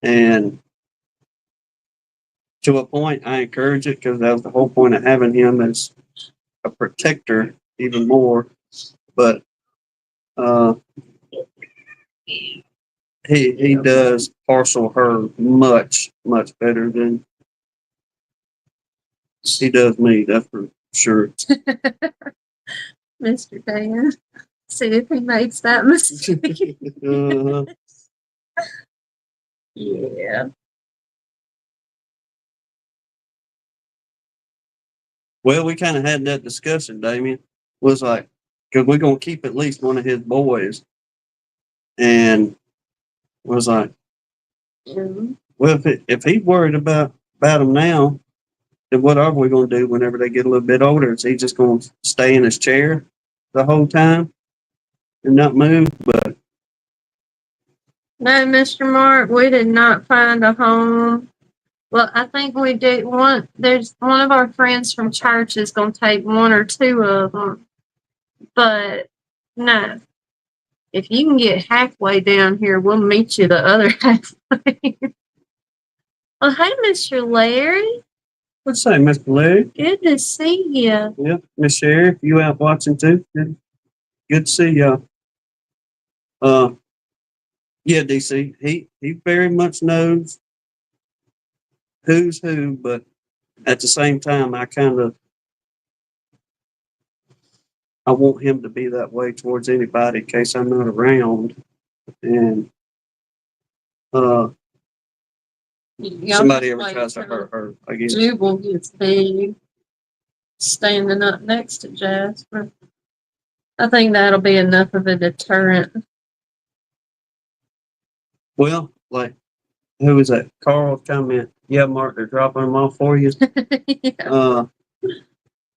Speaker 1: And to a point, I encourage it because that was the whole point of having him as a protector even more. But he does parcel her much better than he does me. That's for sure.
Speaker 3: Mr. Dan. See if he makes that mistake.
Speaker 1: uh,
Speaker 3: Yeah.
Speaker 1: well, we kind of had that discussion, Damien. Was like, because we're gonna keep at least one of his boys, and was like,
Speaker 3: Mm-hmm.
Speaker 1: well, if he's worried about him now, then what are we gonna do whenever they get a little bit older? Is he just gonna stay in his chair the whole time and not move? But
Speaker 3: No, Mr. Mark, we did not find a home. Well, I think we did one. There's one of our friends from church is going to take one or two of them. But no, if you can get halfway down here, we'll meet you the other halfway. Well, hey, Mr. Larry.
Speaker 1: what's that, Mr. Larry?
Speaker 3: Good to see you.
Speaker 1: Yep, Miss Sheriff, you out watching too? Good to see y'all. Yeah, DC. He very much knows who's who, but at the same time, I want him to be that way towards anybody in case I'm not around. And somebody ever tries to hurt her, I guess.
Speaker 3: Jubal gets big standing up next to Jasper. I think that'll be enough of a deterrent.
Speaker 1: Well, like, who was that? Carl comment. Yeah, Mark, they're dropping them off for you.
Speaker 3: Yeah.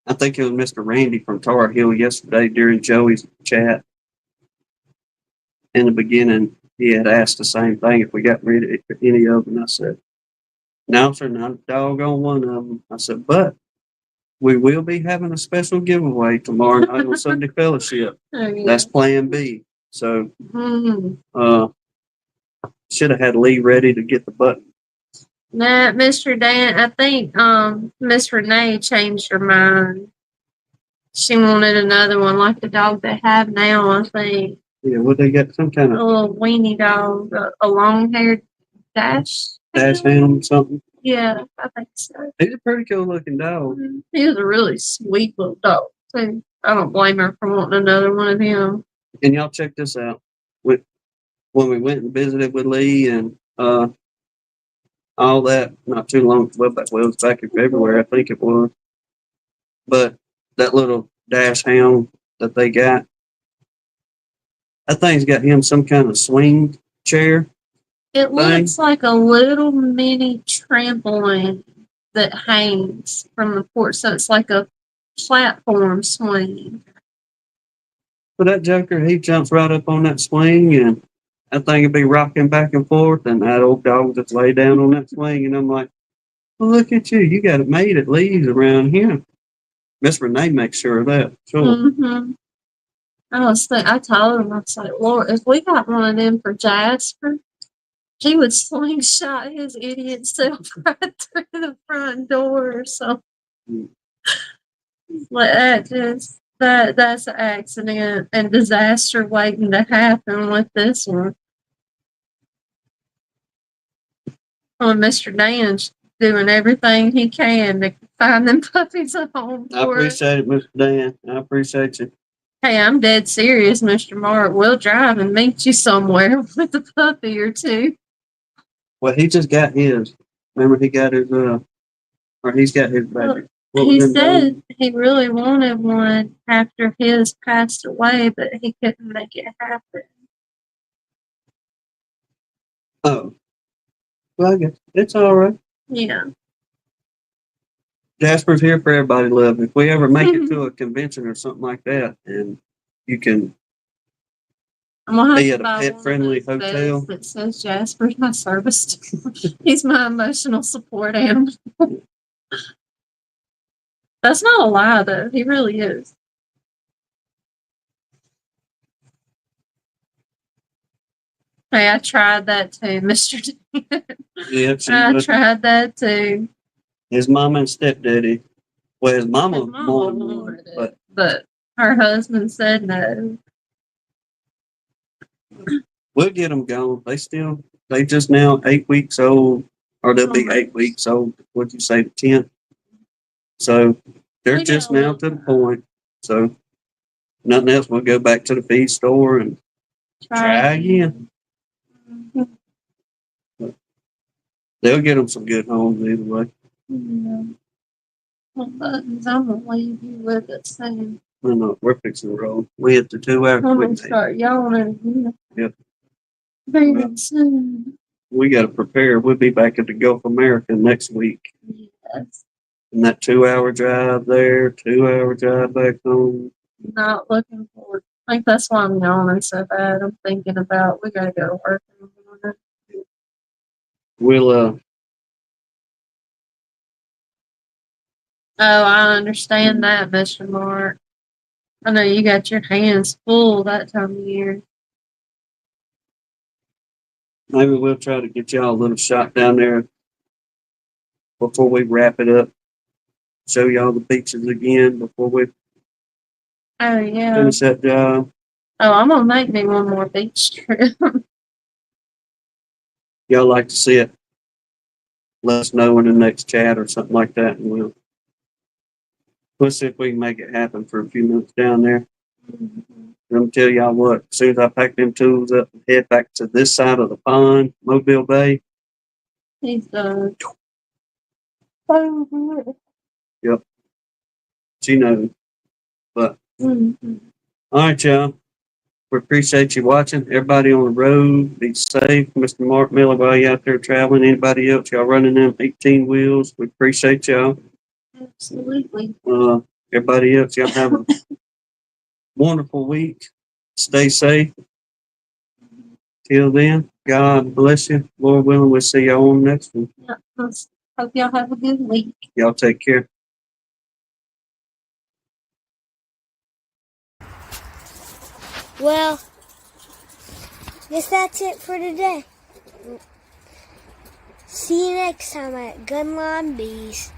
Speaker 1: I think it was Mr. Randy from Tar Heel yesterday during Joey's chat. In the beginning, he had asked the same thing if we got rid of any of them. I said, no, sir, not a doggone one of them. I said, but we will be having a special giveaway tomorrow night on Sunday Fellowship.
Speaker 3: Oh, yeah.
Speaker 1: That's plan B. So,
Speaker 3: Mm-hmm.
Speaker 1: should have had Lee ready to get the button.
Speaker 3: Nah, Mr. Dan, I think Miss Renee changed her mind. She wanted another one like the dog they have now, I think.
Speaker 1: Yeah, would they get some kind
Speaker 3: A
Speaker 1: of
Speaker 3: little weenie dog, a long-haired dash.
Speaker 1: hound or something?
Speaker 3: Yeah, I think so.
Speaker 1: He's a pretty cool looking dog.
Speaker 3: He was a really sweet little dog, too. I don't blame her for wanting another one of him.
Speaker 1: And y'all check this out. When we went and visited with Lee and all that, not too long, well, it was back in February, I think it was. But that little dash hound that they got, that thing's got him some kind of swing chair.
Speaker 3: It looks like a little mini trampoline that hangs from the porch, so it's like a platform swing.
Speaker 1: But that joker, he jumps right up on that swing, and that thing would be rocking back and forth, and that old dog just lay down on that swing, and I'm like, well, look at you. You got it made at Lee's around here. Miss Renee makes sure of that. Sure.
Speaker 3: Mm-hmm. I told him, I was like, Lord, if we got one of them for Jasper, he would slingshot his idiot self right through the front door or something. Like that's an accident and disaster waiting to happen with this one. Well, Mr. Dan's doing everything he can to find them puppies a home for.
Speaker 1: I appreciate it, Mr. Dan. I appreciate you.
Speaker 3: Hey, I'm dead serious, Mr. Mark. We'll drive and meet you somewhere with a puppy or two.
Speaker 1: Well, he just got his. Remember, he got his, or he's got his baby. What
Speaker 3: He
Speaker 1: was in those?
Speaker 3: said he really wanted one after his passed away, but he couldn't make it happen.
Speaker 1: Oh, well, I guess it's all right.
Speaker 3: Yeah.
Speaker 1: Jasper's here for everybody to love. If we ever make it to a convention or something like that, and you can
Speaker 3: I'm gonna have
Speaker 1: be
Speaker 3: to
Speaker 1: at a
Speaker 3: buy one of
Speaker 1: pet-friendly
Speaker 3: those beds
Speaker 1: hotel.
Speaker 3: that says Jasper's my service. He's my emotional support animal. That's not a lie, though. He really is. Hey, I tried that too, Mr. D.
Speaker 1: Yeah, she
Speaker 3: I
Speaker 1: was.
Speaker 3: tried that too.
Speaker 1: His mama and stepdaddy. Well, his mama
Speaker 3: His mama
Speaker 1: wanted one,
Speaker 3: wanted
Speaker 1: but
Speaker 3: it, but her husband said no.
Speaker 1: we'll get them going. They just now 8 weeks old, or they'll be 8 weeks old. What'd you say, the 10th? So they're
Speaker 3: We got
Speaker 1: just
Speaker 3: a
Speaker 1: now
Speaker 3: little
Speaker 1: to the
Speaker 3: time.
Speaker 1: point. So nothing else. We'll go back to the feed store and try again.
Speaker 3: Mhm.
Speaker 1: They'll get them some good homes either way.
Speaker 3: Yeah. Well, Buttons, I'm gonna leave you with it soon.
Speaker 1: We're fixing to roll. We hit the 2 hour.
Speaker 3: I'm gonna start yawning again.
Speaker 1: Yep.
Speaker 3: Very soon.
Speaker 1: We got to prepare. We'll be back at the Gulf America next week.
Speaker 3: Yes.
Speaker 1: And that 2 hour drive there, 2 hour drive back home.
Speaker 3: Not looking forward. I think that's why I'm yawning so bad. I'm thinking about we gotta go to work in the morning.
Speaker 1: We'll
Speaker 3: Oh, I understand that, Mr. Mark. I know you got your hands full that time of year.
Speaker 1: maybe we'll try to get y'all a little shot down there before we wrap it up. Show y'all the beaches again before we
Speaker 3: Oh yeah.
Speaker 1: finish that job.
Speaker 3: Oh, I'm gonna make me one more beach trip.
Speaker 1: Y'all like to see it? Let us know in the next chat or something like that, and we'll see if we can make it happen for a few minutes down there. Let me tell y'all what, as soon as I pack them tools up and head back to this side of the pond, Mobile Bay.
Speaker 3: He's done.
Speaker 1: Yep. She knows. But
Speaker 3: Mm-hmm.
Speaker 1: all right, y'all. We appreciate you watching. Everybody on the road, be safe. Mr. Mark Miller, while you out there traveling, anybody else, y'all running them 18 wheels, we appreciate y'all.
Speaker 3: Absolutely.
Speaker 1: Everybody else, y'all have a wonderful week. Stay safe. Till then, God bless you. Lord willing, we'll see y'all on the next one.
Speaker 3: Yeah, hope y'all have a good week.
Speaker 1: Y'all take care.
Speaker 5: Well, guess that's it for today. See you next time at Gunline Bees.